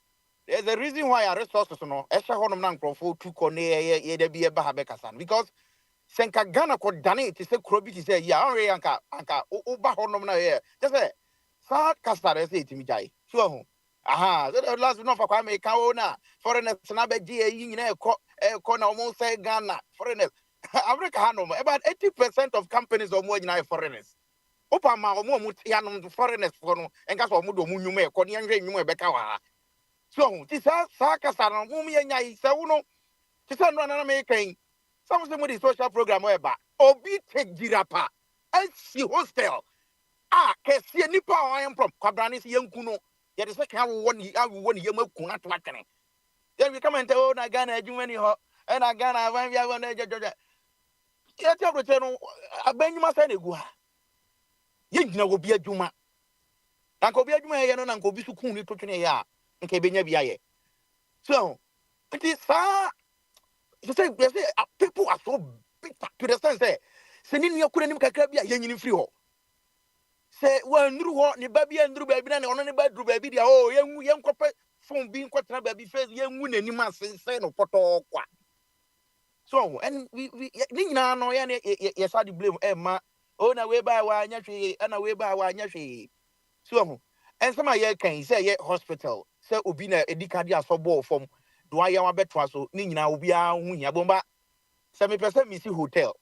there's a reason why our resources no e hye honom na nkrofo tu ko ne ye da bi e ba ha be kasa because senka Ghana ko dane ti say kro bi ti say ya anwe anka o ba honom na ye just say sa kasa re say timi jai so ho the last no for me ka o na foreigners na be di yi nyina e ko na omo say Ghana foreigners Africa hanom about 80% of companies are more than foreigners opa ma omo ya no foreigners for no enka so omo do mu nwuma e ko ne nhwe nwuma e beka wa so ti sa kasa no mu ye nya yi se wo no ti sa no na me kan some say mo social program we ba obi take girapa si hostel kesie nipa wa yam from kwabrani se yanku no ye de se kan wo ni yam aku na to atene then we come and tell na Ghana adwuma ni ho e na Ghana van bia won ejojo ye ti abroche no abanyuma sa na egu ha ye gina wo bi adwuma na ko bi adwuma ye no na ko bi su kun ni to twene ya nke benya bia ye so it is you say people are so big to the sense say se ni nua kura nim kakra bia ye nyini free ho Say when Drew ni baby and Drew baby and on any bad Drew baby, oh, young copper from being quite baby face, young win any man say no photo. So, and we Nina no yes, I blame Emma. Oh, na way by one yashi, and away by one yashi. So, and some of can say, yeah, hospital. So, Ubina, a decadia so ball from Dwyer Betwaso, Nina, Ubia, Winya Bomba, 70% missy hotel.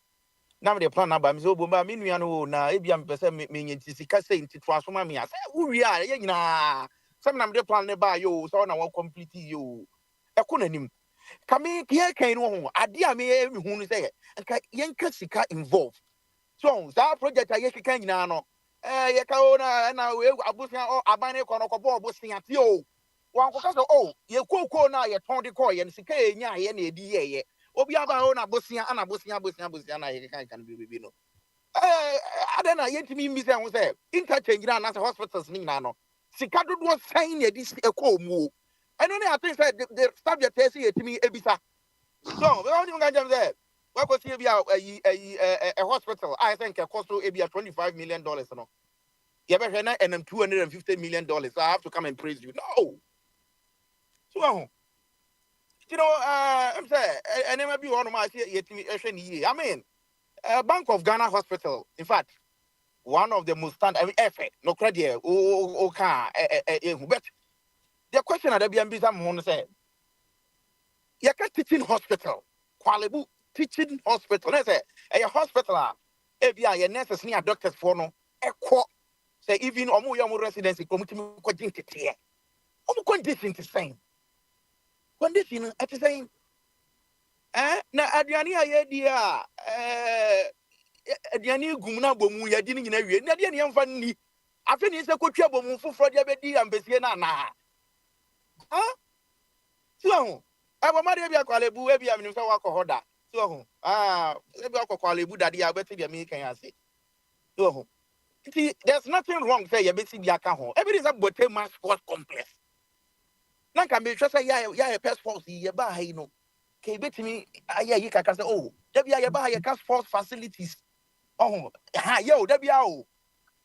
Now the plan about Miss Obama, Miniano, na Abiam percent meaning Tisica saying to transform me. I say, who we are, yeah, some of the plan by you, so now complete you. I couldn't. Kami here can no adia me who say nka yenka sika involved so that project aye kika nyina no ye ka ona na we abusia o abane ko no ko bo obusia ti o wan ko so o ye kokoo na ye ton de ko ye sika enya ye na edi ye obi aba o na abusia ana abusia na ye kan bi no adana yentimi mbi say ho say interchange na hospitals ni na no sika dodo san na edi ekọ mu. I don't know. I think the subject is here to me. Ebisa. So we only going to say what was here a hospital. I think it cost $25 million. No, you ever heard and $250 million. So I have to come and praise you. No. So you know, I'm saying, and then maybe one of my I mean, Bank of Ghana Hospital. In fact, one of the most standard. No credit. But the question at the BNB someone said, you can teaching hospital, Qualibu teaching hospital. Let's say a hospital, ABI, a nurses near doctors for no, a quote, say even Omu residency committee here. Omu condition to same. Condition at the same. Na Adriani, Adriani Gumna Bomu, ya didn't know you, Nadian young funny. I finished a coach bomu for Diabeti and Bessiana. Huh? So, I will marry a Qualebu, maybe I'm in Hoda. So, maybe I'll call a Buddha, I bet you can say. So, there's nothing wrong, say, a bit in Yakaho. Everything's up with a mass sports complex. None can be just a ya passport, ye buy, you know. Can bet me, I can say, oh, there buy a sports facilities. Oh, yo, there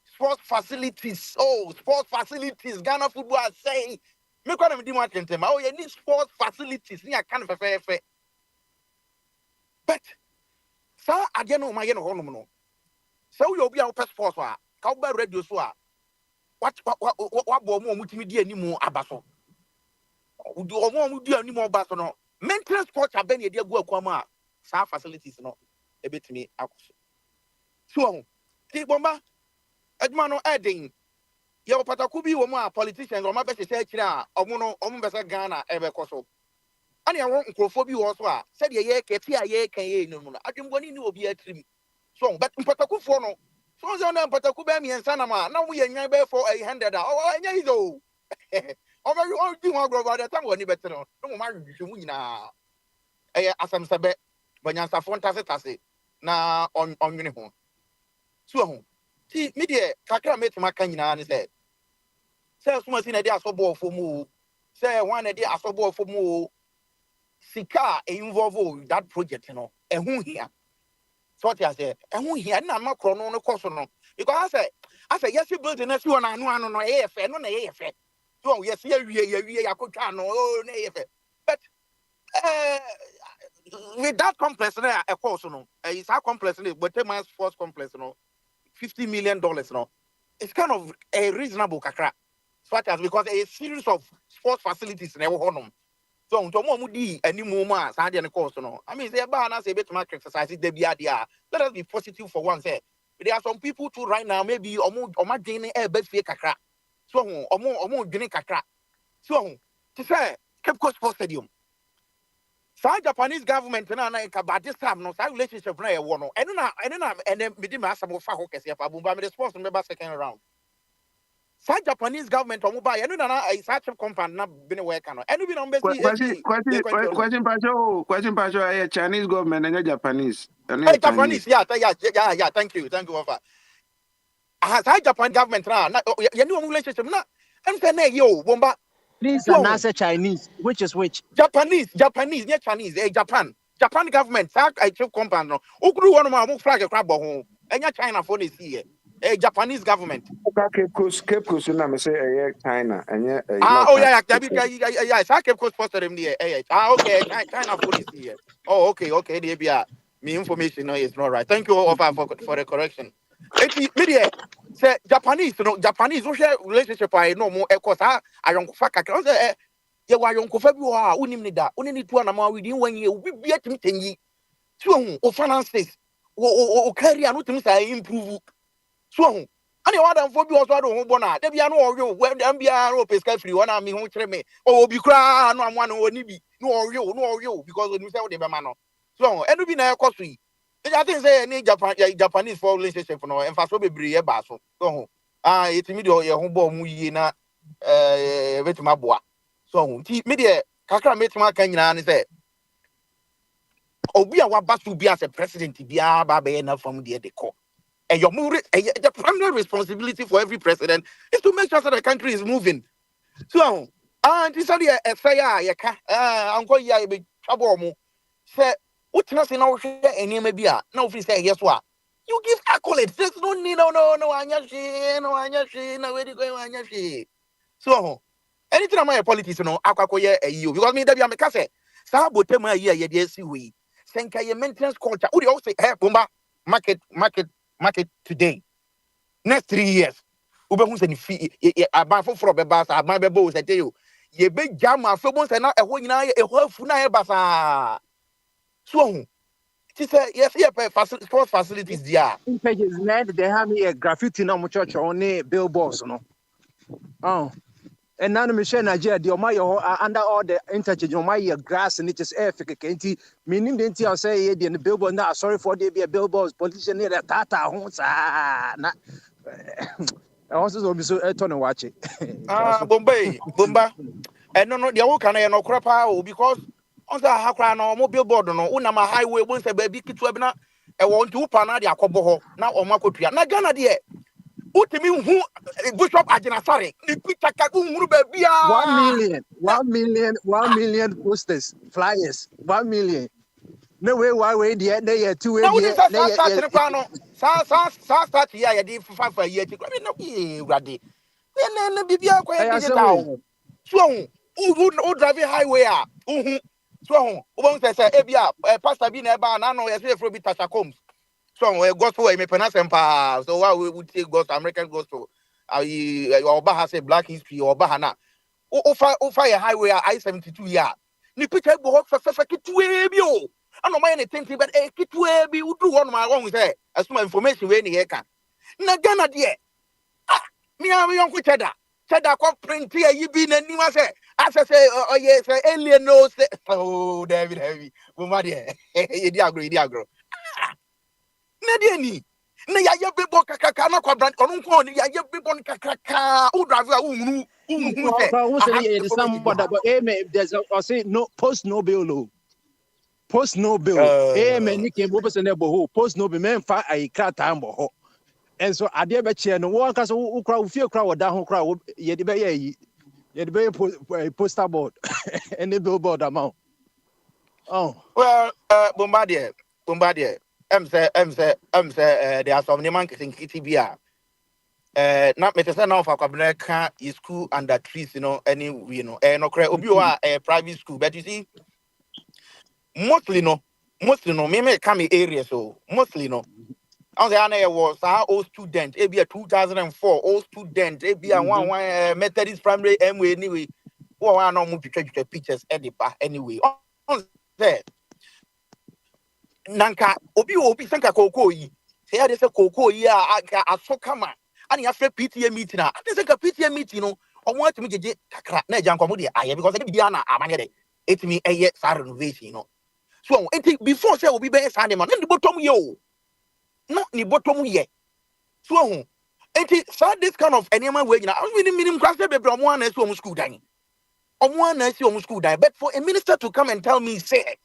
sports facilities. Oh, sports facilities. Ghana football saying. Me kwa me di mo atente ma o ye ni sports facilities ni aka no fefefe but sa ade no ma ye no honom no sa wo obi a wo sports a ka wo ba radio so a what bo mo mutimi di animu abaso wo di omo di animu abaso no mental sports abeni de agu akwam a sa facilities no e betimi akoso so ti bomba aduma no edin your pataku bi wo mu a politicians o ma be se kira omo no omo be se Ghana e be koso ani awon nkrofo bi wo so a se de ye keti a ye kan ye no no adwemboni ni obi atrim so but pataku fo no so na pataku be mi ensa na ma na wo ye nwan be for 100 o anya hizo o be o di ho agro ba time woni bete no mo ma hwehwe mu nyina asam sebe banyansa fo ntase na onwene ho so ho ti me de kakra metima kan nyina ne say suma si na dey asobo for mu say one na dey asobo for mu sika involve that project no ehun hia so what I say ehun hia na makro no cost no because I say yes building na si won anu no efe no na efe so yes ya wie yakotwa no na efe but with that complex na e cost no is that complex no but my sports complex no $50 million no it's kind of a reasonable kakra so what as because a series of sports facilities na honum so to mo di animu ma sa de ne course no I mean say ba na say bit market exercise dey bia dia let us be positive for one say there are some people too right now maybe omo dwene e ba fie kakra so omo dwene kakra so to say Cape Coast Sports Stadium sa Japanese government na ka ba this time no sa relationship na e wo no eno na me di ma asamo fa ho kese fa bumba me the sports me ba second round sa Japanese government omo ba eno na such compound na be ne work no eno bi na mbesi question pastor Chinese government and Japanese Japanese yeah thank you Wafa sa Japan government na you know relationship na em say na yo bomba please answer Chinese which is which Japanese yeah Chinese Japan government sa compound no okuru won ma mo flag crab ho enya China for this here Japanese government. Cape Coast, na me say China, and yeah, Oh yeah, Cape Coast posted him there. Okay, China policy here. Oh, okay, there be me information no is not right. Thank you all for the correction. Media say Japanese, Japanese social relationship I no more cause I don't fuck say yeah why you kofa bi wa unim ni da unini tu na ma within 1 year we be at meeting so o finances o career no tumi say improve so ani wa dan fo bi o so do ho bona da bia no o we we dan bia no pesca free one am ho kire me o bi kra no amwa no oni bi no o because oni say we dey be ma no so enu bi na ekoso yi I think say any Japanese for relationship no emphasize bebre ye ba so etimi de ye ho bo mu yi na betima boa so ti me de kakra metima kan nyina ne say obi a wa basu bi as a president bia ba be na from there de call and your the primary responsibility for every president is to make sure that the country is moving so this is a say ya ka anko ya be twabo mu say utina say na wo hwe enema bi a na ofiri say yes wa you give accolades there's no need no anya shi na we dey go anya shi so anything am my politics no akwakoye ayi because me da bia me ka say sa botem ayi ye dey si we senka ye maintenance culture we dey say hey bomba market today next 3 years ube hu se ni fi aban foforo be ba sa aban be bo se tey o ye be jama fe bon se na eho nyina ye eho afu na ye basa so ti say yes facilities there pages net they have me a graffiti na mo church on billboards no and now me share Nigeria the under all the interchange on my grass and it is air fake meaning the nti say the billboard now sorry for there be a billboards politician near the tata ho sa na I also be so turn and watch it bomba and no the wo kan e no krapa o because on say hakra no mo billboard no una ma highway bon say baby kitu bi na e wo nti upa na de akobo ho na o makotua na Ghana de utimi hu Bishop Ajinasare ni picture ka hu ba bia 1 million posters flyers 1 million no way there they 2 way there start here ya dey 5 years no rade na bibia kwa digital so who driving highway so who say ebia pastor bi na eba na no say fro bi Tasha Combs so gospel me pronounce empa so why we take gospel American gospel oba has a black history oba hana o fire highway I-72 ya ni picture go fa kitwe bi o ano my anything but kitwe bi udu one my one say as my information we ni here na Ghana de me am yon ku cheda ko print here yi bi na ni ma say say yes alien no say oh David heavy we ma de ye di agro na de ni na ya ye bebo kakaka na kwa brand onu nko ni ya ye bebo kakaka u drive a unhunu say somebody but there's I say no post no bill ni ke bo person e bo post no bill men fa ai krata mbo ho and so ade be che no won ka so ukra ufie kra woda ho kra ye de be ye poster board and the billboard amount well bombardier say there are some man think kitibia not me say now for kwabena ka school under trees any no cry obi wa private school but you see mostly no me come area so mostly no I say was old student e be 2004 old student e be one Methodist primary MW anyway one no mu picture pictures anyway say nanka obi sanka koko yi say ya dey say koko yi aso kama ani afre PTA meeting I think say PTA meeting no omo atimi jeje kakra na ejanko mo dey aye because e bia na amanye dey etimi eye sa renovation no so before say obi be sa dem no ni bottom ye o no ni bottom ye so so this kind of animal way na minimum class be omo na so omo school dan but for a minister to come and tell me say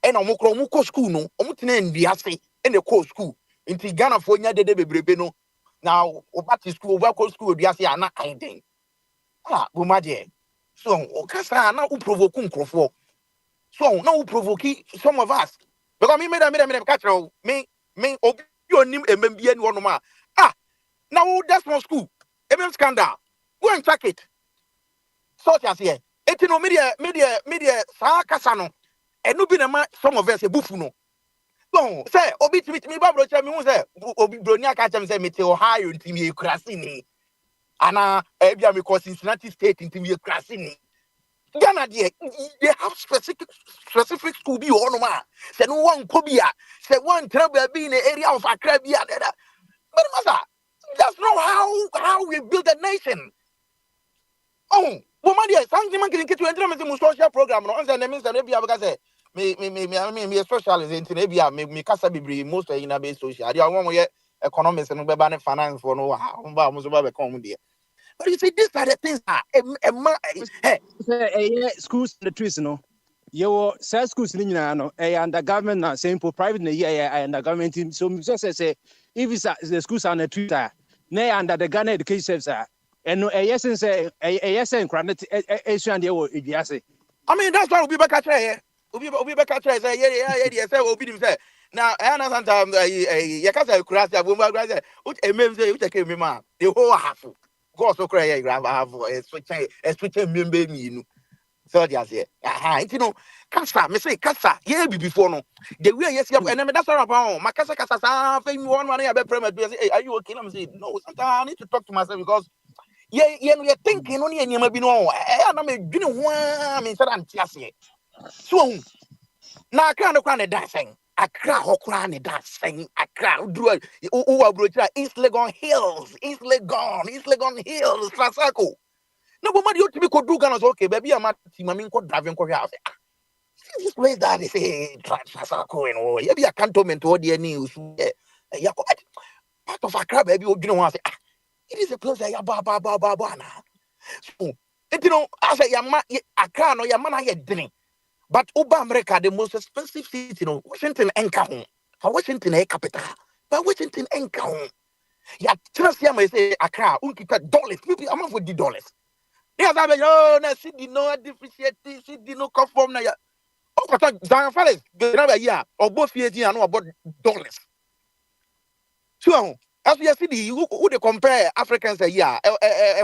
and omo school no omo tena ndiase and the co school inti Ghana for nya dede bebrebe no now obati school over school ndiase ana kaiden boma de so o kasa na u provoke nkrofo so na u provoke some of us because me catch me obi onim emembia ni wono ma Now that's no school. MM scandal. Go and check it. So just here. Etino media sa kasano. Enu bi na ma some of us e bufu no. Bon, say obi me ba bro cha me hu say obi bro ni aka cha me say me te Ohio ntimi e kurase ni. Ana ebia me ko Cincinnati State ntimi e kurase ni. Ghana they have specific school be on ma. Say no one kobia. Say one trouble be in the area of Accra be there. But master, that's not how we build a nation. Oh, woman there, something man can get to enter into social program. No, answer the minister maybe because say me socialist into maybe me kasa bibri most in a base social. They are one way economics and urban finance for no how almost about come there. But you see, these are the things that schools in the trees, no. You say schools in no, under government now, simple private under government team. So say if it's the schools are on the trees, nay under the Ghana education service, and no yes and say yes and granted and the I mean that's why we back at say we back at say yeah say obi say now I understand you can say crash that woman crash what a mem say you take me man the whole half go so cry grab half switch member me so just here you know kasa me say kasa yeah before no the way yes and that's all about my kasa sa fame one ya be premier say are you okay let me say no sometimes I need to talk to myself because you're thinking only any maybe no na me dwene ho me say antiase so na akra no kwa ne dancing akra hokra ne dancing akra dru o abrochira East Legon Hills Trasako no but you to be ko do Ghana so okay baby am mami ko driving ko hwa this place that is Trasako no you be a cantonment o de ani usu ya ko part of Accra baby o dwene ho say it is a place that ya ba na so you know I say ya ma Accra no ya ma na ye dene. But Uba America, the most expensive city, you know, Washington and Cajon. For Washington, a capital. But Washington and Cajon. Ya trust ya may say Accra, unkita dollars. Maybe I'm off with the dollars. Yes, I mean, oh, na city no deficit, city no conform na ya. Oh, but Zion Fellas, the year or both years, I know about dollars. So, as we see, who they compare Africans a year,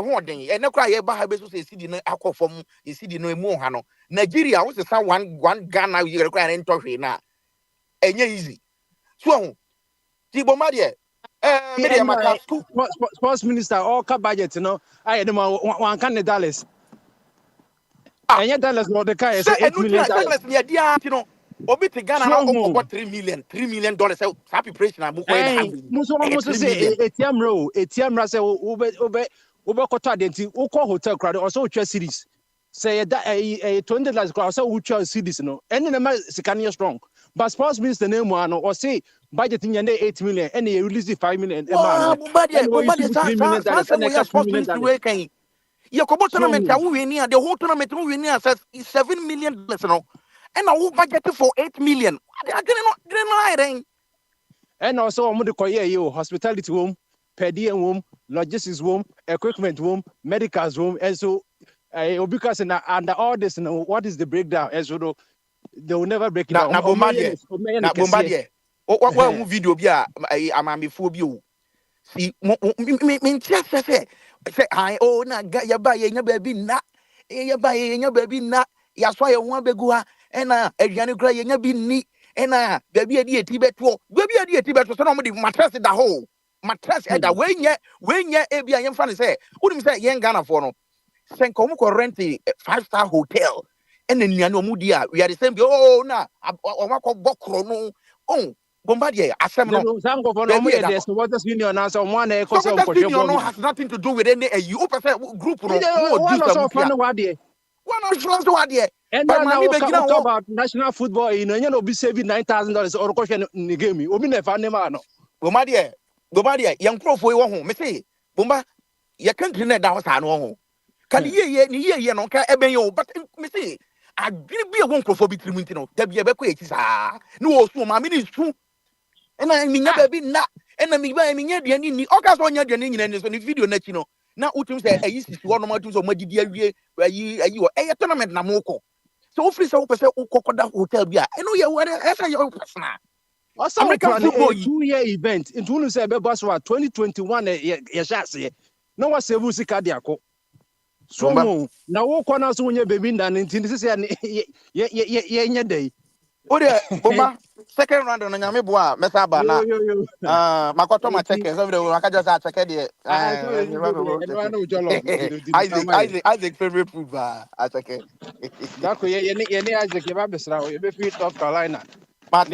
one thing, and no cry about how to say city no aqua from a city no more hano. Nigeria was the one Ghana you require and talk now. And easy. So, Tibo Madia, sports minister, all cut budget, you know. I had one kind of dollars. And yet, dollars, what the car is $8 million. You know. Obi to Ghana now about $3 million. Happy praise na buko e Muso say ATM ra say ube koto adenti uko hotel crowd also chwa series say that $20 crowd also ucha series no any na sikania strong but sports minister name no or say budget nyande $8 million and they release the $5 million man $3 you ko tournament a we ni the whole tournament we ni says $7 million no. And I will budget for $8 million. I didn't. And also, I'm going to call you hospitality room, per diem room, logistics room, equipment room, medicals room, and so because under all this, what is the breakdown? And so they will never break it down. Bombardier. What video? I'm before you. See, me say, I oh na ya buy your baby na, ya buy your baby na, ya saw you one begua. Ena aduane kura yenya bi ni ena baby adi etibeto so na mo di mattress da ho mattress da wenye ebia yemfa ne say wonim say yen Ghana for no senko mo ko rent 5-star hotel ena nuane omu di a we are the same na omakọ bokro no Bombardier asem no zango for no mo dey so what is union na so one e ko so no has nothing to do with any you group no one of what there. And now we talk about national football. You know, you be saving $9,000 or question in the game. We never know. Bombardier, young pro for your home. Me say, Bomba, you can't do that. That's no. Can you no can ebe yo? But me say, I give be a one pro for between no. There be a beku etisa. No, so my ministry true. And I mean, never be na. And I mean, I mean, the any. Okay, so you the any so the video net you know. Now, utum say, I used to one of my tools of Madi where you a tournament na moko. So, free so person who could that hotel beer. I know you were as a young person. Also, American football a 2-year event. In Tunu say beba so 2021 yeshase. No was se vusi kadiako. So mo na wo kwana so nye baby ndan ntin se ye nye day. O de bomba second round na nyame boa mesa ba na makoto ma check so we aka just check there Isaac favorite food ba a check Dako ye Isaac ye ba besra ye be fit North Carolina. Mate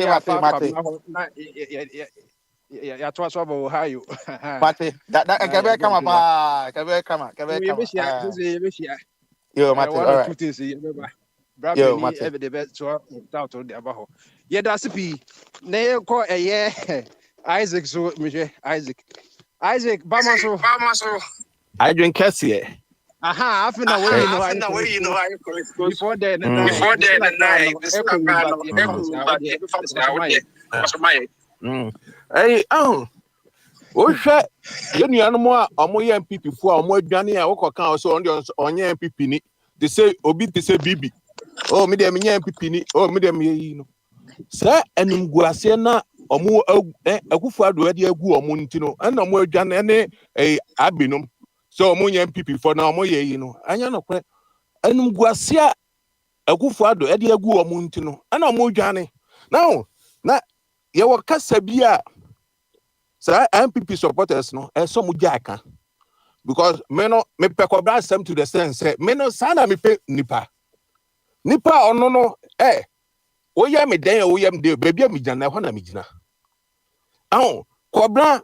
Ya twa so ba Ohio. Mate that kebe kama ba kebe kama Ye be shia yo mate all right two things ye be ba brother ni every the best to out the abaho ye da sipi na ye ko eye Isaac so me Isaac bama so I drink Cassie. aha afina where you know I before then Hey, Osha, you know more or MPP for more Johnny, I walk account so on your MPP ni. They say Obi they say Bibi. Oh, me dem MPP ni. Oh, me dem you know. Sir, and Guasiana or more Akufa do egu or Muntino, and no more Jan any a abinum. So more MPP for now more you know. I know and Guasia Akufa do egu or Muntino, and no more Johnny. Now, you were Casabia. So MPP supporters no some mujaka because me pekobra sem to the sense say me no sana me pe nipa ono oya me den oya me de baby me jana ho na me jina ahụ kobra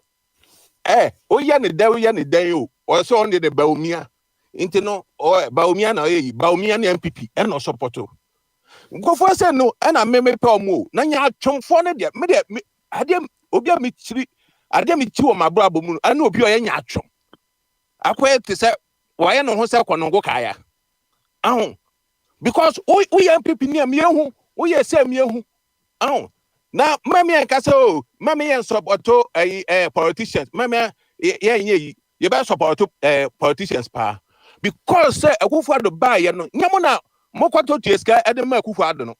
oya ne den o so on the baumia inte no baumia na baumia na MPP e no support go for say no na me pe omo na nya atwomfo ne de me ade obi a me chiri ade me chiwo mabrabo mu ana obi o ye nya atwom akwa te say waye no ho say konongo kaya ahụ because we MPP ni am yehu we ye say me yehu ahụ na mami en ka say o mami en support politicians mami ye be support politicians pa because say Akufo-Addo buy ye no nyamo na mokwato tieska ede ma Akufo-Addo no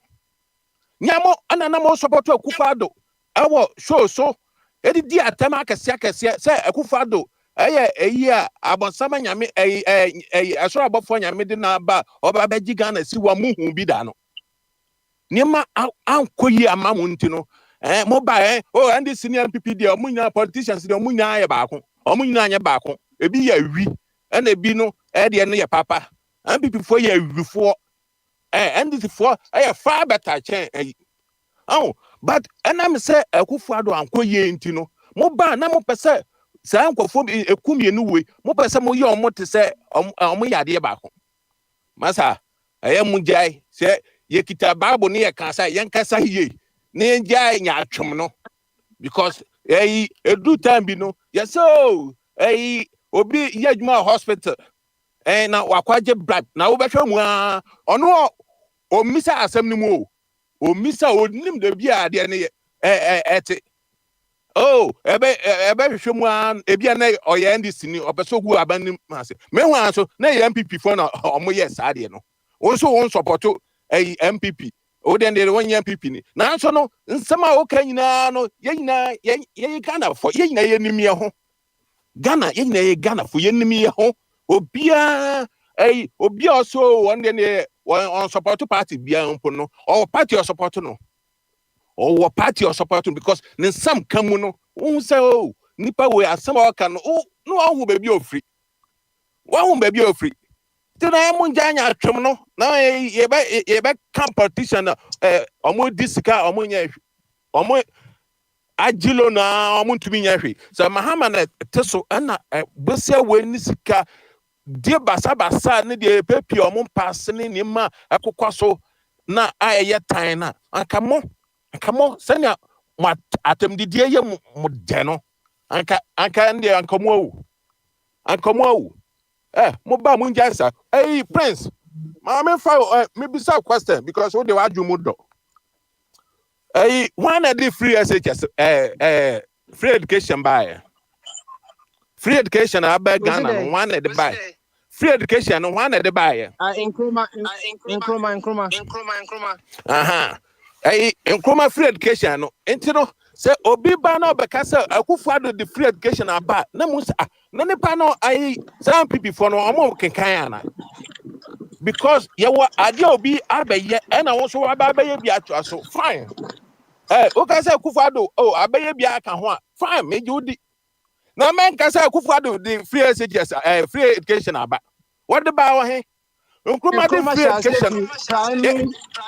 nyamo ana na mo support Akufo-Addo awo so edi di atema akese say Akufo-Addo a abonsama nyame asoro abofo nyame de na ba oba beji Ghana si wa muhu bi da no niema ankoyi amamu ntino mo ba and the senior MPP de omunya politicians de omunya aye baako omunya anya baako ebi ya wi na ebi no de no ye papa MPP fo ya wi fo and this for far better chen but enam say Akufo-Addo ankoyi ntino mo ba na mo pese sa nkofo ekumienu we mo pese mo ye omo te se omo yade baako masa mu jai se ye kita Bible ne ye kan sa yen kasa ye ne jai nya atwom no because edu time bi no yes so obi ye adwuma hospital na wakwaje blood na wo behwe mu ono o misa asem ni mu o misa onim de bia de ne ete ebe hwehwe mu an ebia na oye ndc ni obeso gu abanim ase me hu anso na ye MPP for na omo yes ade no wonso won support MPP o den de won MPP ni na anso no nsema o kan nyina no ye Ghana for ye nyina ye nim ye ho Ghana ye nyina ye Ghana for ye nim ye ho obia so won de on support party bia mpo no or party or support no or party or support because then some come no who say nipa we asem o kan no ahu baby ofri wahu baby ofri ti na mu njanya atwem no na ye be competition omo disika omo nya omo agilo na omo ntumi nya hwe so mahama na teso na bese we nisika die basa ne de pepi omo pass ne ma akokwaso na aye tan na akamo sanya atem didie ye mo de no anka ndi ankomo mo ba mo njansa Prince ma me fa me bisa question because what they wa dwumu do one of the free SHS free education buy free education abeg Ghana one of the buy free education one of the buy Nkrumah Nkrumah free education no enti no Say obi ba na obeka say Akufo-Addo the free education aba na mu na nipa no ayi some people for no omo kenkan ana because ye wa ade obi abeye and I also abeye bi ato so fine okay say Akufo-Addo abeye bi aka ho a fine me judi na men ka say Akufo-Addo the free education aba what the ba he Nkrumah the free education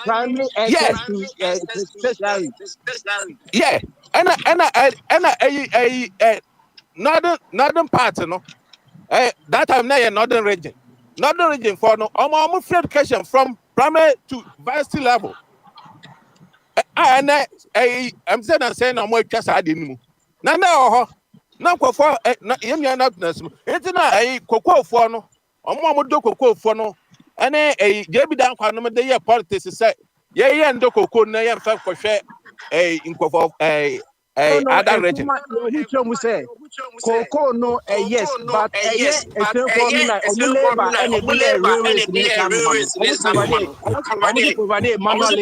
primary special yeah and northern part no that time na northern region for no almost free education from primary to varsity level and I'm saying no more just add in na na kwofo na yemia na tunasum enti na kokoo fo no omo do kokoo fo no ene jebi dan kwa no de ye politics say ye ndo kokoo na ye fa kohwe nkofo other region Cocoa no yes but yes for me like labor and provide manual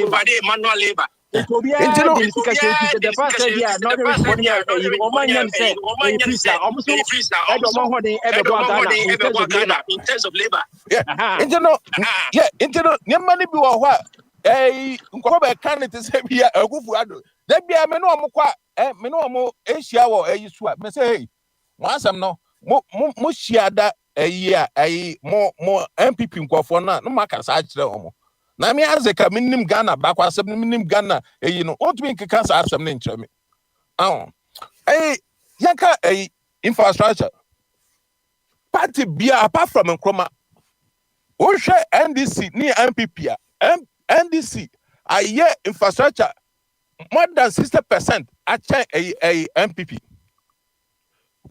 labor. It will be a identification. The past year, not responding. In terms of labor. Yeah. Internal. Money be what? Nkoba candidate say be Akufo-Addo. There be a meno amukwa. Meno amu Asia wo ayisu a. Me say hey. Once am no. Mo share that year more MPP nkofo na no maka sa kire omo. Na me azeka minim Ghana bakwa asem minim Ghana no want me keka sa asem ne nkyere me yanka infrastructure party bia apart from Nkrumah wo hwe NDC ni MPP NDC aye infrastructure more than 60% acha MPP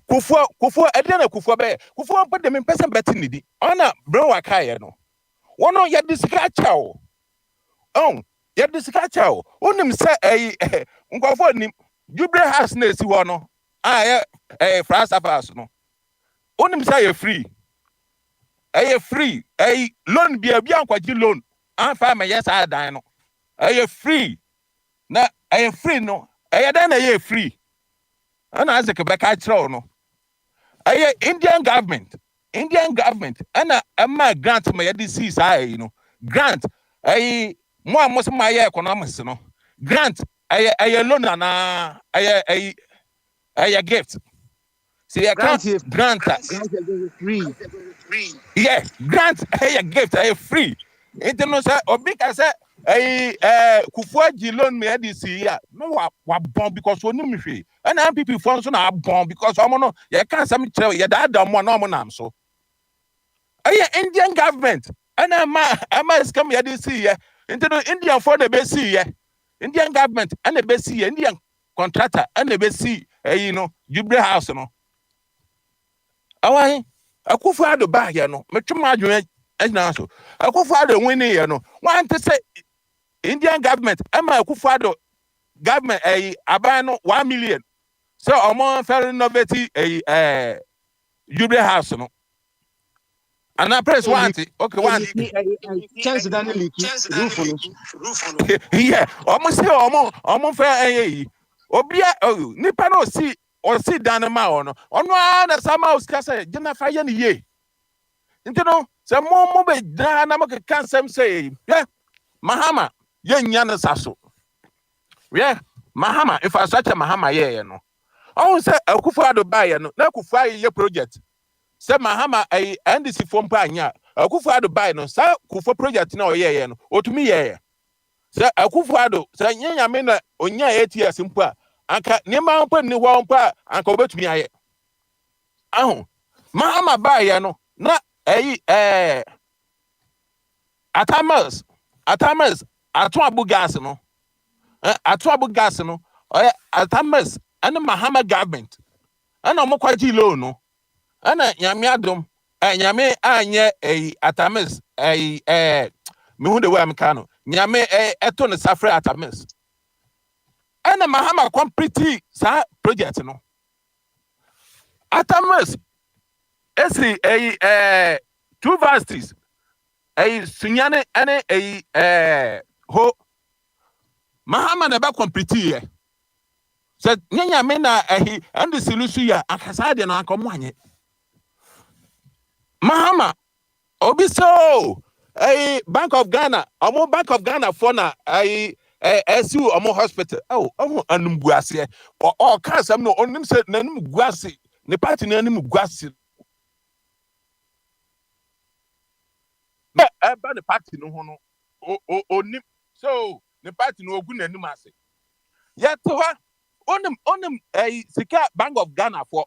Kufo edena Kufo be Kufo put them in person betting nidi ona bro wakaye no wono ye disikacha ye disikacha onim se nkofo nim Jubilee House na esi ho no France Affaires no onim se ye free loan bia ankwaji loan anfa ma yes adan no free na free no dan na ye free ana azeke beka kire no Indian government ana ama grant ma yedi see say no grant mo amos ma ye economics no grant loan na gift see grant free yeah grant gift free it no say obi ka say Kufuor loan me yedi see ya no wa bon because oni me hwe and MPP for so na bon because omo no ye kan sam kire ye da mo na omo nam so Indian government and ama scam ye dey see ye into the Indian for the be see ye Indian government and the be see ye Indian contractor and the be see Jubilee House no awai Akufo-Addo ba here no metwema adwen na so Akufo-Addo winning here no want to say Indian government ama Akufo-Addo government aban no 1 million so omo fair innovate Jubilee House no and I press one okay chance dan roof yeah almost say omo fair obia nipa no see dan ma ono na sama oska say Jennifer ye ne ye ntino say mo be dan na mo kan sam say yeah Mahama ye nya ne saso yeah Mahama infrastructure Mahama ye no on say Akufo-Addo ba ye no na Akufo ye project say Mahama NDC form pa anya Akufo-Addo ba no say Akufo project na ye no otumi ye say Akufo-Addo say nyame na onya ATS mpo a anka niema mpo ni ho mpo a anka obetumi aye Mahama ba ye no na Atamas Atoabu gas no Atamas and Mahama government and omokwaji loan no ana nyame adom nyame anye Atamas me hu de way am kano nyame eto ne safre Atamas ana Mahama complete sa project no Atamas esi 2 varsities Sunyane ane ho Mahama never complete here said nyanya me na and the solution ya akasa de na akomo anye Mahama obi so Bank of Ghana Bank of Ghana for na SU hospital anum guase o ka sam no onim se nanum guase ne party nanum guase ba the party no ho no onim so the party no ogu nanum ase yet ha onim sika Bank of Ghana for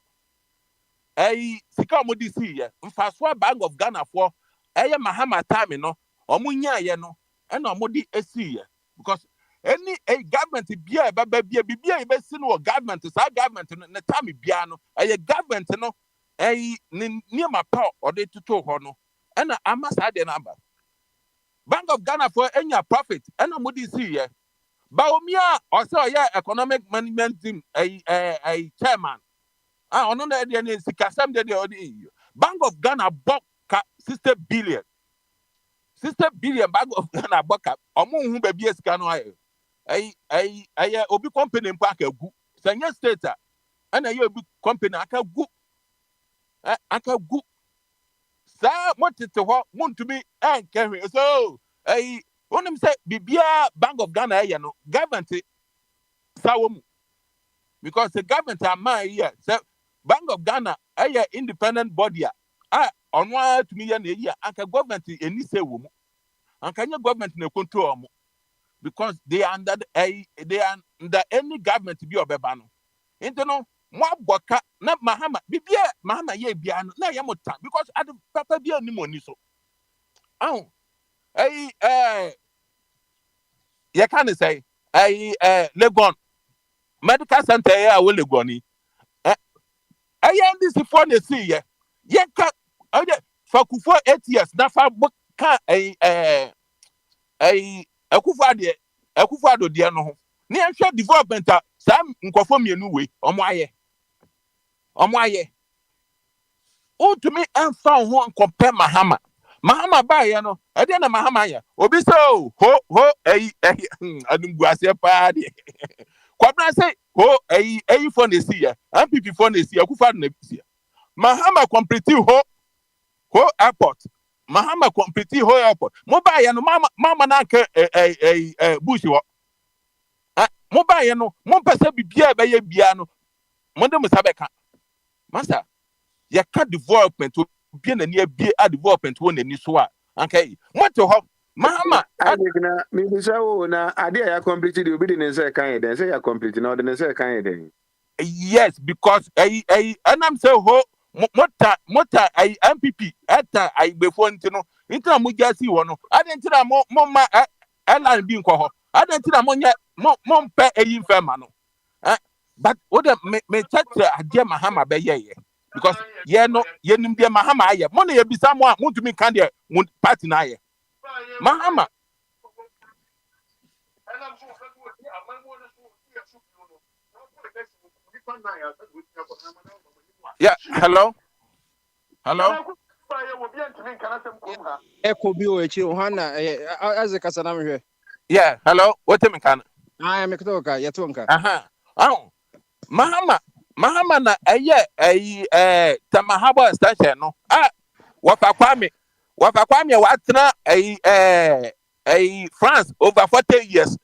sika omodi si ye mfaswa Bank of Ghana for Mahama time no omunya ye no e na omodi esi ye because any government bia bia be si no government sa government no na time bia no government no ni ma pa ode tutu ho no e na amasa de number Bank of Ghana for enya profit e na omodi si ye Baumia also economic management team chairman ono na de ne sikasam de Bank of Ghana bought 60 billion Bank of Ghana bought omo hu ba bia sika no obi company mpa akagu sanya state ana obi company akagu sa motete ho muntumi enkewe so onim say bibia Bank of Ghana no government sawo because the government am here say Bank of Ghana independent body onwa to me na here anka government eni say wo mu anka nya government na control mu because they are under any government bi obeba no into no mo aboka na Mahama ye bia no na ye mota because at papa bia ni money so you can say Legon medical center here we Legoni this for the see ye ka for 8 years na fa boka Akufo-Addo de no ho ne ahwe development sam nkofo mienu we omo aye utumi enfa ho compare Mahama ba ye no e de na Mahama ye obi so ho adumguase pa de kwabra say ho for the see ya MPP for the see Akufo-Addo na see Mahama complete ho airport Mahama complete ho airport mobile ya no mama na ka bush wo mobile ya no mo pese bibia be ye bia no mo de musabeka master ya ka development bia na ni bia development wo na ni so a okay mo to ho Mahama adegna me bisa wo na ade ya complete the obi de ne say kan den say ya complete na de ne say kan den yes because and I'm say ho mota MPP eta before ntino ntina mo jasi wo no adentina mo ma elan bi nko ho adentina mo nya mo mpe mfema no but what me tete ade Mahama be ye because ye no ye nim de Mahama aye mo na ye bisa mo a muntumi kan de party na aye Mahama yeah hello Echo bi o echi Hana as kasa na mhwe. Yeah, hello. What me kan? Me kutoka yetonka. Mahama na Tamahabo extension no. Wafa kwame watna France over 40 years.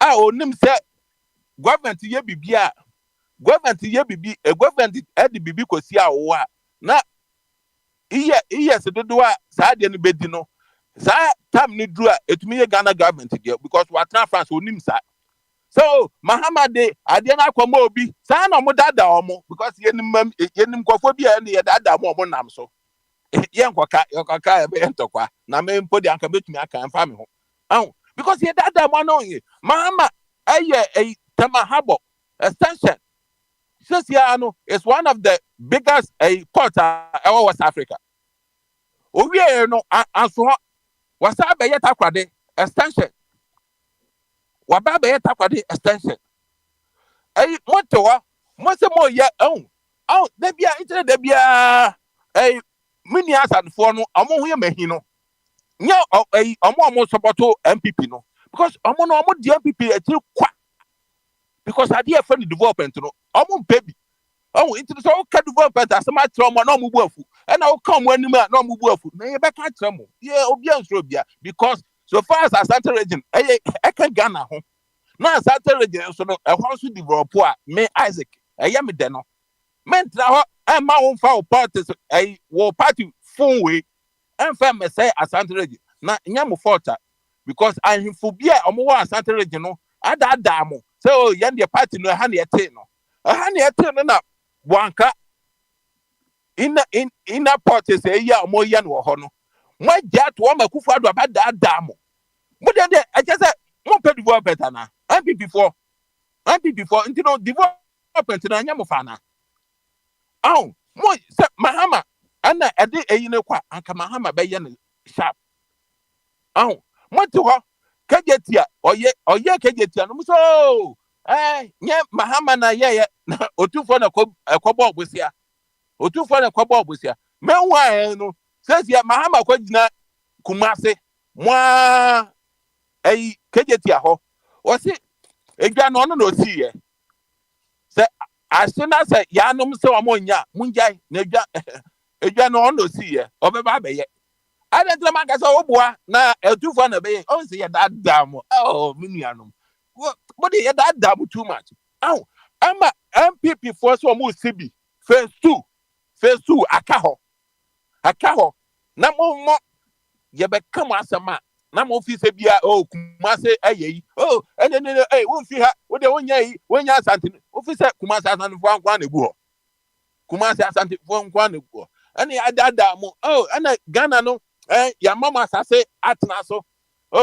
Onim say government ye bibia. Government edi bibi kosi awo na yes do sa de no bedi no sa time ni dru a etumi ye Ghana government there because what France onim sa so Mahama de ade na akoma obi sa na mo dada omo because yenim kofo bia na ye dada mo nam so ye nkoka e be entokwa na me mpo de anka betumi aka mfa me ho because ye dada mo no ye Mahama Tamahabo extension Sesiano is one of the biggest ports in West Africa. We no anso wasabe yeta kwade extension. Wababe yeta kwade extension. Moto mo se mo ye de bia internet de bia mini asadfo no omo hu ye mahin no. Nya omo support MPP no because omo no omo di MPP ati kwa because I dear friend development no baby. Oh, into the so can development as my trauma no mubuafu. And I'll come when you no mubuafu. Na you back at trauma. Yeah, obia because so far as Asante region, I can Ghana home. Now Asante region so no I want to develop me Isaac. I am deno. Men now I my own foul parties a war party phone way and family say Asante region. Na nyamu forta because I him phobia omo Asante region no ada damo. So yan the party no hand yete no. A hand yete no na wanka in parties a year or more yan wo ho no. My jet one Akufo-Addo abada damo. But then I just said one pay development na. I be before into no development na nyamu fana. Oh, mo say Mahama ana ade eyine kwa anka Mahama be ye sharp. Oh, mo to ho kajetia oye kajetia no so nye Mahama na ye na otufo na kwabo obusia me wa no says ya Mahama kwa gina Kumase mwa kajetia ho o si edwa no no si ye se asena se ya no se o monya munjai na edwa no no si ye obeba be ye adentra maka so obua na etufo na be ye o si ye that dam minuanum what dey that dam too much am MPP for so mo CB phase 2 aka ho na mo ye be come asema na mo fi se bia Kumase ayeyi ene won fi ha wo de wonya Asante wo fi se Kumase Asante fo ankwa na gu ho Kumase Asante fo ankwa na gu ho ene adada mo ene Ghana no ya mama asase atna so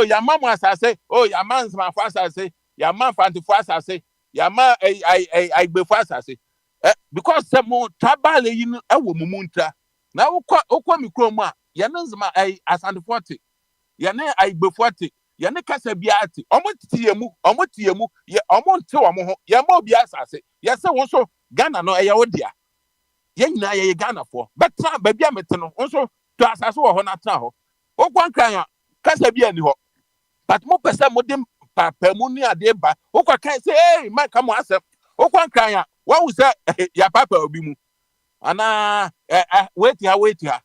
ya mama asase ya man sma fo asase ya man fanti fo asase ya ma gbe fo asase because some mo tribal yi no ewo mumuntra na wokwa mikro a ya nzma Asante 40 yane aigbefuate yane kasa biati omotiemu ye omonte wo ho ye ma obi asase ye se won so Ghana no eye odia ye nyina ye Ghana fo betra ba bia mete no won so to asase wo ho na tra ho okwan kan kasa bia ni ho but mo pese mo dem papa mu ni ade ba okwa kan say man ka mo asem okwan kan wa wu se ya papa obi mu ana wait ha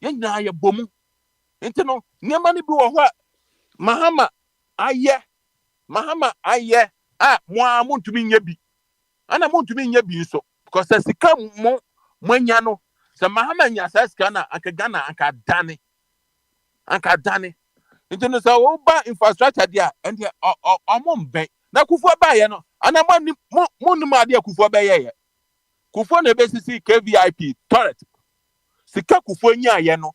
ye nyina ye bomu enti no niema ni bi wo ho Mahama aye mo ntumi nya bi ana mo ntumi nya bi so because sika mo anya no se Mahama nya sika na aka Ghana aka dane enti no so wo ba infrastructure dia enti omo mben na Kufuor ba ye no ana mo ni ma dia Kufuor ba ye Kufuor na be sisi KVIP turret sika Kufuor nya ye no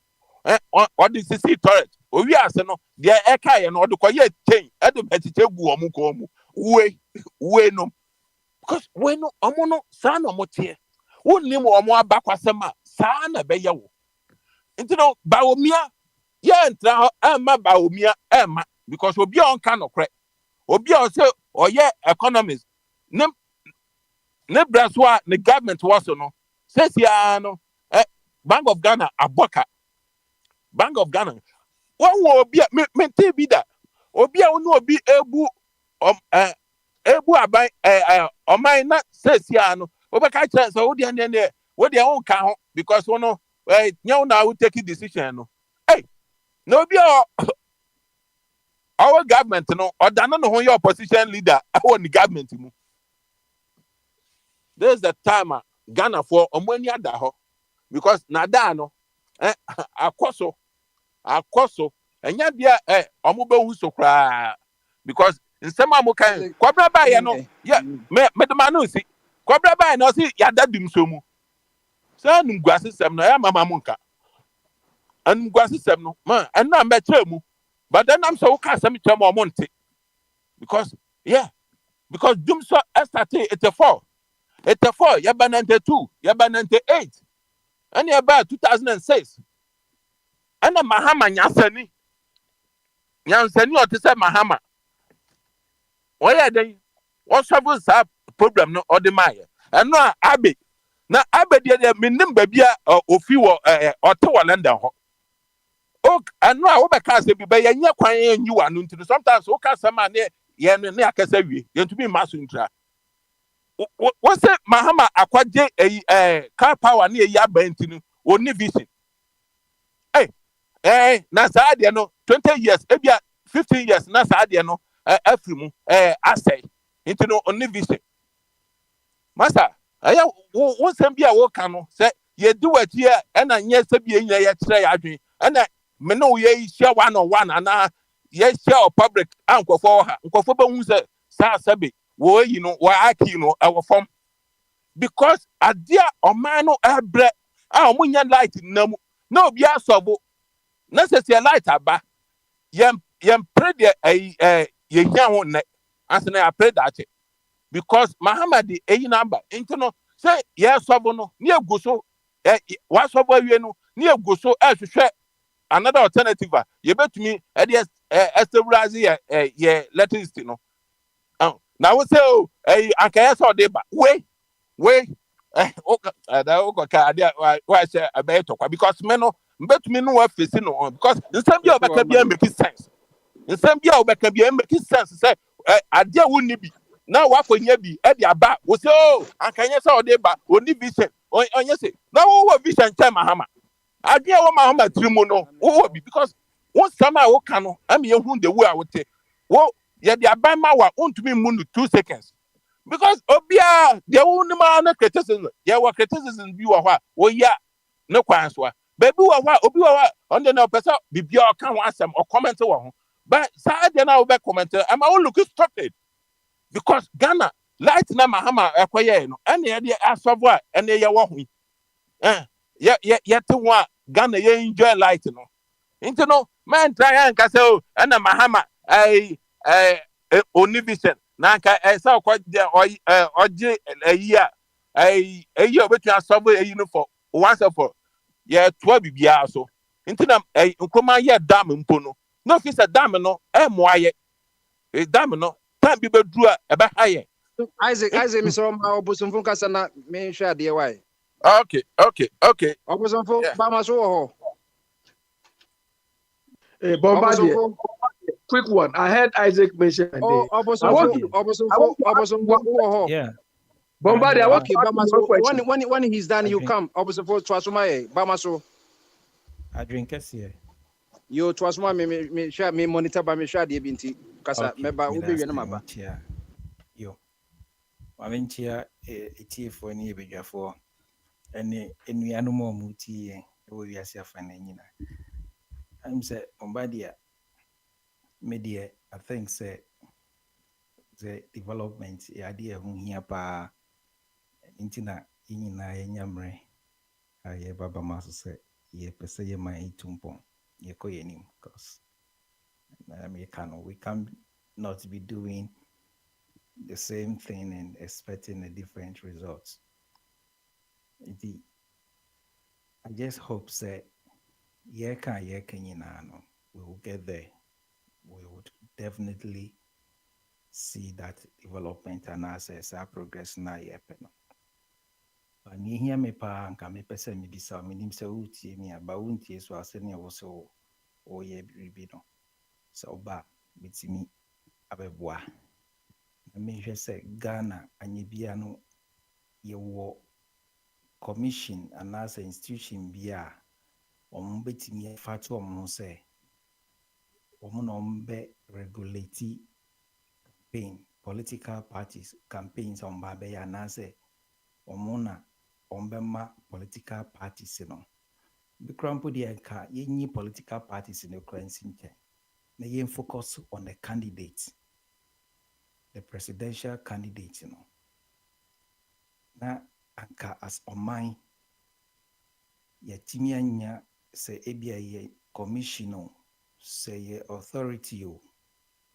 or the CC turret. We are no, the Eka and or the quiet chain at the Petiche Guamucomu. We no, because we no, Amono, son or motier. Wouldn't name or more backwasema, son a bayo. Into no, Baomia, and Emma Baomia, Emma, because we'll be on kind of crack. Or be also, or economists. Nebraska, the government was no, says ya no, Bank of Ghana, a boka. Bank of Ghana. One will be a be that. Obi a no be ebu abai o my not says ya no. Obaka chance so the and what their own count because one no now will take a decision no. Hey, no be our government no or than no your opposition leader our government mu. There's the time Ghana for omoni ada ho because nada no akoso enya bia omobe hu so kra because nsema mo kan kwabra ba ye no yeah me de manu si kwabra ba no si ya dadim so mu sa num gwasesem no ya mama mo nka anum gwasesem no man enna me kire mu but then am so ka sem kire mo monte because dum so estate 84 ya ba 92 ya ba 98 and ya ba 2006 ana Mahama nyansani o te say Mahama oya den o solve sa problem no o de maye eno abe na abe de minim ba bia ofi wo o te wo London ho o eno a wo be ka se bi ba ye nya kwan enyi wa no nti sometimes o ka sama ne ye no ne akasa wie ye ntumi maso ntra What's it Mahama akwaje car power ni eyi abenti no oni vision. Na saa de no 20 years ebia 15 years na saa de no afiri mu asay into no oni vision. Master aya wo sem bia wo ka no se ye do wati e na nye se bia nya ye kire ya adwen e na me no ye share one on one ana ye share public ankofo ha nkofo ba hu se saa sabe wo yi no wa aki no e wo form because adia oman no ebre omunya light namu na obi asobo na se light aba yem pray the ye hia ho ne asena ya pray that because Muhammad eyi number into no say yes sobo no ni eguso wa sobo awie no ni eguso ehwehwe another alternative ye betumi e dey establish ye electricity no na we say anka so dey ba we da o ka ade wa say abeto kwa because me no betumi no wa face no because nsem bia obeka bia make sense nsem bia obeka bia make sense say ade a wonni bi na wa fonya bi e dia ba wo say anka nya say o dey ba oni vision onye say na wo vision time Mahama ade a wo Mahama trimu no wo bi because one sama wo ka no am ye hu the way a wo te wo ye dia ba ma wa untumi mu no 2 seconds because obia the only man criticism ya wa criticism bi wa hwa wo ya ne kwan so baby wa hwa obi wa hwa on the no person bibia o ka ho asem o comment wo ho but say dey na wo be comment am I look stupid because Ghana light na Mahama ekoye no ene ye dey asovo a ene ye wo ho ye te ho a Ghana ye enjoy light no into no man try and say o ene Mahama Univision na nka esa kwa oje eyi a obetu asobo eyi no for once for ye to bibia so ntina nkoma ye dam mpo no fi se dam no moaye dam no time bi bedru a ebe haye Isaac me so ma obosomfo kasa na me hwa de why okay obosomfo ba ma so ho Bombardier. Quick one. I heard Isaac mention. Yeah. Bombardier. I want to when he's done, you come. Obosomfo Twasuma Bamaso. I drink here. You Twasuma me share me monitor by me share the binti. Kasa meba ubi we na maba. Yo. Maventia eti for ni ebedwafo. Ene enuanu mo muti e wo wiase afana nyina. I'm say Bombardier media I think say the development idea hu hia pa intina nyina yanyamre aye baba maso say ye pese ye man itumpon ye koyenim because we can not be doing the same thing and expecting a different result. I just hope say we will get there. We would definitely see that development and access our progress na yepeno. But ni hear me pa anka me pese me bisa me nim se utie me aba untie so ase ne wo so o ye bibi no. So ba bitimi abeboa. Na me hwe se Ghana anyebia no ye wo commission and as institution bia betimi fatu say be regulate campaign political parties campaigns on babe ya say omuna ombema political parties no bikrampo de enka yenyi political parties in the currency nche na yen focus on the candidate, the presidential candidate no na anka as oman yetimi anya say ebia ye commission say ye authority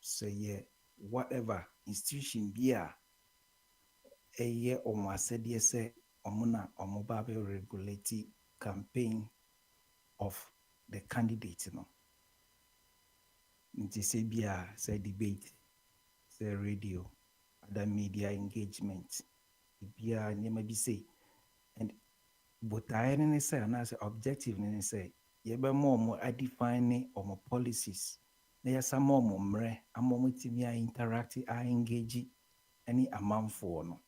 say ye whatever institution bia eye omwasede say omuna omobabe regulate campaign of the candidate no nti say bia say debate say radio other media engagement bia nyema bi say and but I didn't say and as objective didn't say ye be more define omo policies na ya some more mre amomotimi interact engage any amount for no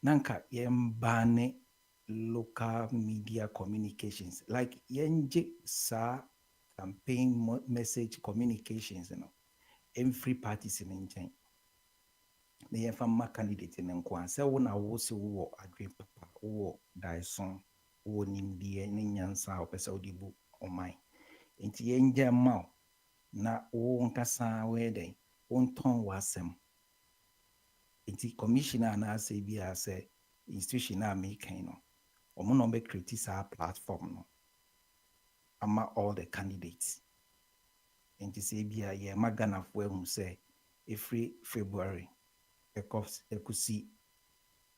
nanka yembane local media communications like yenje sa campaign message communications every parties in nchen na yɛmfa mma candidate no nko a sɛ wo na wo se wowɔ adwene papa wowɔ daeso wowɔ nimdeɛ ne nyansa a wopɛ sɛ wode bu ɔman nti yɛngya mma wo na wo nkasa woyɛ dɛn wontɔn w'asɛm nti commissioner anaasɛ bi a sɛ institution a mekan no ɔmo na ɔmbɛkreti saa platform no ama all the candidates nti sɛ bi a yɛma Ghanafoɔ ahu sɛ ɛfiri February ɛkɔsi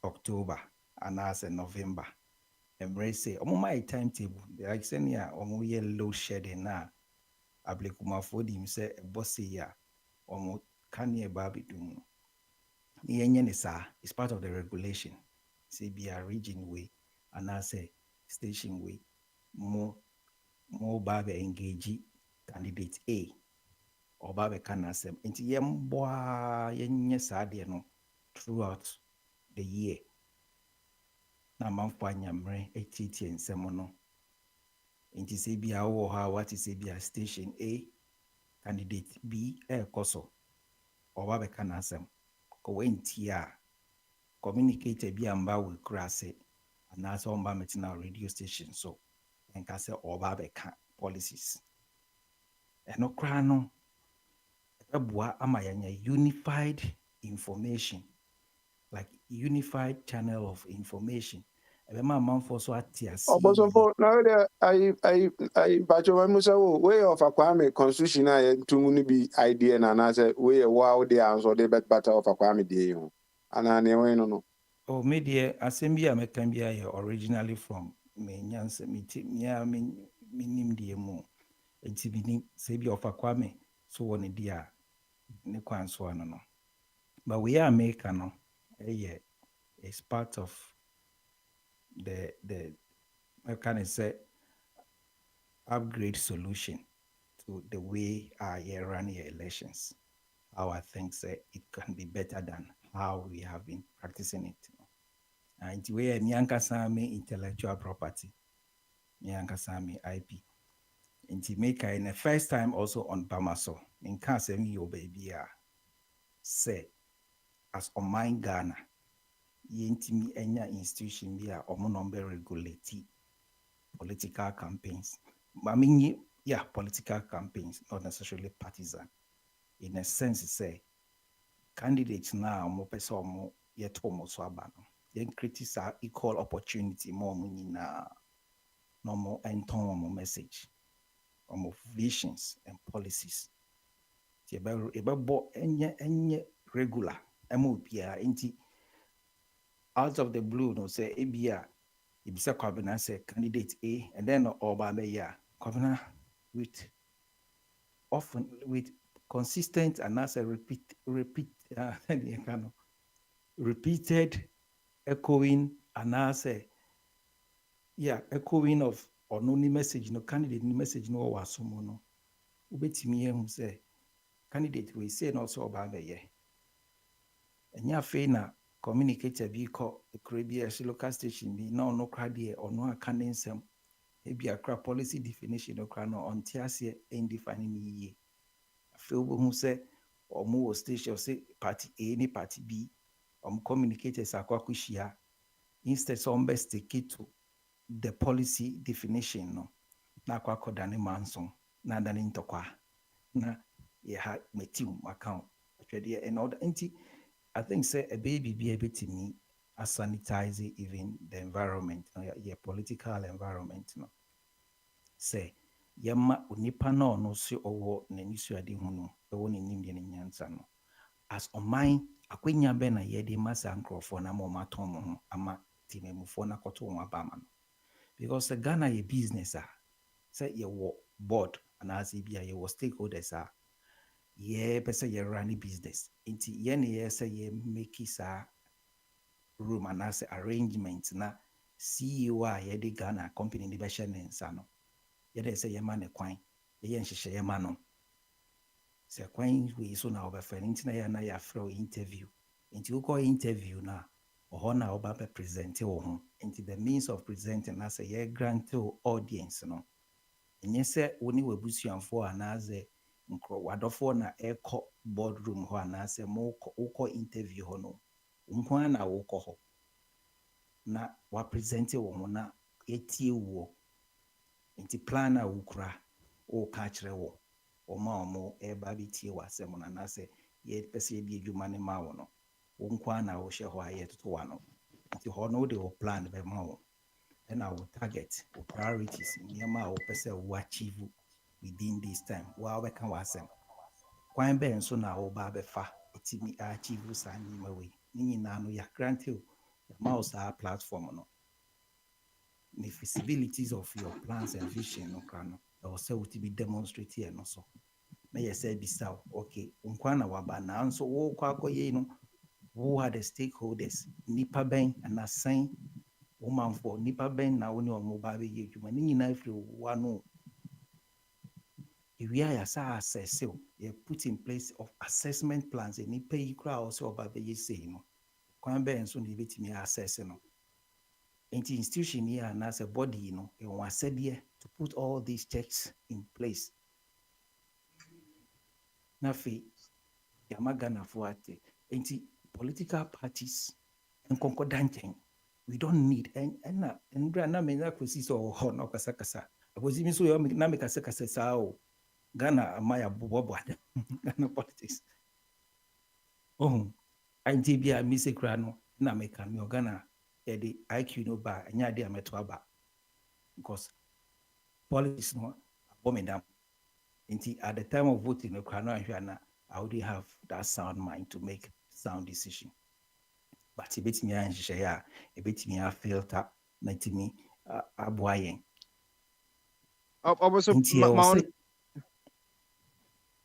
October anaasɛ November mmerɛ sɛ ɔmo ma yɛ timetable like sɛnea ɔmo yɛ load shedding na ablekumafoɔ dim sɛ ɛbɔ sei a ɔmo ka ne ɛba abɛdu mu ne yɛnyɛ ne saa is part of the regulation sɛ bi a region way anaasɛ station way mo ba bɛ engage candidate A ɔba bɛka n'asɛm nti yɛmboa yɛnyɛ saa deɛ no throughout the year na amanfoɔ anyammerɛ ɛtietie nsɛm no nti sɛ bi a wowɔ hɔ a wate sɛ bi a station A candidate B ɛrekɔ so ɔba bɛka n'asɛm kɔwɔ ntie a communicator bi amba wɔ kura ase anaasɛ ɔmba mɛtena radio station so nka sɛ ɔba bɛka policies ɛno koraa no ɛbɛboa ama yɛanya unified information like unified channel of information ɛbɛma amanfoɔ so ate ase Obosofo na wede I bacho ma musa wo way of Kwame constitution a yɛntum no bi idea na na sɛ way wow dey answer dey bet better of Kwame dey ho ana ne we no oh me deɛ asɛm bi a mɛka bi ayɛ originally from me nyansa me nim deɛ mu nti bi ni sɛ bi of Kwame so wɔ ne di a ne kwan so ano no but we are America no is part of the I can say upgrade solution to the way you run your elections. How I think say it can be better than how we have been practicing it. And we are Nyankasami intellectual property, Nyankasami IP. In Jamaica, in the first time also on Bamaso, in Kasemi yo baby say as on my Ghana. Yentimi enya institution bi a omo no be regulate political campaigns. I mean, yeah, political campaigns, not necessarily partisan. In a sense, say candidates now mo pesa omo yet omo so abano. Then criticize equal opportunity more money na no more enton omo message, omo visions and policies. Ebe enye regular MOPA inti. Out of the blue, no say ABR, if say Kwabena say candidate A, and then Obama Kwabena with often with consistent and as a repeated echoing and as echoing of or no message, no candidate ni message no was no. Ubetimi who say candidate we say no so Obama and ya fe na communicator bi call the Caribbean local station bi no crowd or no canning some maybe a crap policy definition or crown on tiasia in defining ye. I feel who say or more station say party A any party B communicators are kwakushia instead some best take it to the policy definition no na kwako dane manson na dane ntokwa na ye ha metiu account actually and all the I think say a baby be able to me as sanitize even the environment, your political environment. No, say yama unipa no si owo nenisu adi hunu ewo ni nimdi ni nyansa no. As on mine akwenya be na yedi masa nkrofo na mo maton ama timemufo na koto wabama no. Because the Ghana ye business say ye wo board and as ye wo stakeholders ye pesa ye run business inti ye ne ye say ye make sa room and as arrangement na CEO ye de Ghana company ni be hye ne nsa no ye de say ye ma ne kwan ye nhyehyɛ ye ma no say kwan we so na obefa inti na ye na ya throw interview inti wo call interview na ɔhɔ na ɔba bɛ present wo ho nti the means of presenting na sɛ yɛ grant wo audience no ɛnyɛ sɛ wo ne w'abusuafoɔ anaasɛ wadɔfoɔ na ɛkɔ boardroom hɔ anaasɛ wokɔ interview hɔ no nko ara na wokɔ hɔ na wapresente wo ho na yɛtie wo nti plan a wokura woka kyerɛ wo ɔmo ɛba bɛtie w'asɛm no anaasɛ yɛpɛ sɛ yɛdi adwuma no ma wo no wo nko ara na wohyɛ hɔ a yɛtoto wa no nti hɔ no wode wo plan bɛma wo ɛna wo target wo priorities nneɛma a wopɛ sɛ wo achieve within this time wobɛka w'asɛm kwan bɛn nso na woba bɛfa ɛtumi achieve saa nneɛma wei ne nyinaa no yɛagrante wo yɛma wo saa platform no the feasibilities of your plans and vision no kra no ɛwɔ sɛ wotumi demonstrate ɛ no so na yɛ sɛ bisa wo okay nkwa na waba nanso wokɔ akɔyɛ no who are the stakeholders nipa bɛn anasan womanfoɔ nipa bɛn na wo ne ɔmo ba bɛyɛ adwuma ne nyinaa firi wano we are assess you put in place of assessment plans and nipa yi kura also about the say no kwan bɛn so ne betimi assess no nti institution here and as a body you know it was said here to put all these checks in place na fe yamagana for ate nti political parties and concordant we don't need and na me na kwesi so ho no kasa akozi mi so yo na me kasa sao Ghana amaya bobo Ghana politics anti bia mi se kra no na me kan me Ghana e the IQ no ba anya de ameto aba because politics no abomedam nti at the time of voting no kra no ahwana I would have that sound mind to make sound decision but ebetimi anhye ya ebetimi a filter na timi aboayen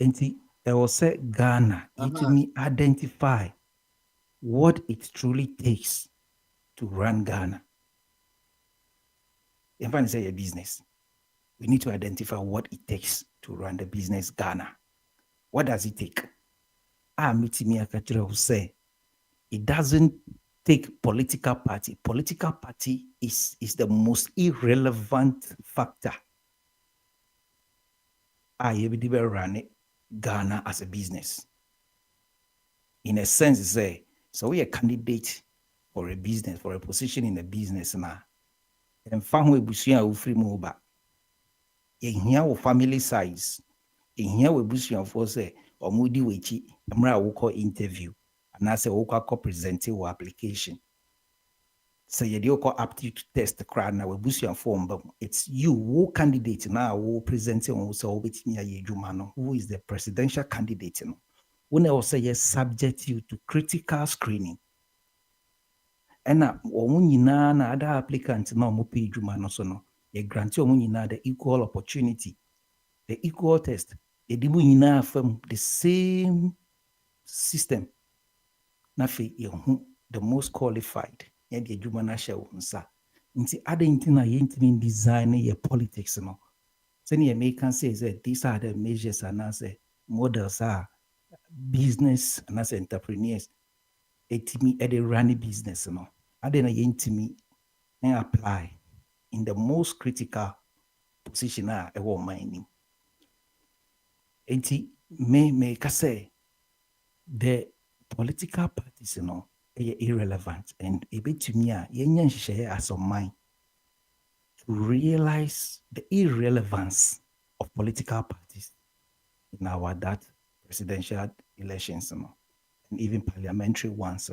nti I will say Ghana to me identify what it truly takes to run Ghana. If I say a business, we need to identify what it takes to run the business Ghana. What does it take? Mitimi Akachira will say it doesn't take political party. Political party is the most irrelevant factor. You run it. Ghana as a business. In a sense, say, so we are a candidate for a business, for a position in a business now. And family busia will free move in here with family size. In here we busia for say or moody wechi, amra will call interview, and I say we'll call presenting or application. So you do call aptitude test the crowd now we busia form, but it's you who candidate now who presenting also who is the presidential candidate. When I will say yes, subject you to critical screening. And now na other applicants now mo pay juma so no you grant you the equal opportunity, the equal test. You from the same system. Na fe the most qualified. Yɛde adwuma no ahyɛ wo nsa nti adɛn na yɛntimi design your politics no sɛnea yɛmɛka sɛ these are the measures anaasɛ models are business anaasɛ entrepreneurs ɛtumi ɛde run business no adɛn na yɛntimi apply in the most critical position a ɛwɔ ɔman nim nti meka sɛ the political parties no irrelevant and a bit to me share as of mine to realize the irrelevance of political parties in our that presidential elections and even parliamentary ones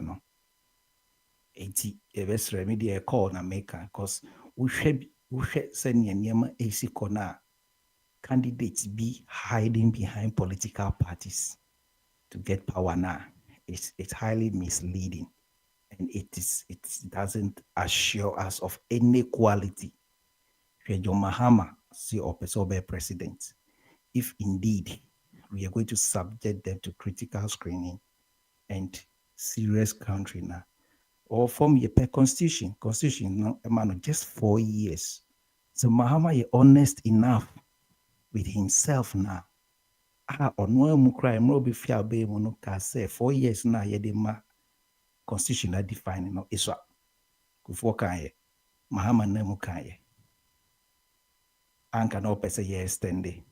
a best remedy call na make because we should send yama AC corner candidates be hiding behind political parties to get power now. It's highly misleading. And it doesn't assure us of any quality. John Mahama see Opesobe president. If indeed we are going to subject them to critical screening and serious country now, or form a constitution no, man, just 4 years. So Mahama is honest enough with himself now. Ono mu cry mo be fia be mo no ka say 4 years na ye de ma constitution that define no iswa. Kufo kanye, Mahama nemu kanye. Anka no pese ye extende.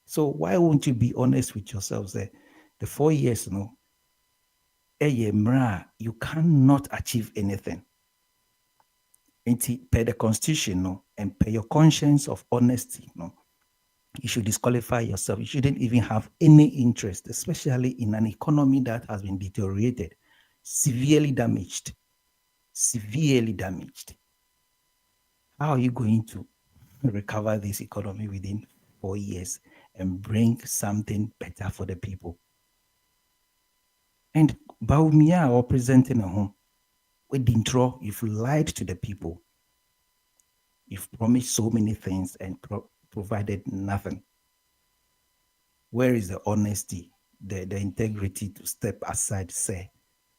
So why won't you be honest with yourselves? The 4 years, you cannot achieve anything. Per the constitution, and per your conscience of honesty, you should disqualify yourself. You shouldn't even have any interest, especially in an economy that has been deteriorated, severely damaged. How are you going to recover this economy within 4 years and bring something better for the people? And Baumia or presenting a home, with intro, you've lied to the people. You've promised so many things and provided nothing. Where is the honesty, the integrity to step aside, say,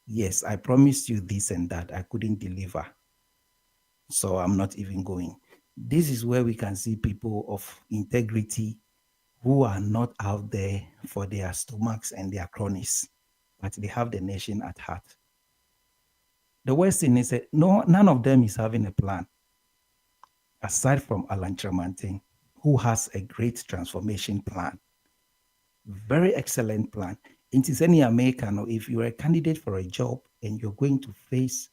yes, I promised you this and that, I couldn't deliver, so I'm not even going. This is where we can see people of integrity who are not out there for their stomachs and their cronies, but they have the nation at heart. The worst thing is that none of them is having a plan, aside from Alan Tremantin, who has a great transformation plan. Very excellent plan. It is any American, or if you're a candidate for a job and you're going to face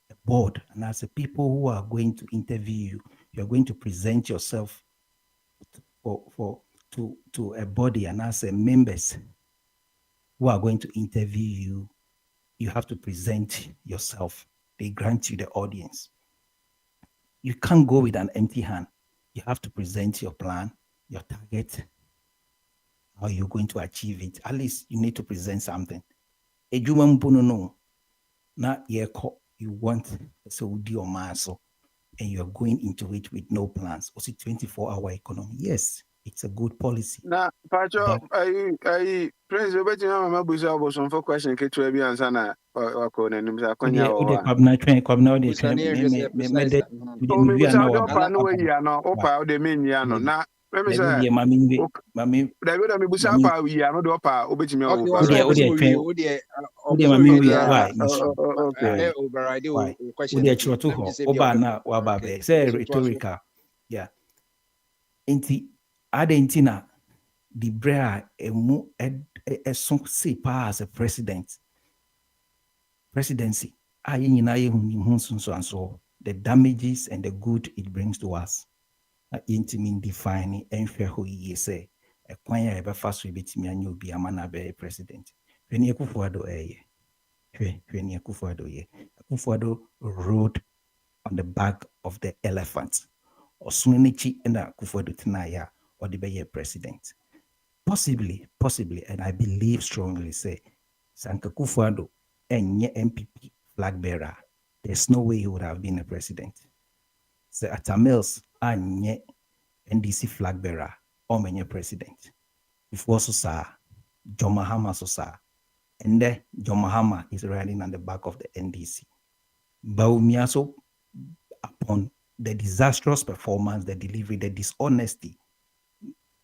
a board, and as the people who are going to interview you, you're going to present yourself to a body, and as a members who are going to interview you, you have to present yourself. They grant you the audience. You can't go with an empty hand. You have to present your plan, your target, how you're going to achieve it. At least you need to present something. You want Saudi or Maso, and you're going into it with no plans. Also, 24-hour economy. Yes, it's a good policy. Na Pacho, I Prince Obeti na mama busa oboson for question ke to bi ansa na wako na nim sa kwanya o. Kwabna de twen me bi na opa no we ya no opa o de men ya no na me say mami David me busa pa wi ya no de opa obetimi o ba. Ode mami wi why? Ode chiro to ho oba na wa ba be say rhetorical. Yeah. Inti Adentina, the brea emu son se pa as a presidency. The damages and the good it brings to us. Intimin defining and fair who ye say a quanya ever fast with me and you'll be a man be president. When you kufuado Kufuado rode on the back of the elephant. Or Sunnichi and Kufuado Tinaya. Or the Bayer president. Possibly, and I believe strongly, say, Sanka Kufuado and MPP flag bearer, there's no way he would have been a president. So Atamils and NDC flag bearer, or many president. If also sir, John Mahama so and then John Mahama is riding on the back of the NDC. Baumiaso, upon the disastrous performance, the delivery, the dishonesty,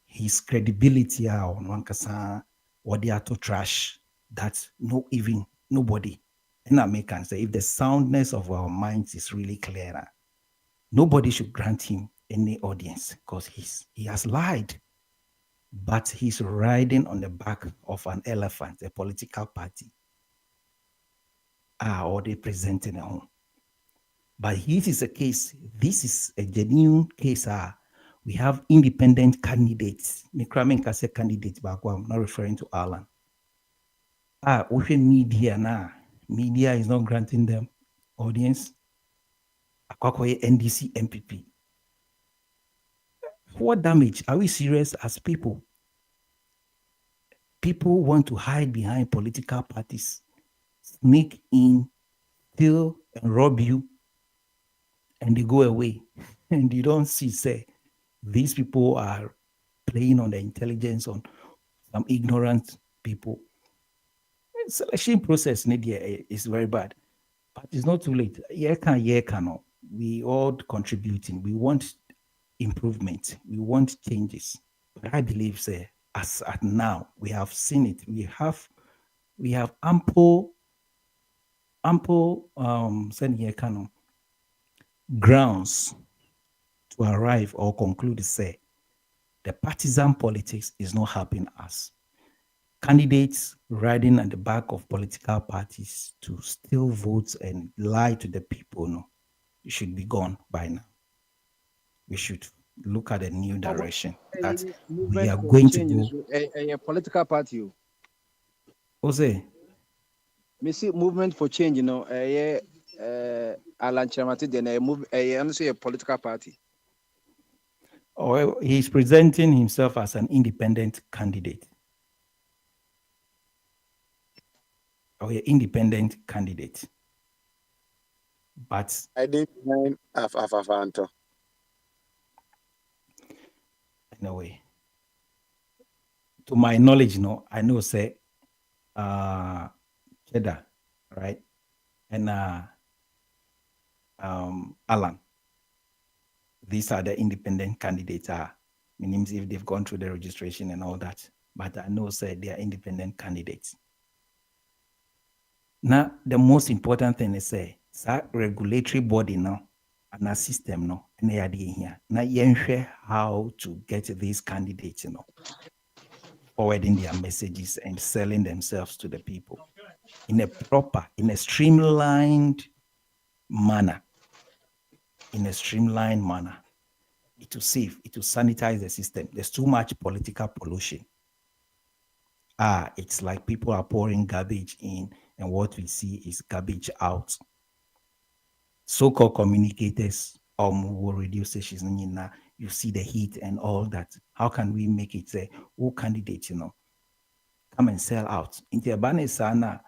his credibility on one kasa or the auto trash that nobody and I can say if the soundness of our minds is really clearer, nobody should grant him any audience because he has lied, but he's riding on the back of an elephant, a political party, or they presenting a home. But this is a case, this is a genuine case. We have independent candidates. Mikramen can say candidate, but I'm not referring to Alan. Within media now, media is not granting them audience. Akwakoye NDC MPP. What damage? Are we serious as people? People want to hide behind political parties, sneak in, steal and rob you, and they go away. And you don't see, say, these people are playing on the intelligence on some ignorant people. The selection process is very bad, but it's not too late. We all contributing. We want improvement. We want changes. But I believe, say, as at now, we have seen it. We have ample ample grounds to arrive or conclude say the partisan politics is not helping us. Candidates riding at the back of political parties to steal votes and lie to the people, no, it should be gone by now. We should look at a new direction that we are going to go. A political party. Jose, me see movement for change, Alan Chamati, then a political party. Or he's presenting himself as an independent candidate. Or an independent candidate. But I didn't mind Afafanto. In a way. To my knowledge, I know say Cheddar, right? And Alan. These are the independent candidates. Meaning if they've gone through the registration and all that. But I know say they are independent candidates. Now, the most important thing is say, regulatory body now and a system now, and they are here. Now, you how to get these candidates, forwarding their messages and selling themselves to the people in a proper, in a streamlined manner. It will save, it will sanitize the system. There's too much political pollution. It's like people are pouring garbage in, and what we see is garbage out. So-called communicators will reduce stations. You see the heat and all that. How can we make it say, candidates, come and sell out? In the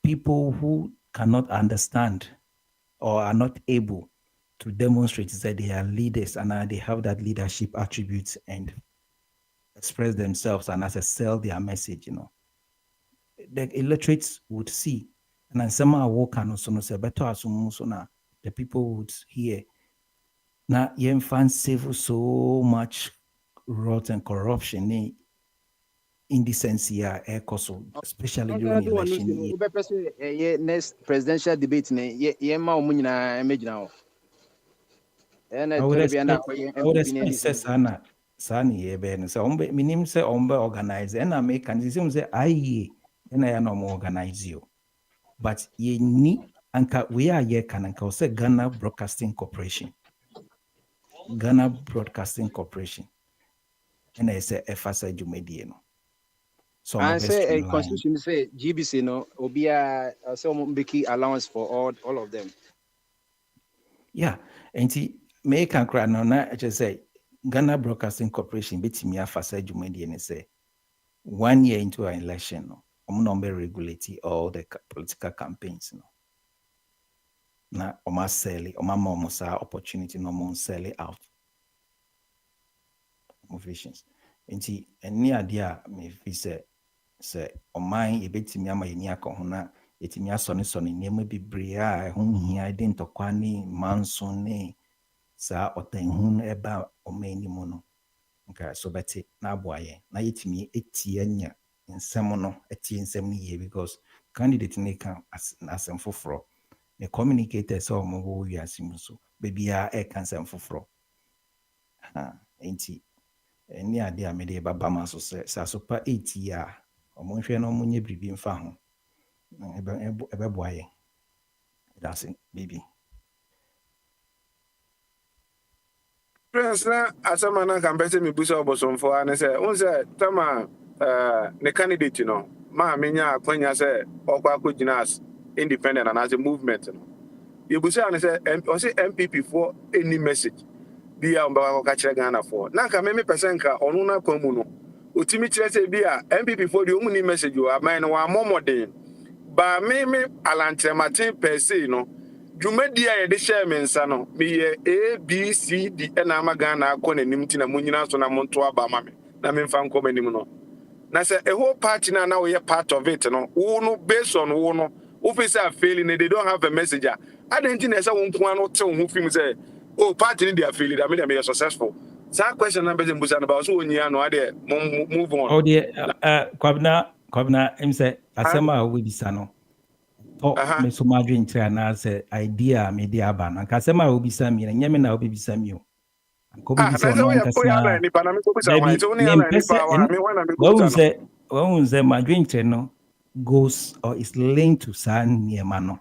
people who cannot understand or are not able to demonstrate that they are leaders and they have that leadership attributes and express themselves and as a sell their message, the electorates would see. And then some can also say better the people would hear. Now, you find save so much rot and corruption, indecency, especially during the election. Next presidential debate, I would expect Sana so minim say organize and I make and say I no organize you. But ye ni anka we are ye can anka say Ghana Broadcasting Corporation. And I say FSA Jumedieno. So I say a constitution say GBC obia so mbeki allowance for all of them. Yeah, and make and cry no na just say Ghana Broadcasting Corporation betimi afasa Jumedi and say 1 year into an election number regulate all the political campaigns na sell opportunity no sell it out visions and any idea me say oman e betimi ama yeni akọ na etimi asone niam bebre a ho hia de ntokwa ni manso ne sa otanhun eba omani mu no nka so beti na aboaye na yetimi etie anya nsem no etie nsem ni ye because candidate ne kan asem foforo the communicator so mo wo wiasim so bebia e kan asem foforo enti ni ade a me de baba ma so sa so pa etie a omonhwe no monye bribi mfa ho ebe boaye that's it baby. Prince na asama na campaign me busa obosomfo ane say unse tama the candidate ma menya akwanya say okwa akogina as independent and as a movement you busa ane say o say MPP for any message bia mbaka ka kire Ghana for na ka me person ka onu na kwamu no otimi kire say bia MPP for the omuni message o aman no wa momodin ba me Alan Chamati per se Jumedia ye de share me nsa no me ye ABCD na Ghana akọ nanim ti na munyina so na monto aba ma me na me mfa nkọ manim no na say a whole party na we part of it no wo no based on wo no officer failing they don't have a messenger I don't think say won ko an te wo film say oh party they are failing I mean they are successful that question na be mbusa na ba so onyi no ade move on oh dear kwabna em say asema we bisa no me so madwin tira na say idea me dia ba na ka say ma obi sam me nyame na obi bisam yo ko bi say no nka sa when say madwin tira no goes or is linked to san niema no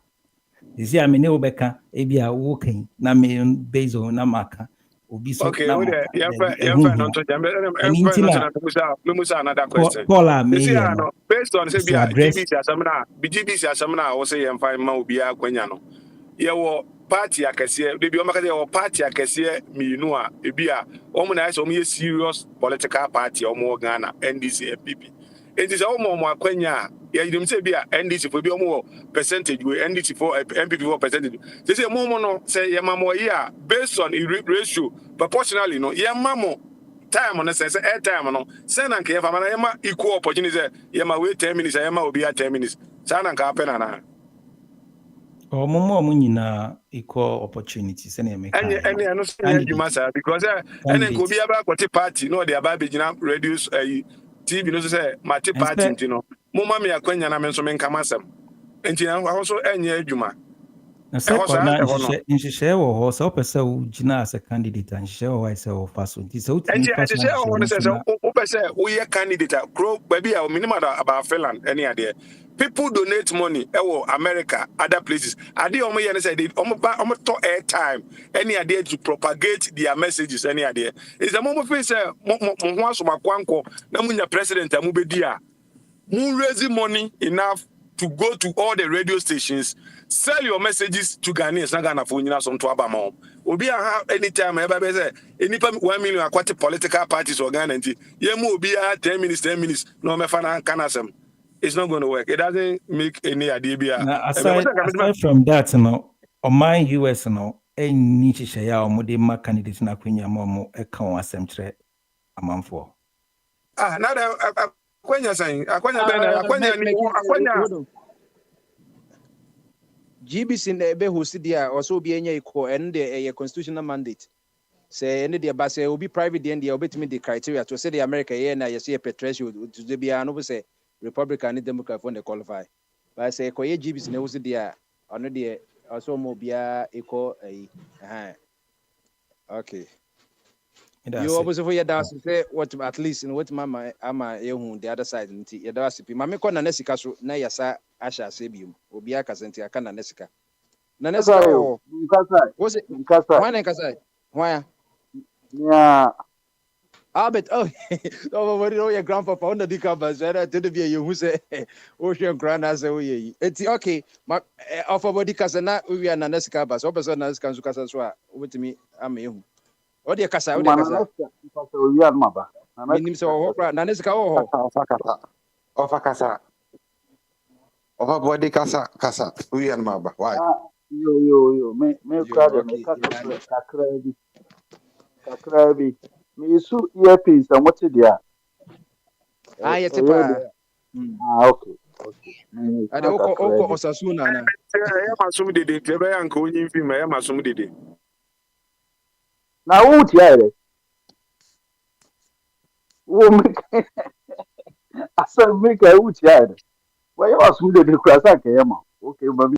is ya me ne obeka e bia wo kan na me based on na maka obi so okay, na no to jambe musa another question. Based on say GBC asamna wo say yem fine ma obi akwanya no. Ye wo party akese de bi o maka ye wo party akese miinu a ebi a omo na say omo ye serious political party omo Ghana NDC FPP. It is omo akwanya ye yim say bi a NDC for bi omo percentage we NDC for MPP for percentage. They say mo no say ye mamo here based on ratio proportionally no ye mamo time on say air time no say na nke ye fama na ye ma equal opportunity say ye ma wait 10 minutes ye ma obi 10 minutes say na nka happen na Omo nyina equal opportunity say na make any no say adwuma sa because any ko bi aba kwoti party no dey aba begina reduce TV no say mati party ntino mo ma me akwanya na me nso me nkama asem ntina ho so enye adwuma na say ko na nhihye wo ho so pese wo gina as a candidate nhihye wo say wo fa so nti say wo timi fa so wo pese wo ye candidate grow baby a minimum about Finland any idea people donate money ewo America other places ade omo ye say they omo to air time any idea to propagate their messages any idea is the moment face mo ho asoma kwanko na munya president amu bedi a mu raise money enough to go to all the radio stations, sell your messages to Ghanaians. Na Ghana for nyina some to abama. Obi a anytime eba say any 1 million akwati political parties or Ghana nti. Ye mu obi a 10 minutes no me fa na kanasem. It's not going to work. It doesn't make any idea. Aside from that, no, on my US no, any chishaya or modema candidates na kwenya mo e kan wasem kire amanfo. Now that akwanya GBC na ebe host dia also obi enya iko and the constitutional mandate say any dia ba say obi private dia dia obetimi the criteria to say the America here na yes here petrol to the bia no say Republican and Democrat for the qualify but say ko ye GBC na host dia ono dia also mo bia iko okay. You always for your dance say what at least in what mama ama ehun the other side nti ye da sipi mama ko na nesika so na yasa asha sebium obi aka senti aka na nesika o nkasa wana nkasa why yeah Albert oh what your grandpapa on the covers era to be you who say ocean grandma say we yi eti okay ma of body kasa na we na nesika bas o person na nesika so kasa so a obetimi ama ehun Odi kasa. Owi anmaba. Minim se wo kra na nesika wo ho. Ofa kasa. Ofa body kasa. Owi anmaba. Why? Yo. Me kra de me kakra bi. Me su earpiece and what dia? Yete pa. Okay. Ade oko Osasuna na. Ya masum dede, tebe ya nko onyin film ya masum dede. Na wo tia ere wo make asa make wo tia ere wa yo asu de kurasa ke yema okay baby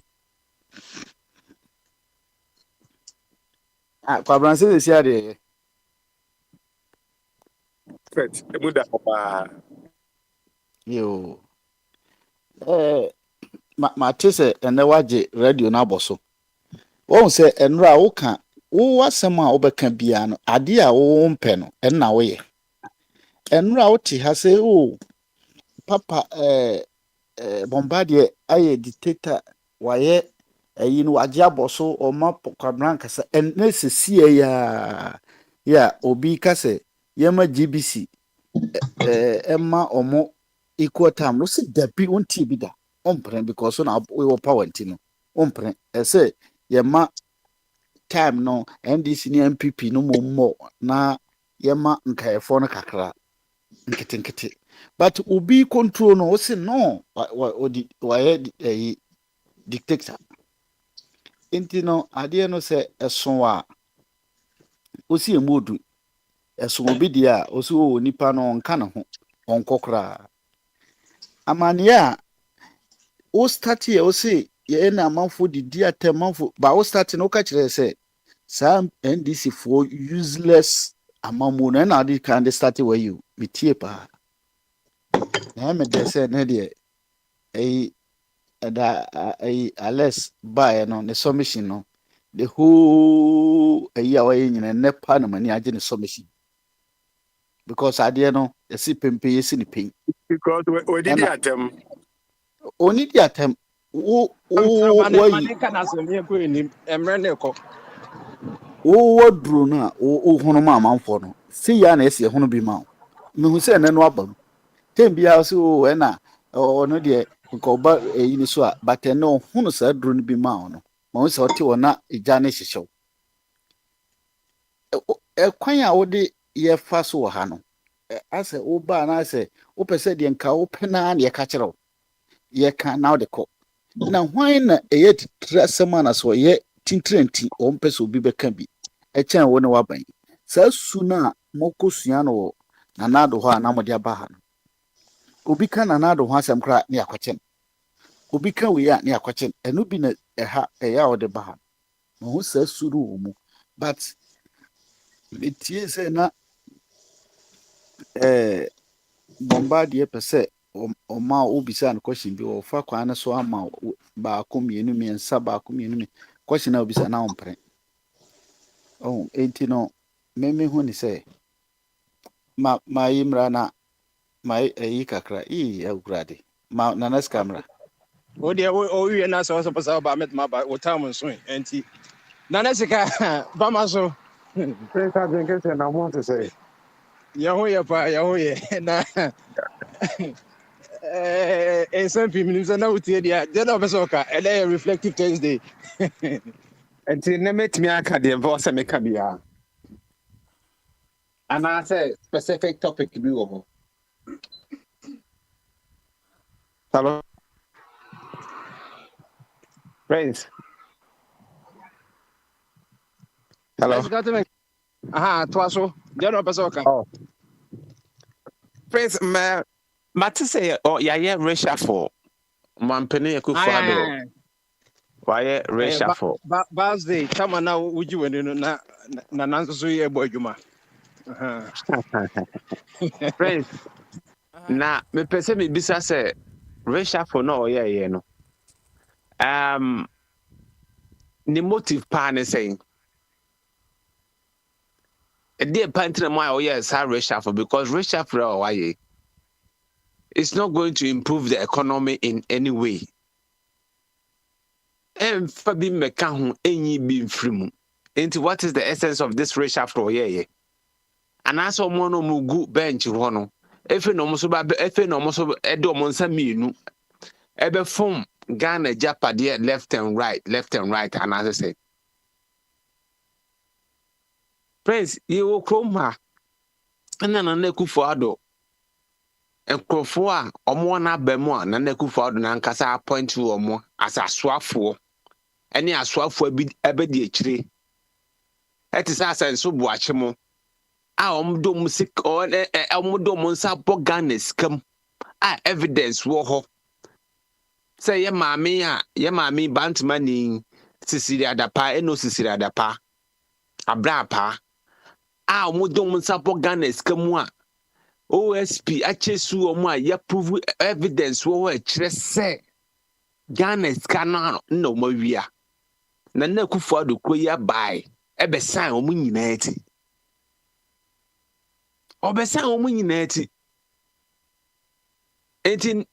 kwa branse de sia de fet emuda pa yo ma tese ene waje radio na boso won se enra wo kan wo wasem a obeka bia no ade a wo mpe no enna wo ye enra wo ti ha se o papa Bombardier aye dictator waye ayi no waje aboso o ma kwabran kasa enne sesie ya obi kase yema GBC emma omo equal time no se dabi onti bi da ompren because na we were power ntino ompren say yema time no NDC ni MPP no mo na yema nkaefo no kakra nkete but obi control no say no why dictator intino ade no say eson a osi emodu eson obi dia osi o nipa no nka ne ho onkokra amania o start here o say ye na manfo didi atem manfo ba wo start no ka kire say some NDC for useless amamu na dey can start where you metie pa na me dey say na dey unless buy no the submission no the whole away in nepa na mani age the submission because ade no the see pempe yesi ni pen because we did attempt oni di attempt wo duro na wo hono ma amanfo no see ya na ese hono bi ma me hu se na no abam tem bia so we na ono de ko ba ni so a but no hono sa duro no bi ma no ma wo se oti wona eja ne hyehyew kwan a wo de ye fa so ha no ase wo ba na ase wo pese de nka wo pena na ye ka kire wo ye ka now de ko na hwan na eye trasema na so ye tintrenti o mpese obi beka bi e chen wo ne waban sa su na mokosua no na nado ho na mo de aba ha no obi ka na nado ho asem kra ne akwachen obi ka we ya ne akwachen enu bi na ha ya o de ba ha no ho sa su ru mu but etie se na bombardier pese o ma obisa na question bi o fa kwa na so ama ba ko mienu mi ensa ba ko mienu mi question na obisa na ompre enti no meme hu ni say ma yimra na ma yi kakra agurade ma na nas camera o de o wi na so pasa ba met ma ba o time so enti na nas ka ba ma so Prince Adrian say na want to say ya ho ye na some people na utie dia je na obeso ka ele reflective Thursday enti na metimi aka de voice me ka bia and I say specific topic bi wo hello Prince hello twaso je na obeso ka Prince Mate say ya reshuffle mampene Akufo-Addo why reshuffle birthday chama na uji wenu na nanso so ye bo adwuma Prince na me pese me bisa say reshuffle no ye no the motive pa ne saying a dear pantre my yes reshuffle because reshuffle why it's not going to improve the economy in any way. And Fabi Mekahu, any being free. Into what is the essence of this reshuffle? Yeah. And as a mono mugu bench, one. If no musuba, if no musuba, Edo Monsaminu, Ebe form Ghana Japadia left and right, and as I say. Prince, you will chroma. And then an Akufo-Addo. Nkrofo a omo na abemu a na Akufo-Addo na nkasa appoint omo as asoafo ene asoafo bi ebedi akire etisa asenso buache mo a omdo musik omdo monsa Ghana skam a evidence wo ho say ye maami bantmani sisiri adapa eno sisiri adapa abrapa a omdo monsa Ghana skam a OSP achesu omo a ya prove evidence wo e kire se Ghana scanner no mo wia na Akufo-Addo kro ya bai e be sign omo nyina ati obesan omo nyina ati enti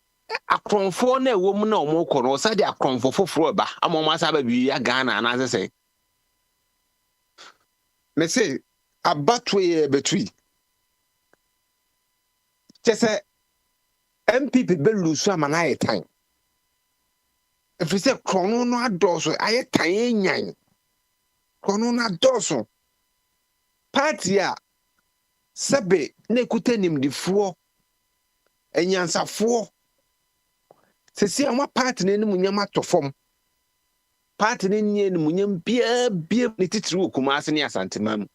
akronfo na ewo mu na omo kọ no sa de akronfo foforo ba amomo asa ba bi ya Ghana na se say me say abatwe betui Just MPP be lose am na time. If you say chrono no adoso, aye time nyan. Chrono no adoso. Party a sebe na ekute nimdifuo. Enyansafo. Sesi anwa party na nim nyama to fom. Party na nye nim nyam bia ni titiri Kumasi ne Asantema mu.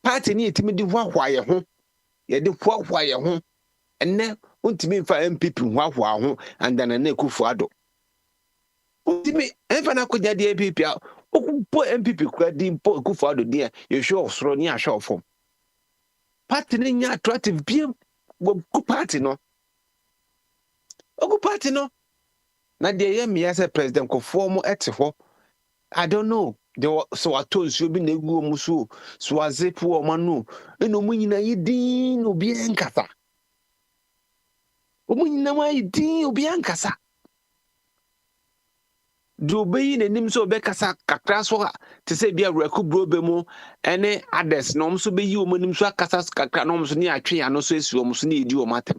Party ni etimi di hwahwa ye ho. Ye de hwahwa ye ho enne untimi mfa MPP hwahwa ho and then Akufo-Addo Ultimate, Enfana could get the MPP out. Who put MPP credit put good for the dear, you show of Sronia show for. Party in your attractive beer, good party no. Good party no. Now, the year me as a president could form at home. I don't know. So I told you, be nego musu, so I zip or manu, and no money na yidin, no be ankasa. Omuna ma yidin, obi ankasa. Do be in a nim so bekasa kakra so to say be a reku brobe mo, any others, no so be you, monim so kasas kakra no so near tree, and no so is you need you matter.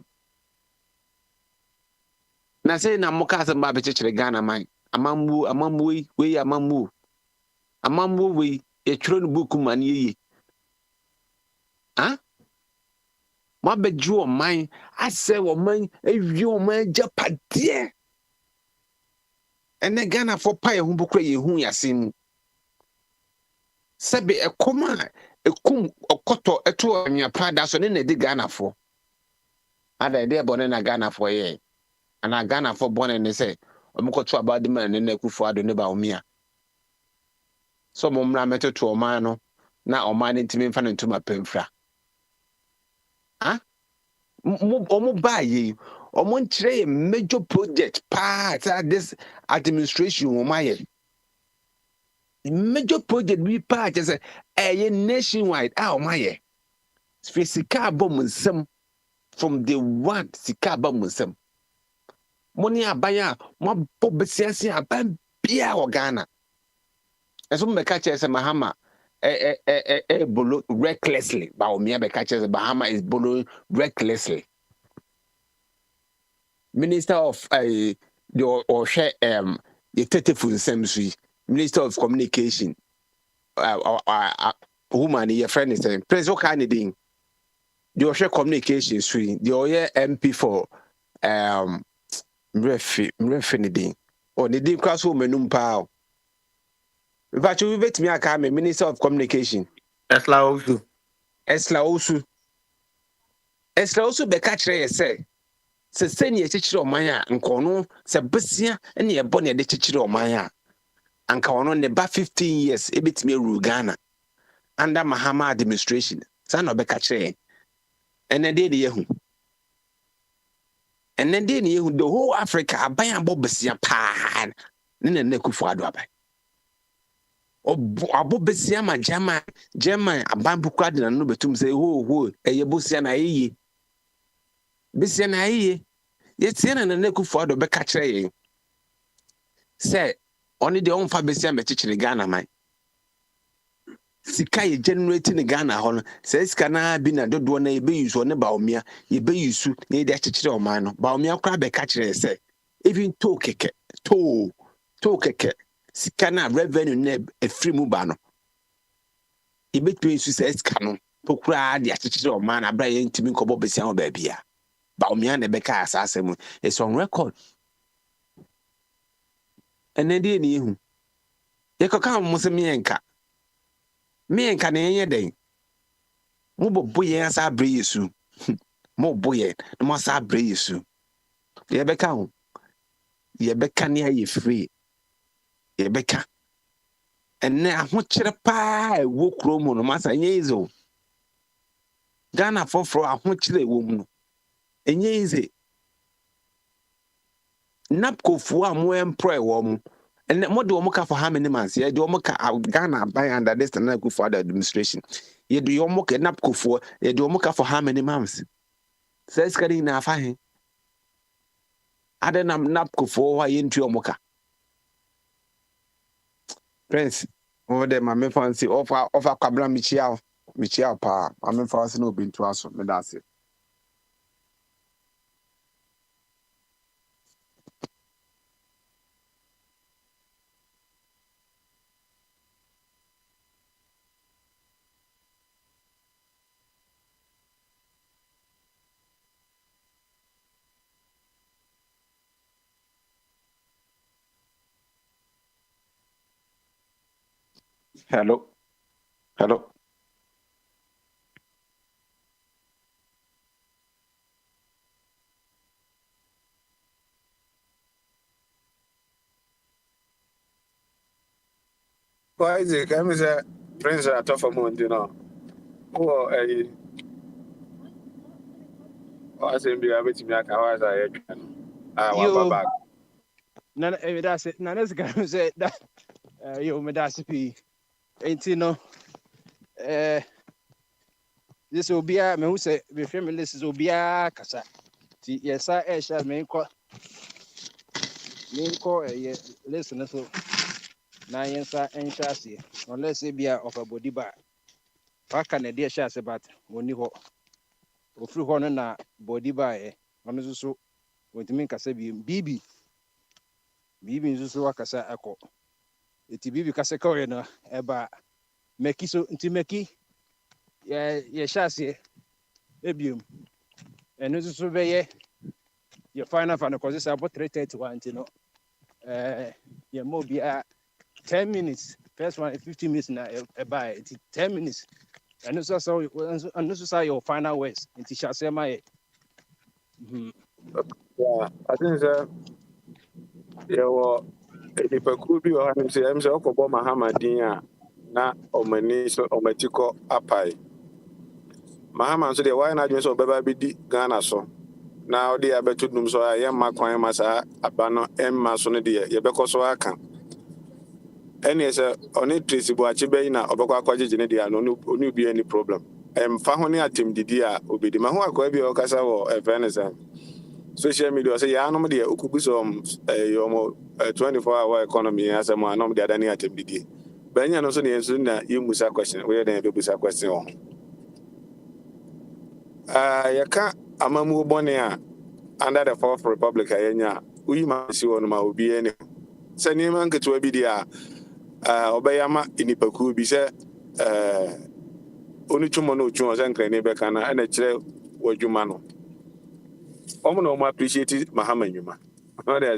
Na say na mokasa mbabe chechere Ghana mine. Amambu, we amambu. Amambu we a tron book man ye. Huh? My bedroom mine, I say, woman, a view man japadia. And then Ghana for pie who book who ya seen. Sabe a coma, a cum or cotto, a tour in your prada, so in a dig Ghana for. Other dear bonena Ghana for ye. And I Ghana for born and they say, I'm going to about the man in the kufu the neighbor me. So mumra meto to a mano, now or mine into me fan into my penfra. Huh? Omo buy ye, omo tray major project part this administration o my major project we part as a nationwide my sika bom nsem from the one sika bom nsem money abaya mo bobesiase aban bia o Ghana eso me ka che se Mahama bolo recklessly ba o me be ka che se Bahama is bolo recklessly. Minister of the Tetefu Semsui, Minister of Communication, woman, your friend is saying, President Kennedy, the Osha Communication Suite, the Oye MP for Mrefiniding, or the Dim Classroom Pao. But you bet me, I come, Minister of Communication. Esla Osu. Esla Osu Bekatre say. Se senior teacher of Maya and Kono, Sebastian, and your bonnet the teacher of Maya. And Kono neba 15 years, a bit me Rugana. Under Mahama administration, son of Becatre. And then did you. And then did you the whole Africa, buy a Bobesia pan, then a neku for Adobe. O Bobesia, my German, a bamboo quad and no betum say, oh, a Yabusiana ye. Bisiana ye. Yet, Siena and Neku for the Becatre. Say, only the own Fabian teacher in Ghana, my Sikai generating in Ghana, hon, says, can I be a dog one be used on about me, ye be used to need that teacher of mine, Baumia crab a catcher, say, even toe keke, toe keke, Sikana revenue neb a free mubano. He between you says, canon, Pokra, the teacher of man, a brain to me, Cobo Bessian baby. Baumia and Becca assassin is on record. And then didn't you? You could come, Mosamianka. Me and Canadian day. Mobo boy as I breathe soon. More boy, no more I breathe soon. Ye becca. Ye becca near ye free. Ye becca. And now I want you to pie, walk room on Massa Yezo. Ghana for a hunchly woman. And ye Napco for more employ woman. And what do you for how many months? Yeah, do you Ghana by under this and good for the administration? You do your mock and Napco for you do for how many months? Says Karina Fahin. I don't have Napco for why into your mocha. Prince, over there, my fancy offer Cabra Michiao Pa. I'm fancy no been to us, but that's it. Hello. Isaac, I'm a prince at of a month, you know. Oh, I say, be a bit to me, I can. You, Nana, that's it. Nana's gonna say that. You, me that's it. Ain't you know? This will be a me who say the family list will be a kasa. Yes, I shall make listen so. Na yensa enhyase unless e bia of a body ba paka na de hyase but woni ho ofri ho no na body ba ono so wotimi kasa bibi nso wakasa akọ eti bibi kasa kọrẹ no eba meki so nti meki ye hyase ebiem eno so be ye final cause say about 3:31 nti no ye mo bia 10 minutes. First one, 15 minutes now. By 10 minutes. And this is your final words. And she shall say my. Yeah, I think if I could be on him, say, I'm so Mahamadina, na omani so omatiko apai. Mahama so the why not so baby Ghana so. Now they are better to so I am my coin massa abano emma so dear, Yabeko so I can. Any as a only tracy boachibena or Baka Genedia, no be any problem. Fahoni at him Didia, Obi the Mahua Kobi or Casa or a venison. Social media say, ya no dear, Ukubusum, a 24-hour economy as a man, no, the other at him Didia. Benya no so the answer, you must have question, where they have a question. You can't, Amamu Bonia, under the Fourth Republic, we must see on my be any. Send him uncle to a bidia. Obayama inipaku bi se oni twumo no twumo se nkran be kana na kire wadwuma no omo no appreciate Mahama nyuma no dey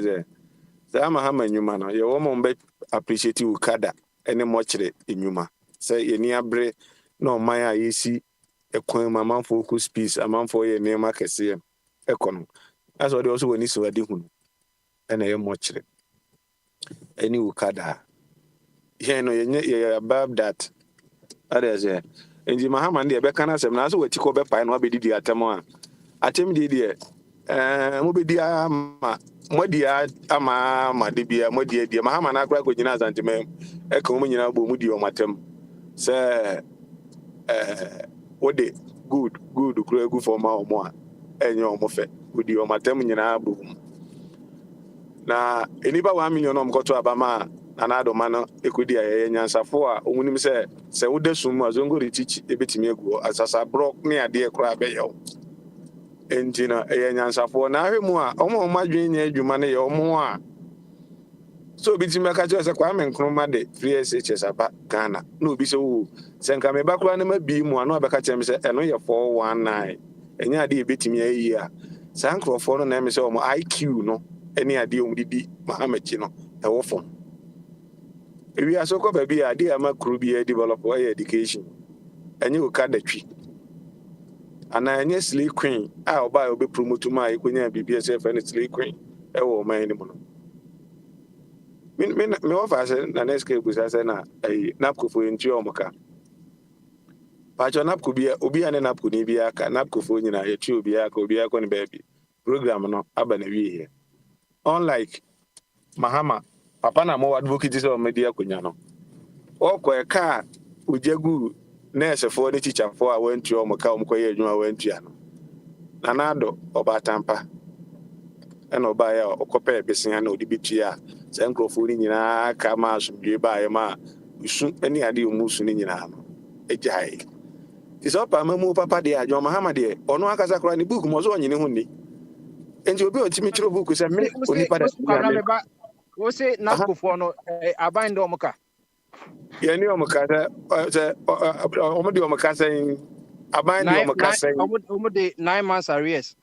say Mahama nyuma no ye wo be appreciate ukada ene mo kire nyuma se ye ni abre na oman a yesi ekwan mamanfo focus peace amanfo ye nema kese ekono aso dey also woni so ade hunu ene ye mo kire eni ukada. No, you're above that. Others, and the Mahaman, the Becana, some Nazo, what you call Bepa, no be the Atamoa. Atem did Mobidia, Modia, Ama, Madibia, Modia, dear Mahaman, I crack with Jinas and Timem, Echo Munina Bumudio Matem. Sir, what they good, good for Maomoa, and your Moffet, with your Matem in boom. Now, anybody 1 million got to Abama. Anado mano ekudi aye nyansafo a omunim se wode sumu azongo ritichi ebetimi egu asasa brok ne ade ekra beyo enjina eye nyansafo na ahwemu a omo madwen nya adwuma ne ye omo a so bitimi aka che se kwa men kroma de free SHS aba Ghana na obi se wo se nka me bakura ne mabi mu ano abeka che me se eno ye 419 enya ade ebetimi ayi a san krofo no na me se omo IQ no eni ade omdidi Mahamachi no e wo fo. We are so called baby idea makrubi develop education. And you can the tree. And I yes Lee Queen, I'll buy will be promoted my Queen BBSF and it's Lee Queen. Oh, my animal. Me offer an escape with us and a napco for in Chiomoka. Pacho napco be Obian and Napco Nibiaka, napco for in a true Biako baby. Program no Abanavi here. Unlike Mahama. Papa na mo advocate so media kunyano okọ e ka ujegu nurse for the teacher for went to omoka omkoye adwuma went ya no nanado obatampa ena oba ya okopa ebesia na odibitua se nkrofo ni nyina ka ma asumdwe ba ya ma usu eni ade umusu ni nyina no ejai isopa mamu papa de adwo Mahama de ono akasa kra ni book mo so onyine hu ni enti obi otimi chiro book se me oni pada What say Nasco for no a bind omoka? Yeah, new Omaka, Omadi Omaka saying, a bind Omaka saying, 9 months arrears.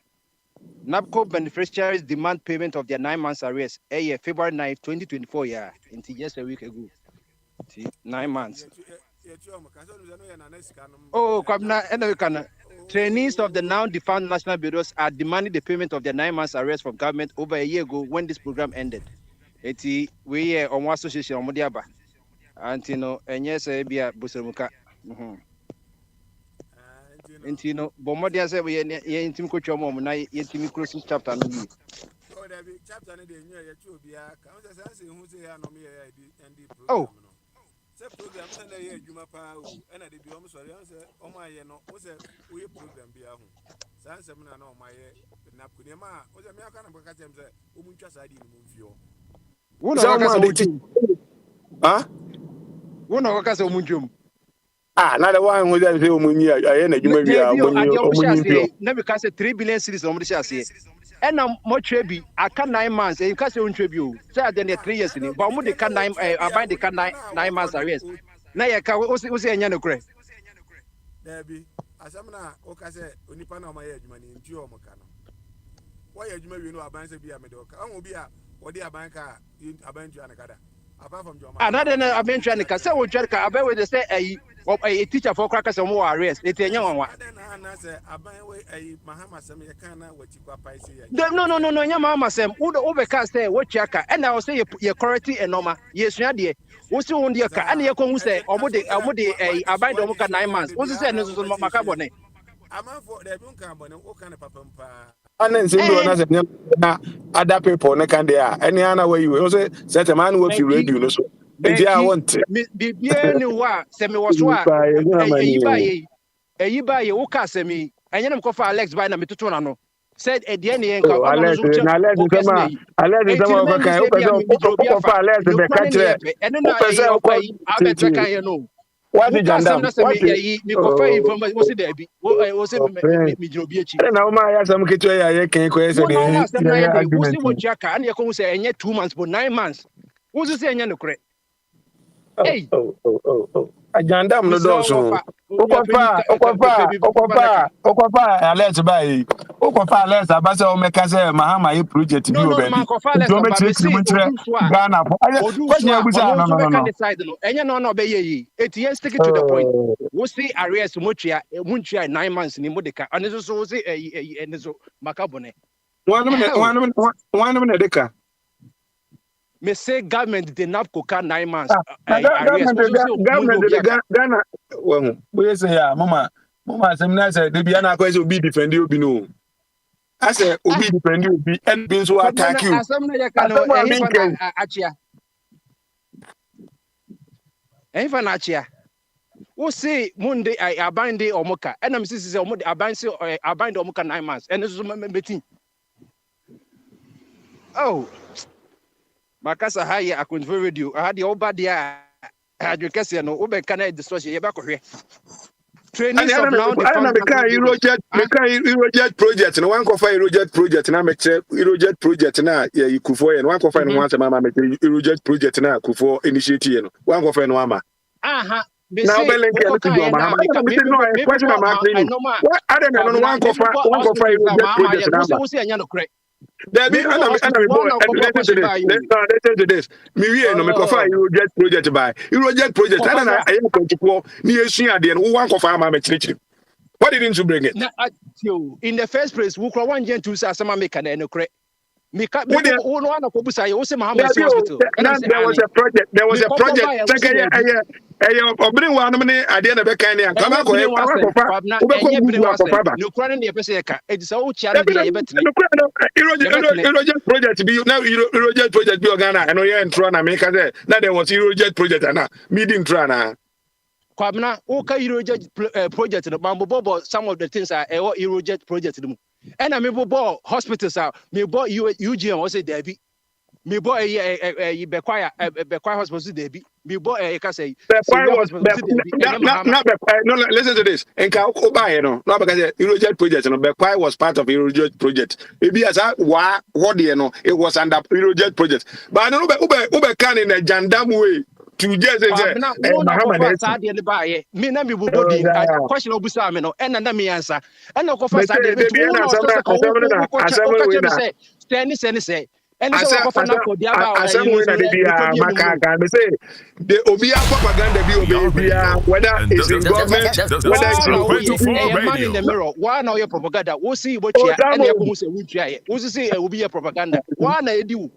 NABCO beneficiaries demand payment of their 9 months arrears. February 9, 2024, until just a week ago. 9 months. Oh, trainees of the now defunct national bureaus are demanding the payment of their 9 months arrears from government over a year ago when this program ended. We on one association on Modiaba. Antino, and yes, I be a Busumuka. Antino, Bomodia said we ain't him coach your mom, and I yet him closing chapter. Oh, program send a Juma Pau, and I did be almost sorry answer. Oh, my, no, was a we program be a home. Sansa, no, my Napudema was a American of Catem, Umuchas I didn't move you. One of us, huh? One of us, Munjum. Another one was a Munia, I energy maybe never cast 3 billion cities on the chassis. And now more trebi, I can 9 months, and you can't say on tribute. So then 3 years in it, but I'm the can 9, I buy the can 9 months arrest. Now I can was a Yano Cray. There be as I'm not, Ocase, Unipana, my age money in Gio Mocano. Why are you maybe no abance be a medoka? I won't be a or the banker in Abanjanacada. Apart from your another Abanjanica, so Jerka, I bet with say a teacher for crackers or more arrest. It's a young one. No, your mamma Sam, who the overcast say what Jacka, and I will say your quality and Noma. Yes, Nadia. What's the one dear car? And you come say, or would they abide over 9 months? What's the sentence of Macabone? I'm for the Bunka, what kind of papa? And then other people, Nakandia, any other way you also set a man with you radio. So, I want be what semi was what a buy a Oka semi, and you go for Alex by Nami to said at the end, and what did you say? You go find from was it there? Was it and now my some kitchen, I can't question what Jacka and you can say, and yet 2 months, but 9 months. Who's the saying? No, correct. Hey, Agenda no doso. Okofa, let's buy. Okofa, let's abase o meka say Mahama e project bi o be. Do me Ghana. Question abusa no. Enye no be ye. Etiye stick to the point. We see arrears mutua 9 months ni modeka. Ane so we see ene so makabone. One minute deka. Me say government did not cook 9 months. Government Ghana. Well, we say mama seminar said they be an question be defend you be no. I say obi defend you be and being so attack you. Achia. We say Monday I abide the omoka. And I'm saying abide the omoka 9 months. And this is my meeting. Oh. Makasa haya akunve radio ahadi obadia adwekase no obe kana discussion yeba kohwe training of now the Eurojet project no one cofer Eurojet project na me che Eurojet project na ya Kufuor no one cofer no one say mama me Eurojet project na Kufuor initiative no one cofer no ama aha now be link to do mama no question am asking what I don't know one cofer Eurojet project na we say anya no correct. There be listen to this. Me no me cofer Eurojet project by Eurojet project. I don't know I am Kufuor ni esu ade no one cofer am chirichiri. Why didn't you bring it? In the first place, we could one gen to say some make an correct. There was a project. There was a project. Bring one minute at the end of the canyon. Come on, Eurojet project. Be now Eurojet project. Be Ghana. I know you're in Trana. Make that. Now there was Eurojet project. And meeting Trana. Kwabna, okay, Eurojet project. The Bambo Bobo. Some of the things are Eurojet project. And I me bought hospitals out. Me bought UGM was a Debbie. Me bought a Bequire hospital Debbie. Me bought a Casay. No, listen to this. And Kauko, no, not because Eurojet project. No, Bequire was part of Eurojet project. Maybe as I what do you know? It was under Eurojet project. But I don't know Uber can in a Jandam way. To just say, me na me body question obusa me no and na me answer and no confess say say and so go na for dia ba the obia propaganda be obia whether it's in government whether it's man in the mirror why now your propaganda we see what you and you go say we see obia propaganda why na edi me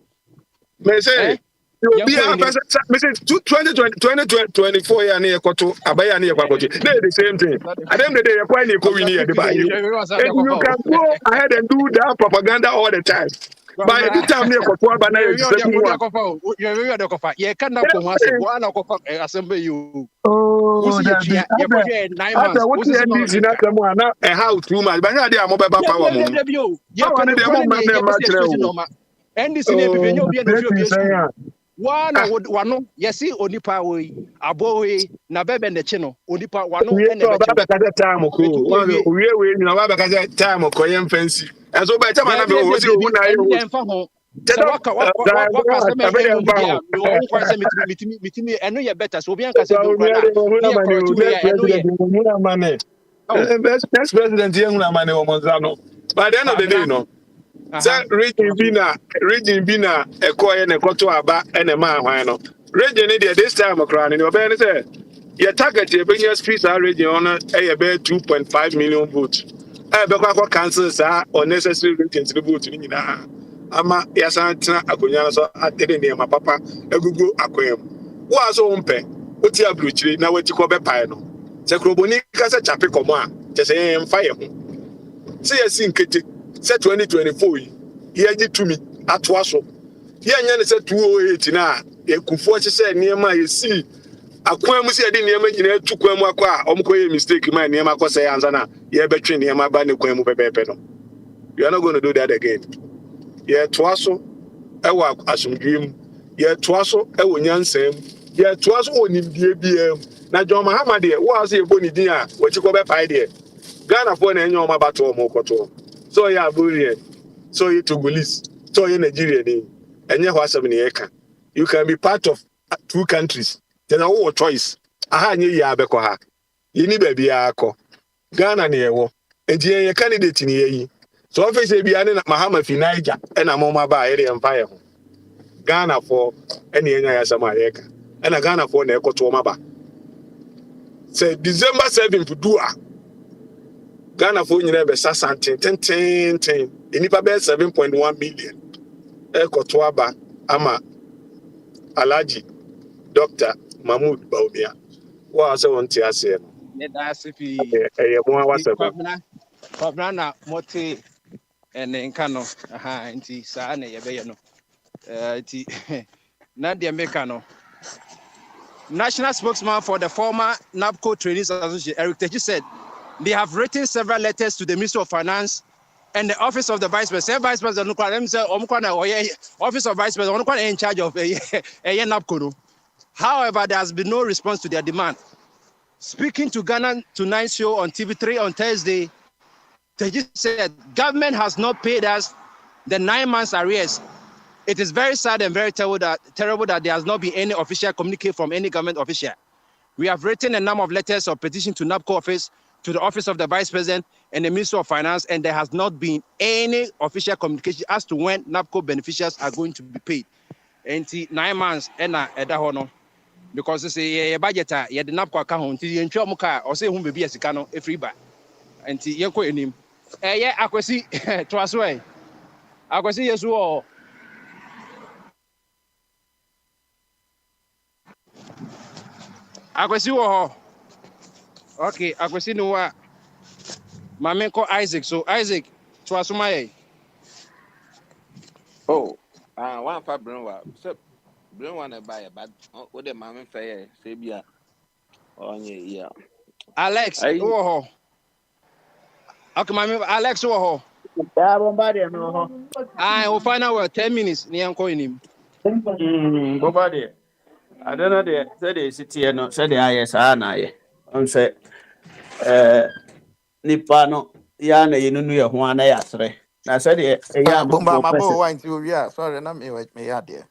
say be a person, 2024 year near Koto, Abaya near Kwakochi. They're the same thing. At the end of the day, you're quite near the Bayou. And you can go ahead and do that propaganda all the time. By the time near Koto, Abana is the same one. Oh, that's it. After what you end this in that one, a how too much, but not the mobile power. And this is one, yes, Onipa way, Aboe, Nabeb and the channel, Onipa, one, and the time of we know because that time of Korean fancy. And so by the time I was and you better so be best president here money by the end of the day, no. Sir, region Bina, a coy and a coto aba and a man, why no? Region India this time of crown in your banner said, your target, your business fees are region on a about 2.5 million votes. I have cancers are unnecessary regions to the vote in Ama Yasanta Akunyana, so I didn't near my papa, a Google Aquam. Was on pay, what you have blue now what you call a pino. Sacrobonica, such a pick of one, just saying fire. Say a sink. Say 2024 here to me at Wasso. Here said 208 now. You could force say near my see. A quam said in the imagine to Quamaqua, Omco mistake my name, I say Anzana. You're between near my banner Quamu Pepeno. You are not going to do that again. Yeah, Twasso, I work as some dream. Yeah, Twasso, I will answer. Yeah, Twasso in the now, John Mahamadi was a bonny dear, what you call a pie dear. Ghana for any of my battle or Mokoto. So yeah, Bullion. So you to Gulis. So you Nigeria. And you have some eka. You can be part of 2 countries. Then a whole choice. Aha ni ya bekoha. You need baby ako. Ghana ni ewo. And you a candidate in ye. So if I say be an Mahama Finaja and a mama by area empire. Ghana for any Samareka. And a Ghana for Neko to Maba. Say December 7th to do. Ghana for you never saw something 10 inipa be 7.1 million Kotoaba ama Alaji Dr. Mahmoud Baumia was on Tiasia. That's if he Fabrana Moti and Encano, and Sane Yabeno. Nadia Mecano. National spokesman for the former NABCO Trainees Association, Eric Teji, said they have written several letters to the Ministry of Finance and the Office of the Vice President. Vice President, Office of Vice President, in charge of NABCO. However, there has been no response to their demand. Speaking to Ghana Tonight Show on TV3 on Thursday, Teji said, government has not paid us the 9 months arrears. It is very sad and very terrible that there has not been any official communique from any government official. We have written a number of letters of petition to NABCO office, to the Office of the Vice President and the Ministry of Finance, and there has not been any official communication as to when NABCO beneficiaries are going to be paid. And 9 months, because they say a budget, the NABCO account, the Intramuka, or say whom be a Sicano, a free buy. And Yanko in him. Yeah, I could see twice way. I could see as well. I could see okay, I could see no what. My man called Isaac. So Isaac, twice my. Oh, one for Brunwa. So Brunwa buy a bad. What the mamma say? Sabia. Oh yeah. Alex, oh. Okay, my Alex, oh. I will find out 10 minutes. Near calling him. Bobadi. I don't know the said the city no said the IS na say Nipano yana yinu ya ho na ya sere na said the ya bomba mabo wine to we sorry na me ya there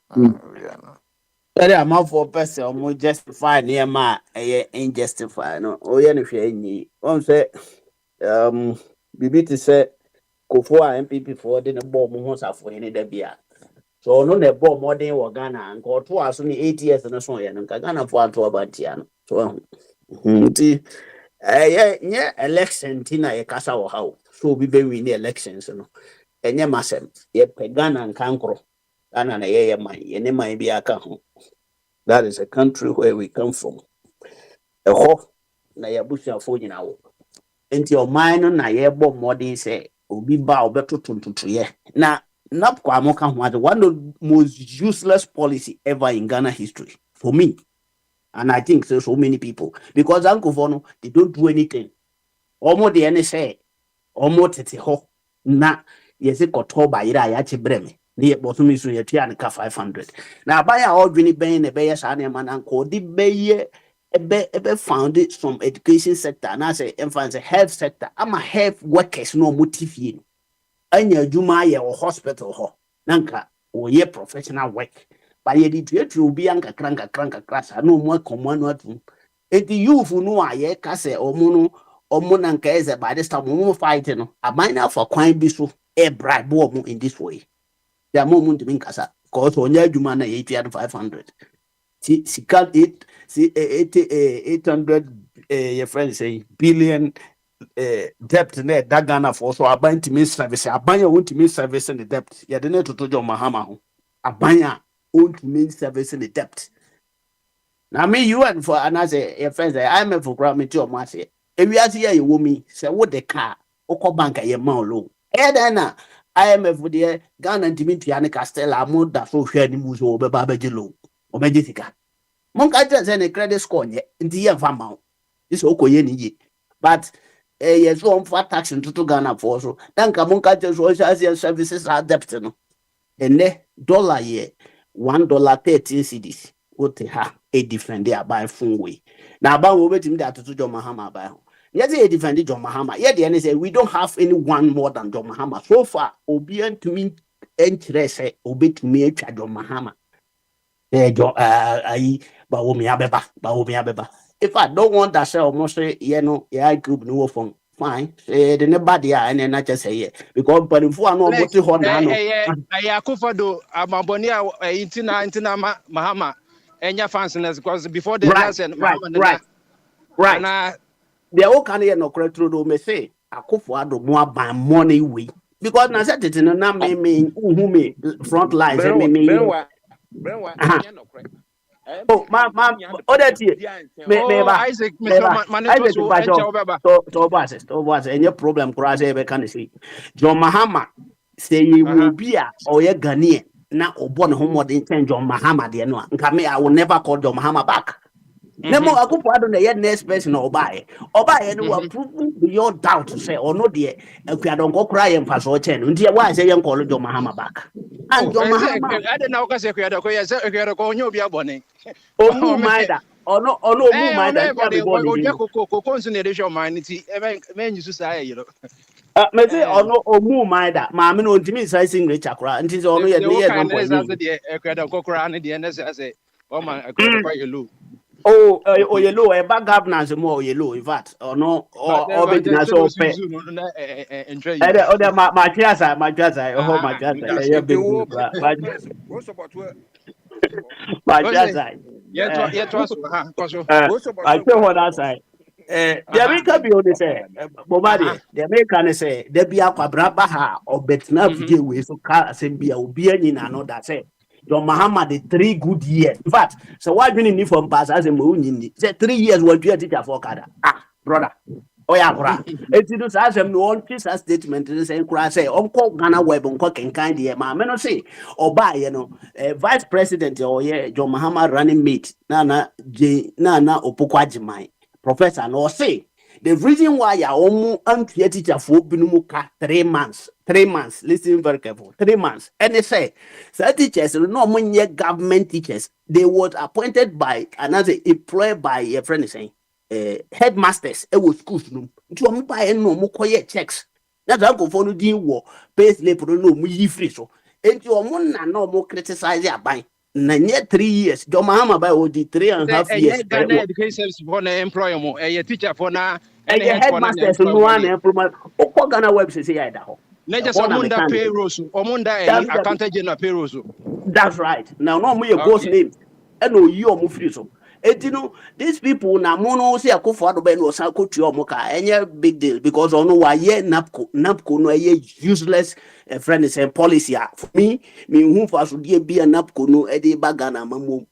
said the amount for person almost justify near ma injustify no o ye no hwe nyi on say bibi ti say kofo a MPP for the bomb ho safo ni da bia. So no ne bomb more than Ghana and go to us only 8 years and so on. Ghana for Antoabatiano. So yeah, election tina a casa or how. So we be win the elections, you know. And yeah, massem, ye Ghana and Cancro. Ghana na yeye man, yene man bi aka ho. That is a country where we come from. Eho na yabusuafo nyina wo. Enti oman no na yebo modern say obi ba obeto tuntutuye. Na NAPCO amoka ho ade one of the most useless policy ever in Ghana history for me. And I think so many people because Uncle Vono they don't do anything. Omo de ene say omo tete ho na yesi kotoba ira ya chibreme. Ni botumi so yetua ne ka 500. Na abaya odwini ben ne be yesa na man anko di be ebe found some education sector na say emphasis health sector. Ama health workers no motivate. Anya adwuma ye o hospital ho. Nanka o ye professional work. But ye di to be anka kranka class no more common atu. Eti youth no aye ka say omo nanka eze by this time omo fight no. Abanya for kwan bi so e bribe omo in this way. There moment to kasa cause onya adwuma na ye 500. Sika 800 your friend say billion debt net that Ghana for so aban to mean service abanya want to mean service in the debt ya de net to John Mahama ho abanya want to mean service in the debt. Now me you and for another your friends I'm for grant to my say if you ask here you woman say what the car oko bank ye man loan na IMF for the Ghana intimate ya ne Castella mo da so hwe ni mu so obeba beje loan obeje sika mon ka just say credit score nye nti ye fa ma this okoye ni ye but yes so for tax into Ghana for so then come on catch social services are debt no and dollar ye $1.13 cedis what ha a different they are by phone way now about we wait him that to John Mahama by yes a different John Mahama yeah the say we don't have anyone more than John Mahama so far obedient to me interest obey to me John Mahama ba wo mi abeba if I don't want that say almost say yeah group no from fine say the nobody and not just say because but if one no moti ho na no Akufo-Addo amaboni intina Mahama enya fanciness because before the last Mahama right they all can hear no correct through do me say Akufo-Addo more by money way because na say it no na me who me front lines me oh, my other Isaac, so any problem cross ever can see. John Mahama say you will be or ye Ghanaian now or born home more than John Mahama dear no. I will never call John Mahama back. No more I go for the next person or buy and will prove beyond doubt to say or no dear if we don't go cry and pass or 10 until why say you call John Mahama back. And John Mahama I don't know because if you had a call you be a bonnet. Oh, my that. Or no, my that. Consideration humanity, men used to say, you know. Me say ono omu mind that ma me no ntimi sai English akra nti say ono ye no ye no point the ekweda kokora ne de na say o man ekweda yellow oh yellow e back governance more yellow in fact ono o be dina so pe o de ma chiasa oh ma chiasa ye be Go support ma chiasa yeah to us I tell what I say the America be on say Bobadi the American say there be akwabra ba ha obetna fie we so ka asembia obi anyina no that say John Mahama the 3 good years in fact so why doing ni from pass as a munyini say 3 years what you teacher for kada brother oh yeah bra eti do say no one piece statement say kura say onko Ghana web onko kenkan de ma me no say oba ye no vice president or ye John Mahama running mate na Opokwa Jimai professor no say the reason why ya omu antia teacher for binumuka 3 months listen very careful 3 months and they say teachers no money government teachers they were appointed by another employed by a friend saying headmasters e was schools no nti omu ba e no mu koye checks na za go for no din wo pay slip no mu yi free so enti omu na no mu criticize aban na nye 3 years John Mahama by odi 3.5 years Ghana education service for na employer mo teacher for na headmasters no one employment o Ghana website say da ho na just omunda payroll so omunda accountant general payroll so that's right now no mu your boss name e no yi omu free so These people na mono say Akufo-Addo ben was Akutu Omoka, any big deal because on why NAPCO no useless friend is a policy. For me who first would be a NAPCO no Eddie Bagana Mamu.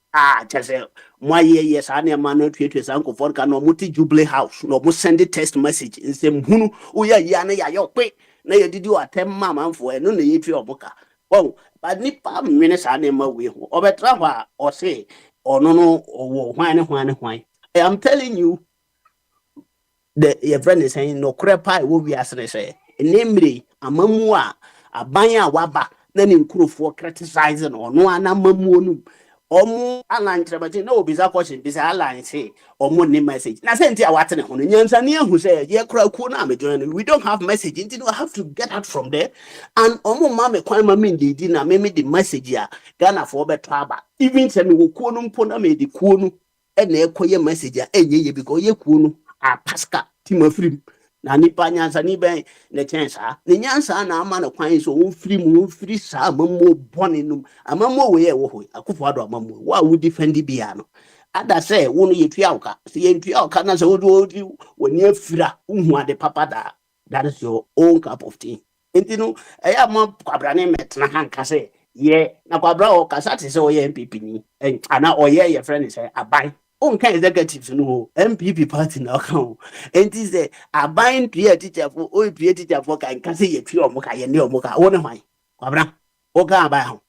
Just my yes, I am man to Uncle for no multi jubilee house, no must send a text message in same Hunu, Yana Yayope, na did you attempt mamma for no need to Omoka. Oh, but Nipa minutes I name away, or better or say. Or no, or why. I am telling you, your friend is saying no crap pie will be as they say. Namely, a mamua, a banya waba, then in crew for criticizing or no anamamu. Omo align trebati no bisa question bisa align say omo ni message na say ntia watene hono nyansa ne hu say ye kra ku na me join we don't have message until we have to get out from there and omo ma me kwan ma me ndi na me the message ya Ghana for beto aba even say me wo ku no mpo na me di ku no e na ekoye message ya enye ye because ye ku no a pascal timafrim na nipa nyansa ni ben ne chensa ne nyansa na ama no kwan so wo free sa amamo bone num amamo we ye wo ho Akufo-Addo amamo wa wo defend bia no ada say wo no yetua uka se yentua uka na se wo woni afira uhu ade papa da that is your own cup of tea entino eya ma kwabra ne metna hanka say ye na kwabra o kasa te say o ye MPP ni ana o ye friend say abai on kind executives no MPP party na account and this aban peer teacher for o peer teacher for kan say ye twi omoka ye ne omoka wo ne hwan kwabra o ka aban ho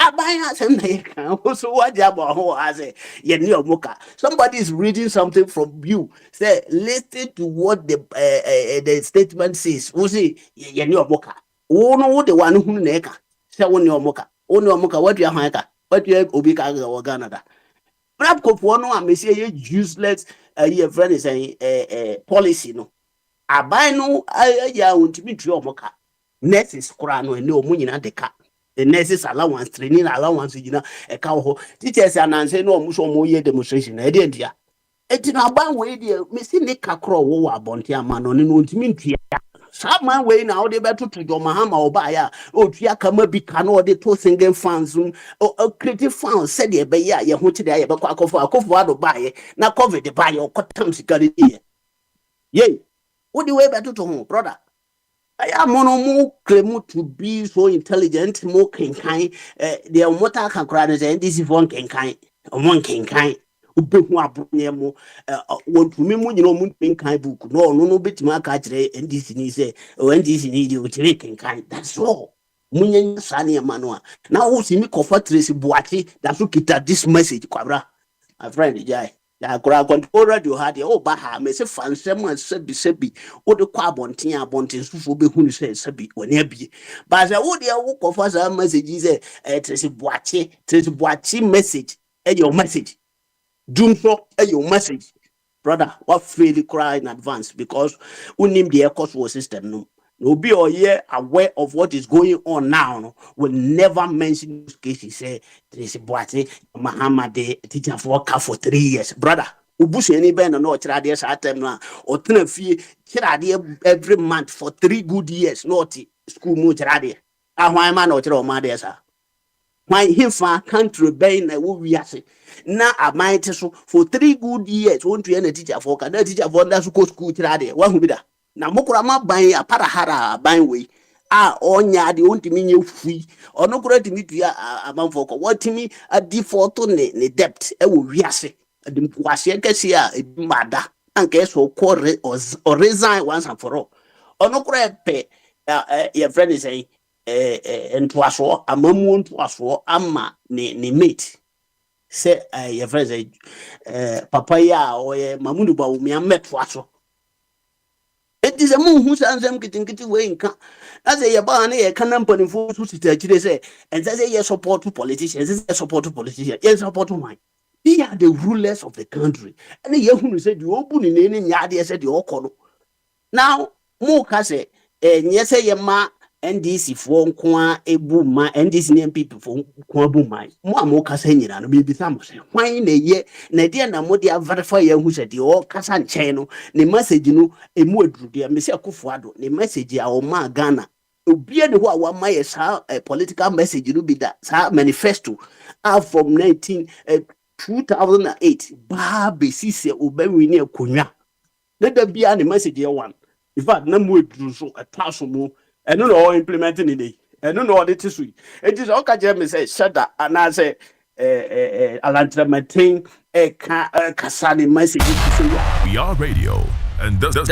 aban asem na ye kan so what jabo ho ase ye ne omoka somebody is reading something from you say listen to what the statement says wo say ye ne omoka wo no wo the one who na ka say wo ne omoka what you hwan ka what you obi ka ga Ghana da NAPCO for no am say ye useless your friend is a policy no abai no ya untimi tue omoka nurses kura no ene omu nyina de ka the nurses allowance training allowance nyina e ka ho teachers ananse no omu so omu ye demonstration e de ndia eti na aban we de me si ne kakro wo abonte ama no ne untimi ntue Someone way now they better to your Mahama or buy or Tiakama be cano de two singing fans or creative fans said ye be ya ye hunted there but Akufo-Addo buy now cover the buy or cut terms here. Yea, what the way better to home, brother? I am more claim to be so intelligent, more kind, the motor can cry and this is one kind, one kind. Ubehu abonye mo wontumi mu nyina mu penkan book no betima ka kire NDC ni say NDC ni di o kire kenkan that's all munya sane emano na wo simi kofa trace buachi that's who kita this message kwabra my friend jai ya kura control radio had o ba ha me se fansem sebi wo de kwa abonten sufo be hunu say sebi woni abi ba say wo de wo kofa sa message say trace buachi message your message Doom so your message, brother. What really cry in advance because we name the cost war system. No be or here aware of what is going on now. No, will never mention this case. He say Tracy Boate Mahama de teacher for 3 years, brother. Ubusu any ben no chiradias at time now or 10 fee chiradia every month for 3 good years. Naughty school mo chiradia. Why man or chiro madesa? Why him can't rebel na we are na amite so for 3 good years won't you any teacher for can teacher for that school chirade wa hu bi da na mokura ma ban apara hara ban we onya de ontimi nye fui ono kura timi tua amanfo ko watimi a default ne debt e wo wiase adim kwase kesi a mada anke so ko or resign once and for all ono kura pe your friend is saying entwaso amamu entwaso ama ne mate say your friend say papa ya or mamudu ba umi ametwaso it is a moon who sounds them getting way in can as a yabana ye can number for to say and say yes support to politicians yes support to politicians yes support to mine they are the rulers of the country and ye who said you open in any yard said you all now mo ka say yes say ye ma NDC for kwa ebuma NDC NPP for kwa buma mo amokasa nyina no bibi sam se hwan na ye na dia na mo dia verify ye hu se de o kasa nchen no ne message no emu aduru dia me se Akufo-Addo ne message a o ma Ghana obia ne ho a wa ma ye sa political message no bi da sa manifesto from 19 2008 baa besi sɛ wobɛwi ne akonnwa na da bia ne message yɛ one in fact na mu aduru so ɛtɔ so mu ɛno na ɔwɔ implement ne de ɛno na ɔde te so yi enti sɛ ɔka kyerɛ me sɛ hyɛda anaasɛ alantramaten kasa ne message We are radio, and this is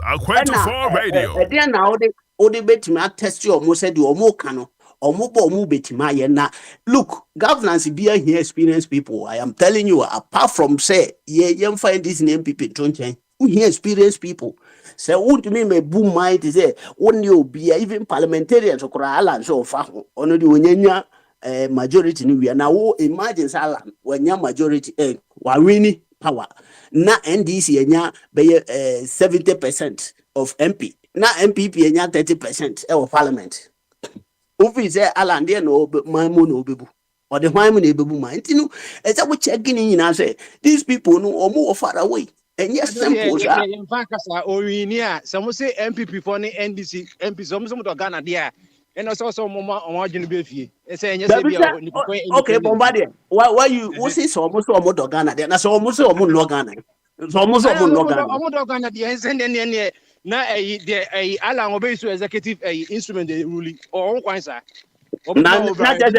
Aquento4 Radio. ɛdeɛ na wode bɛtumi atest ɔmo sɛ deɛ ɔmo ka no ɔmo bɔ ɔmo bɛtumi ayɛ na look governance be here experienced people. I am telling you, apart from say you find this name people don't change. We here experienced people. Say won't me boom mind is say when you be even parliamentarians or Alan so far on the unyanya majority ni we now imagine Alan when your majority wawini power na NDC enya be 70% of MP na MPP enya 30% of parliament. Ufi say Alan there no mamu no bebu or the why me bebu man you know as I was checking in and say these people no or more far away and yes simple sir in fact or in here some say MPP for the NDC MP some to Ghana there and also mama on be fie say okay Bombardier why you who say so almost Ghana there na so almost no Ghana so almost no Ghana there send any na the Alan obey so executive instrument the ruling or one sir not just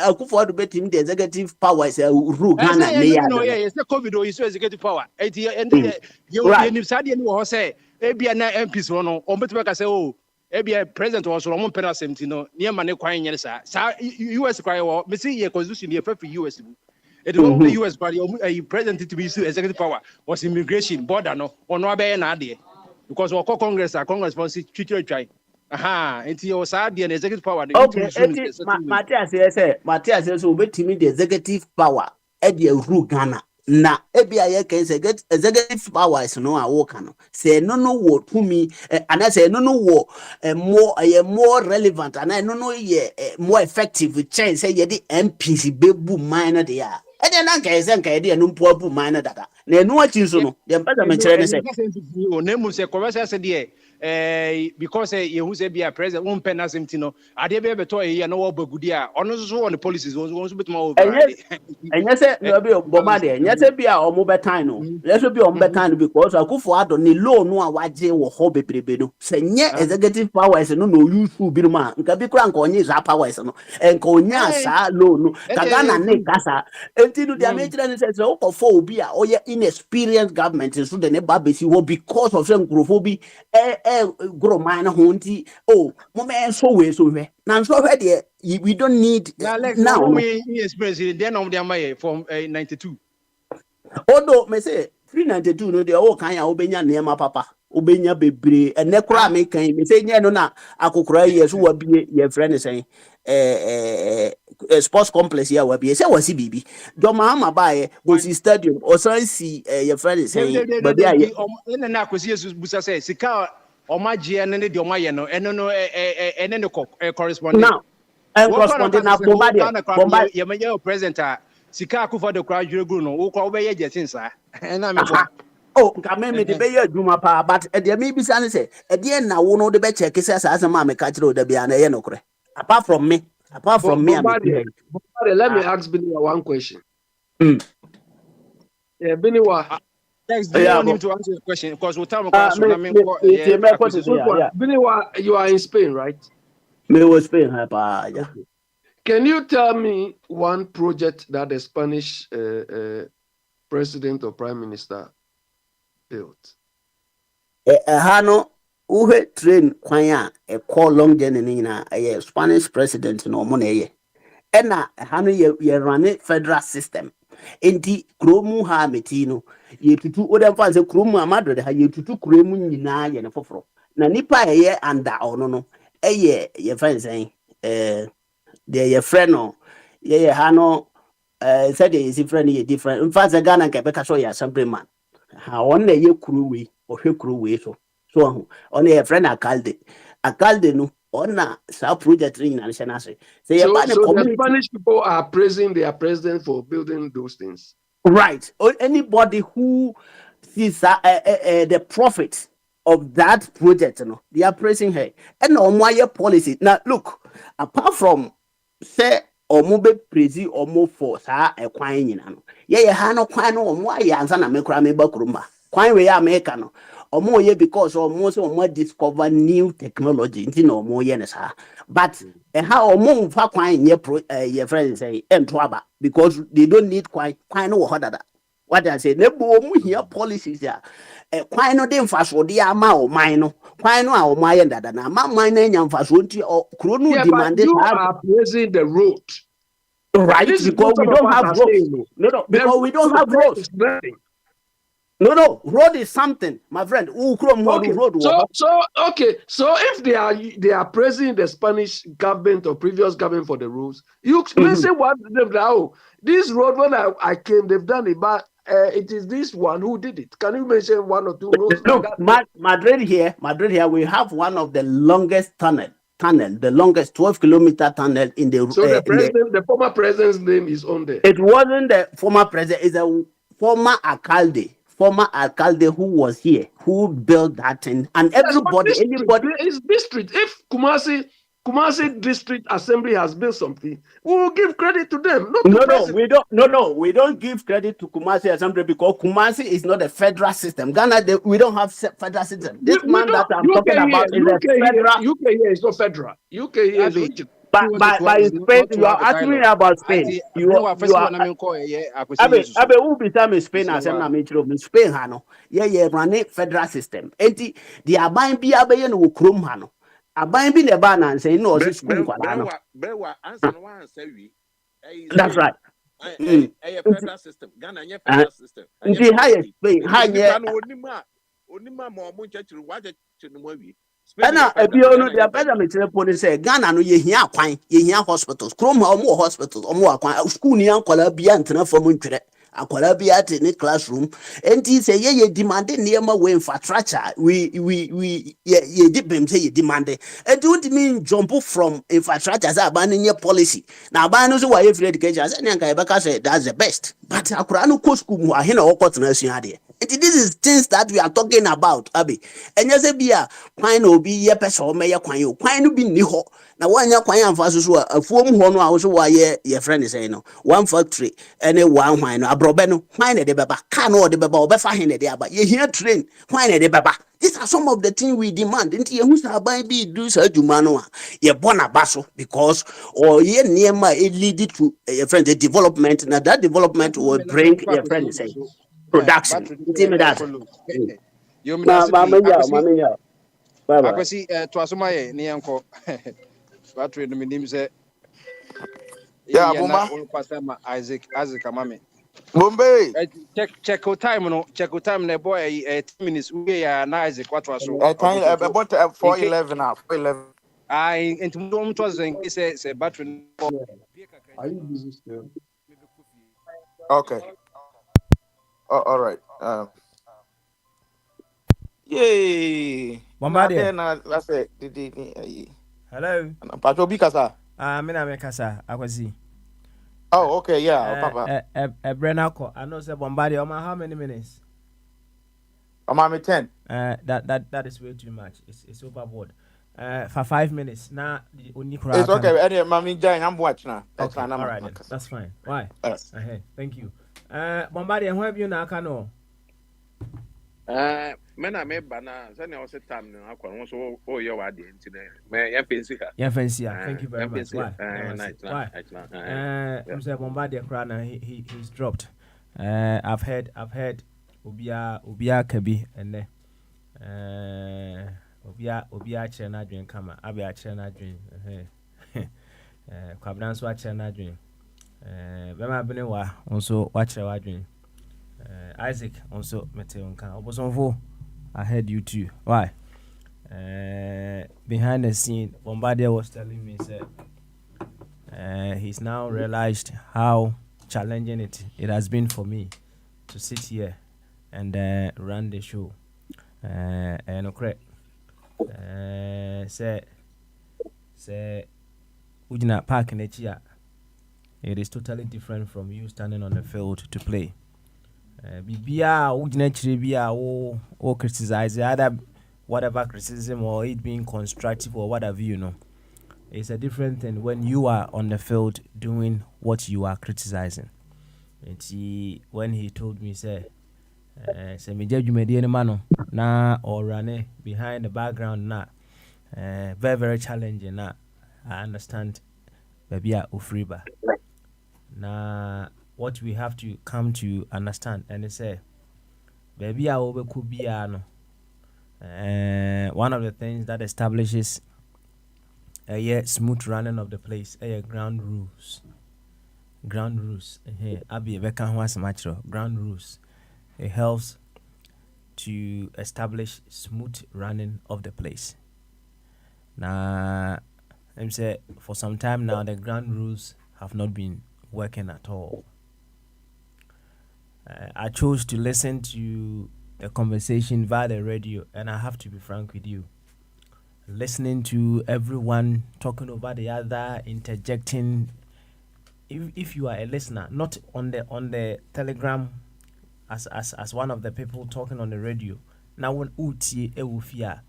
Akufo-Addo betim the executive power is a rule Ghana yes the COVID is executive power and you said you say ebia na MPs no obetima ka say oh ebia president was no pena 17 no near mane kwan yen sa US kwan wo me see your constitution here for US it was the US party president to be executive power was immigration border no ono abe na ade because we call Congress fancy try enti o sa ade na executive power okay Matthias say obetimi the executive power e dey rule Ghana na ebia ye can say get executive powers no a wo kan say no wo to me and I say no wo more relevant and no ye more effective change say ye the MPs bebu minor there e dey na kan say kan dey no mpo bu minor dada na enu achi so no dey mpasa me kire ne say o na mu say commercial say there because you say be a president one pen as empty no ade be beto e na wo bagudi a ono so on the policies won so betuma over enye say no be Bombardier enye say be a omo betan no let's be on betan because Akufo-Addo ni loan no a waje wo ho bebrebe no say nye executive powers no no use bi no ma nka bi kura nka onye za powers no enka onya sa loan no kaga na ne kasa enti no dia mechira ni say so for obi a oye inexperienced government so the ne ba besi wo because of some growphobi grow man hunti moment so we so we now so there we don't need now we experience then of them from 92 although me say 392 no dey o kan ya obenya nema papa obenya bebre ene kura me kan me say nye no na akokora ye so wabie ye friend say sports complex ya wabie say wasi bibi do ma bae go si stadium o san si ye friend say baby aye ene na akosi yesu busa say sika omagie ne de omaye no eno no ene ne corresponding now corresponding na Bombardier ye menye president a sika Akufo-Addo kra dwere no wo kwa wo be ye jetin sa na me nka me de be ye adwuma pa but e de me bisa ne say e de na wo no de be check say asema me ka kire o da bia na ye no kore apart from me Bombardier, let me ask Biniwa one question. Yeah, Biniwa. Thanks, do you want him to answer the question? Because we'll tell him Biniwa, you are in Spain, right? Me was Spain, yeah. Can you tell me one project that the Spanish president or prime minister built? Hano uhe train kwanya a call long journey na a Spanish president no mo na ye ena hano ye run federal system enti kromu ha metino ye tutu odem fa se kromu amado de ha ye tutu kromu nyina ye ne foforo na nipa ye anda ono no ye fan say de ye friend no ye hano said the is friend ye different in fact Ghana ke beka so ya assemblyman ha on na ye kruwe o hwe kruwe so on a friend Alcalde no on a project in national say so the Spanish people are praising their president for building those things, right? Or anybody who sees the profit of that project, they are praising her and on why policy. Now look, apart from say omo be praise omo for saa ekwan nyina no ye ha no kwan no omo aye ansa na mekura me ba kuruma kwan we ya America no omo ye because omo so omo discover new technology nti no omo ye ne saa but ha omo mfa kwan ye ye friends say ento aba because they don't need kwan no wo hodada what I say nebo omo here policies ya kwan no de mfa so de ama o man no kwan no a omo aye ndada na ma man na nya mfa so nti kuro no Yeah, but demand you are praising the road. right This is because what we some of don't us have are roads. saying. No, The because we don't have road roads. is nothing. No, road is something, my friend. Okay, Road. so if they are praising the Spanish government or previous government for the roads, you mention one of them now. This road when I came, they've done it, but it is this one who did it. Can you mention one or two roads like Look, that? Madrid here, we have one of the longest tunnel, the longest 12-kilometer tunnel in the So the former president's name is on there. It wasn't the former president, it's a former alcalde who was here, who built that thing, and Yes, but anybody. It's district. If Kumasi District Assembly has built something, we will give credit to them, not to president. We don't give credit to Kumasi Assembly because Kumasi is not a federal system. Ghana, we don't have federal system. This man that I'm talking about is a federal. UK here is not federal. UK here is region. By Spain, you are asking me about Spain. You are. Abe, who be time Spain as I'm not Spain hano. Yeah, running federal system. Enti, the abine be abe no krum hano. Abine be the ban and say no, it's school. Bewa answer no one say we. That's right. A federal system. Ghana a federal system. Nti ha ye Spain, ha ye. Onima mo mo church waje chunumwi. Ana ebio no dia pesa me tire poni say Ghana no ye hia kwan, ye hia hospitals. Krom ha omo hospitals, omo akwan, school ni ankwala bia ntena fam ntwere. Akwala bia te ne classroom. Enti say ye demand niema we infrastructure. We ye dipem say ye demand. Enti won't mean jump from infrastructure as abanin ye policy. Na abanu so why free education say nyanka e beka say that's the best. But akwala no ko school mu ahina okotena asua de. This is things that we are talking about, Abi. And you say, "Bia, kwan no be ye person or may kwan you. Kwan no be ni ho. Now one ya kwan and fast so a form hono also why ye friend is saying no. One factory and a one wine a brobeno. Kwan de baba can or the baba or befa hin there, but ye hear train. Kwan de baba. These are some of the things we demand. Into ye who's be do so jumanoa. Ye bona basso because or ye near my lead to a friend the development. Now that development will bring your friend is saying. Production. Akwesi to asomaye ne yanko battery no minim se yeah boma pastor Isaac amame Bombay check time na boy 10 minutes we ya na Isaac what was so time about 4:11 now 4:11 into mum to say battery Are you busy still? okay all right yay Bombardier. That's it. Hello. Pacho Bikasa. Me kasa. Akwasi. Oh, okay, yeah, Papa. Brenako. I know say Bombardier. How many minutes? I'm 10. That is way too much. It's overboard. For 5 minutes. Now it's okay. Anyway, Mami Jane, I'm watching now. Okay, all right, then. That's fine. Why? Thank you. Bombardier, where have you now? Kano? Men I made banana, send us a time now. I can also your audience today. May I fancy her? Yeah, fancy her. Thank you very much. Why? I'm saying Bombardier Krana, he's dropped. I've heard Ubia Kabi and Ubia Chena dream kama Abia Chena dream. Kwabran so Chena dream. Bema Benewa also watch our dream. Isaac also Meteonka. Obosonfo, I heard you too. Why? Behind the scene, Bombardier was telling me he's now realized how challenging it has been for me to sit here and run the show. And okay, say Ujina Park in Echia. It is totally different from you standing on the field to play. Bibia Ujina Chiribia or criticize either whatever criticism or it being constructive or whatever It's a different thing when you are on the field doing what you are criticizing. And when he told me, say me judge me the man na or run behind the background na very very challenging na. I understand baby ufriba. Na what we have to come to understand and say baby obe could be no. One of the things that establishes a smooth running of the place, ground rules. Ground rules. Abi beka was matro. Ground rules. It helps to establish smooth running of the place. Now, I'm say for some time now the ground rules have not been working at all. I chose to listen to the conversation via the radio, and I have to be frank with you. Listening to everyone talking over the other, interjecting. If you are a listener, not on the Telegram, as one of the people talking on the radio, now when uti ewufia,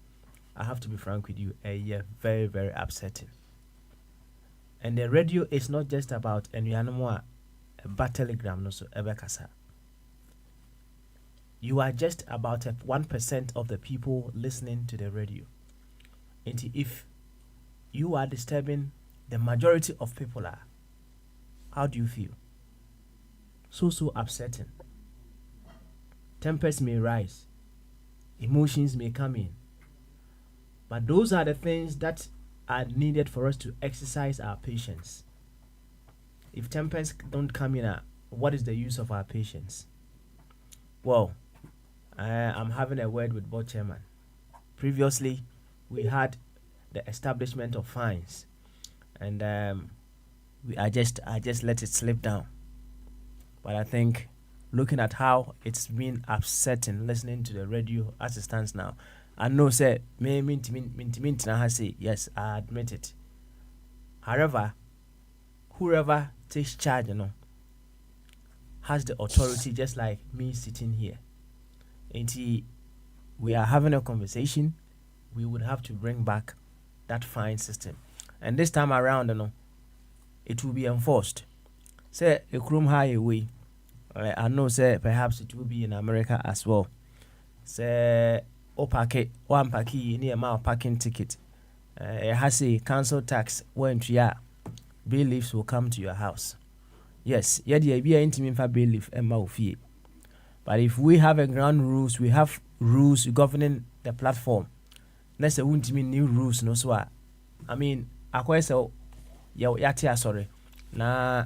I have to be frank with you, very very upsetting. And the radio is not just about a Telegram, no so ebekasa. You are just about 1% of the people listening to the radio. And if you are disturbing the majority of people how do you feel? So upsetting. Tempers may rise. Emotions may come in. But those are the things that are needed for us to exercise our patience. If tempers don't come in, what is the use of our patience? Well, I'm having a word with board chairman. Previously, we had the establishment of fines, and I just let it slip down. But I think, looking at how it's been upsetting listening to the radio as it stands now, I know say yes, I admit it. However, whoever takes charge, has the authority, just like me sitting here. And we are having a conversation. We would have to bring back that fine system, and this time around, it will be enforced. Say a chrome highway. I know, say perhaps it will be in America as well. Say one parking near my parking ticket. It has a council tax when bailiffs will come to your house. Yes, be intimate for bailiff and mafia. But if we have a ground rules, we have rules governing the platform. Let's say we won't mean new rules, no so. I mean, so yati sorry. Na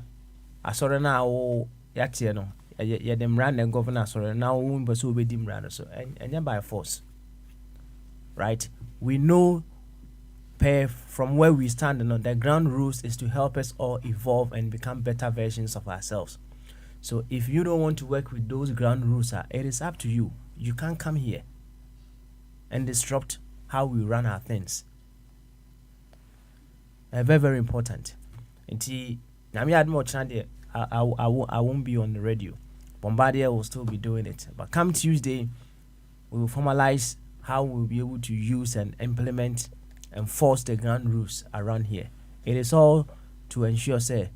asore na o yati no. Ya dem ran and governor sorry. Now we won't pursue with them ran so and by force. Right? We know from where we stand, the ground rules is to help us all evolve and become better versions of ourselves. So if you don't want to work with those ground rules, it is up to you. You can't come here and disrupt how we run our things. Very, very important. I won't be on the radio. Bombardier will still be doing it. But come Tuesday, we will formalize how we'll be able to use and implement and force the ground rules around here. It is all to ensure, say,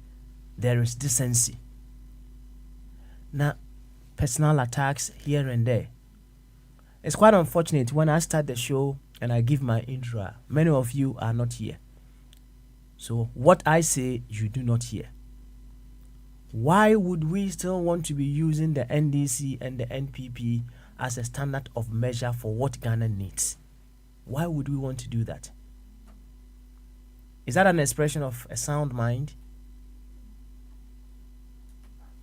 there is decency. Now, personal attacks here and there. It's quite unfortunate when I start the show and I give my intro. Many of you are not here. So what I say, you do not hear. Why would we still want to be using the NDC and the NPP as a standard of measure for what Ghana needs? Why would we want to do that? Is that an expression of a sound mind?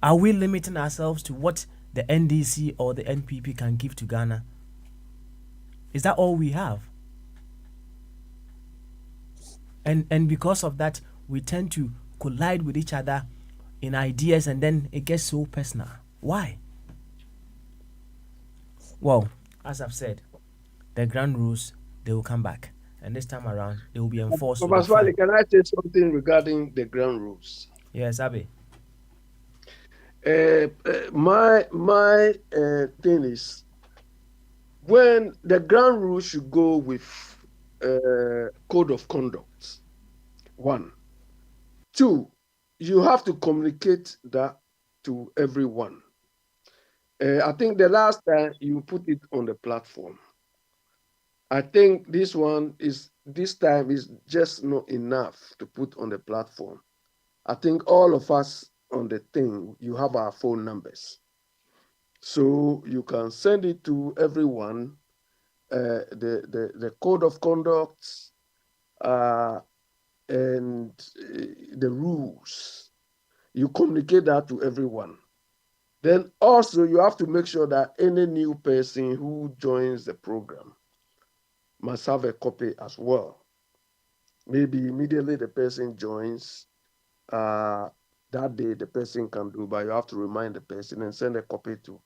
Are we limiting ourselves to what the NDC or the NPP can give to Ghana? Is that all we have? And because of that, we tend to collide with each other in ideas, and then it gets so personal. Why? Well, as I've said, the ground rules, they will come back. And this time around, they will be enforced. Thomas Wale, can I say something regarding the ground rules? Yes, Abby. My thing is, when the ground rules should go with code of conduct, One. Two, you have to communicate that to everyone. I think the last time you put it on the platform, I think this time is just not enough to put on the platform. I think all of us on the thing, you have our phone numbers. So you can send it to everyone, the code of conduct and the rules. You communicate that to everyone. Then also you have to make sure that any new person who joins the program must have a copy as well. Maybe immediately the person joins, that day the person can do, but you have to remind the person and send a copy to,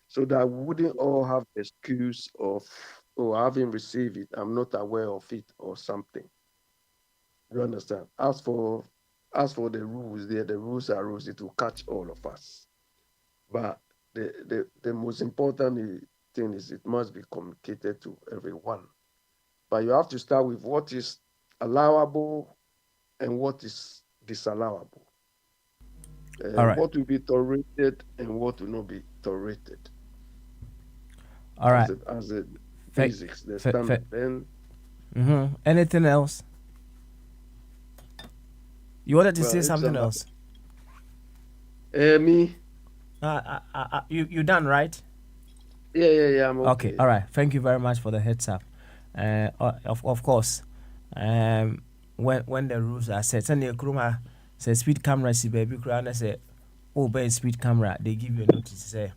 so that we wouldn't all have the excuse of, oh, I haven't received it, I'm not aware of it or something. You understand? As for the rules, the rules are rules, it will catch all of us. But the most important thing is it must be communicated to everyone. But you have to start with what is allowable and what is disallowable. All right. What will be tolerated and what will not be tolerated. All right. As a basics, the standard. Then. Anything else? You wanted to say something else? Me. You done, right? Yeah. I'm okay. All right. Thank you very much for the heads up. Of course, when the rules are set, and the Kuruma says speed camera, see baby, Kurana say, oh, by speed camera, they give you a notice, say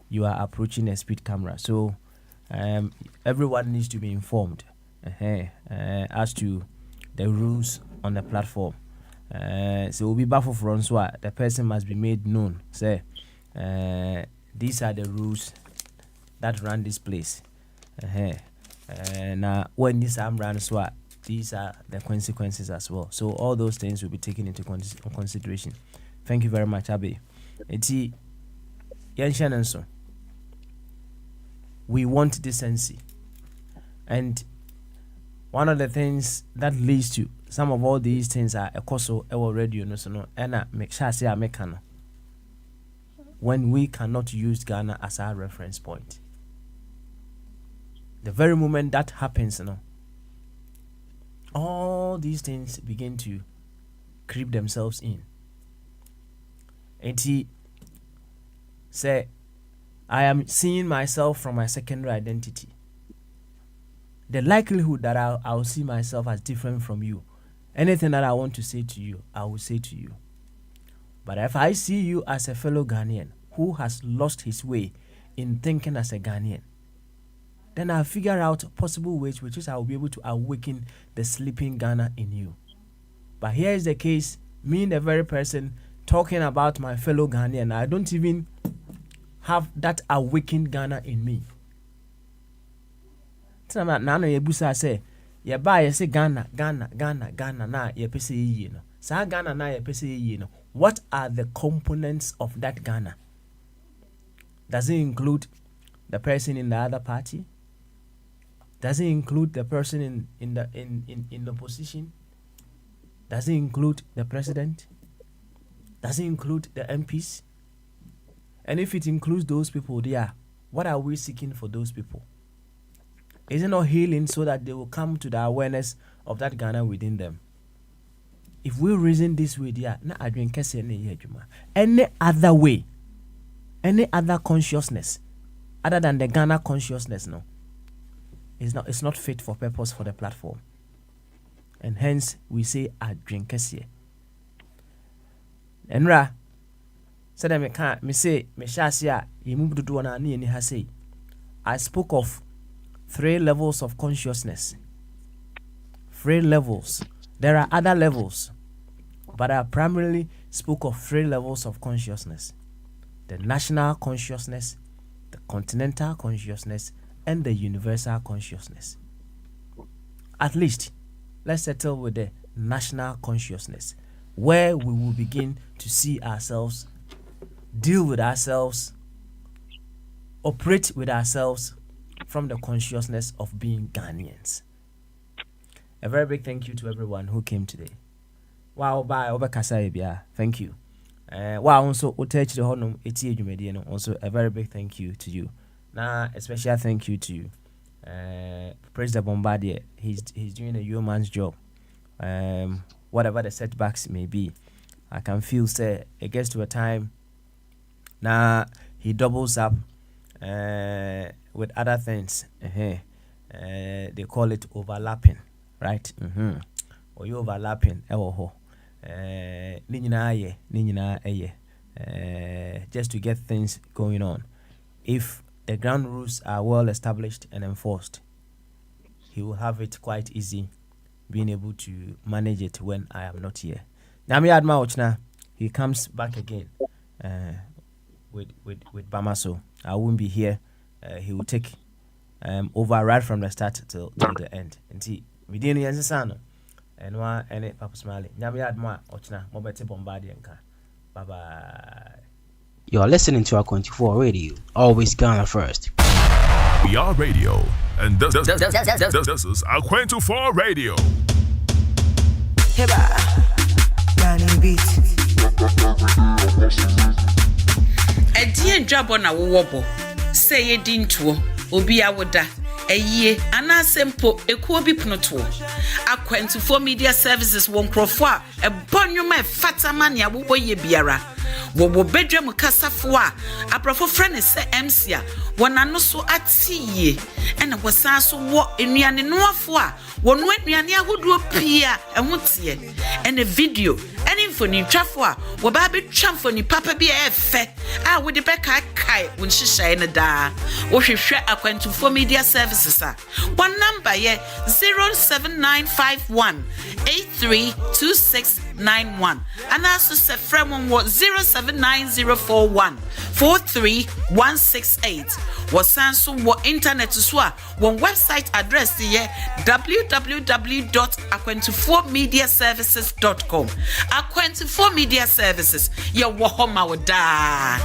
you are approaching a speed camera. So, everyone needs to be informed as to the rules on the platform. So we'll be baffled for the person must be made known. Say, these are the rules that run this place. Now, when this arm runs, these are the consequences as well. So all those things will be taken into consideration. Thank you very much, Abe. We want decency, and one of the things that leads to some of all these things are a cost of our radio, and make sure say American when we cannot use Ghana as our reference point. The very moment that happens, all these things begin to creep themselves in. And he say, I am seeing myself from my secondary identity. The likelihood that I'll see myself as different from you, anything that I want to say to you, I will say to you. But if I see you as a fellow Ghanaian who has lost his way in thinking as a Ghanaian, then I'll figure out possible ways with which I'll be able to awaken the sleeping Ghana in you. But here is the case, me, the very person talking about my fellow Ghanaian, I don't even have that awakened Ghana in me. Nana yebusa say, ye ba ye say Ghana na ye pese ye no. Sa Ghana na ye pese ye no. What are the components of that Ghana? Does it include the person in the other party? Does it include the person in the opposition? Does it include the president? Does it include the MPs? And if it includes those people there, what are we seeking for those people? Is it not healing so that they will come to the awareness of that Ghana within them? If we reason this way, any other way, any other consciousness, other than the Ghana consciousness, it's not fit for purpose for the platform. And hence we say adrenkese. Enra said I can't me say me shasia yimu dudu na ni ha say. I spoke of 3 levels of consciousness. 3 levels. There are other levels, but I primarily spoke of 3 levels of consciousness: the national consciousness, the continental consciousness, and the universal consciousness. At least, let's settle with the national consciousness, where we will begin to see ourselves, deal with ourselves, operate with ourselves from the consciousness of being Ghanaians. A very big thank you to everyone who came today. Wow, bye over Kasai. Thank you. Wow, also Utech the Honum Eti Jumedian. Also a very big thank you to you. Now, a special thank you to President Bombardier. He's doing a yeoman's job. Whatever the setbacks may be, I can feel say it gets to a time now he doubles up with other things. They call it overlapping, right? Or you overlapping just to get things going on. If the ground rules are well established and enforced, he will have it quite easy being able to manage it when I am not here. Nami Adma Ochna, he comes back again with Bamaso. I won't be here. He will take over right from the start till the end. And see, we didn't answer and one and it Papa Smiley. Nami Adma Ochna, Mobete Bombardier. Bye bye. You're listening to Aqua24 Radio, always Ghana first. We are radio, and this is Aqua24 Radio. A dear job on a wobble. Say it into Obi Awoda. Eye anasempo ekuobi pnoto Aqua24 Media Services won crofwa e bonyo ma fatamani abubo ye biara wo bedwam kasafo a aprofo frene se MC a wonano so atiye ena wosan so wo enuane noafo a wono enuane ahodo pia ehotie ena video ena infoni twafo a wo ba betwa mfoni papa bi efe a wo de beka kai won hihye na da wo hwehwe Aqua24 Media Services a one number ye 07951 832691 and also se frem on 079041 43168 wasanso wo internet so a one website address ye www.aqua24mediaservices.com Aqua24 Media Services ye wo homa wo da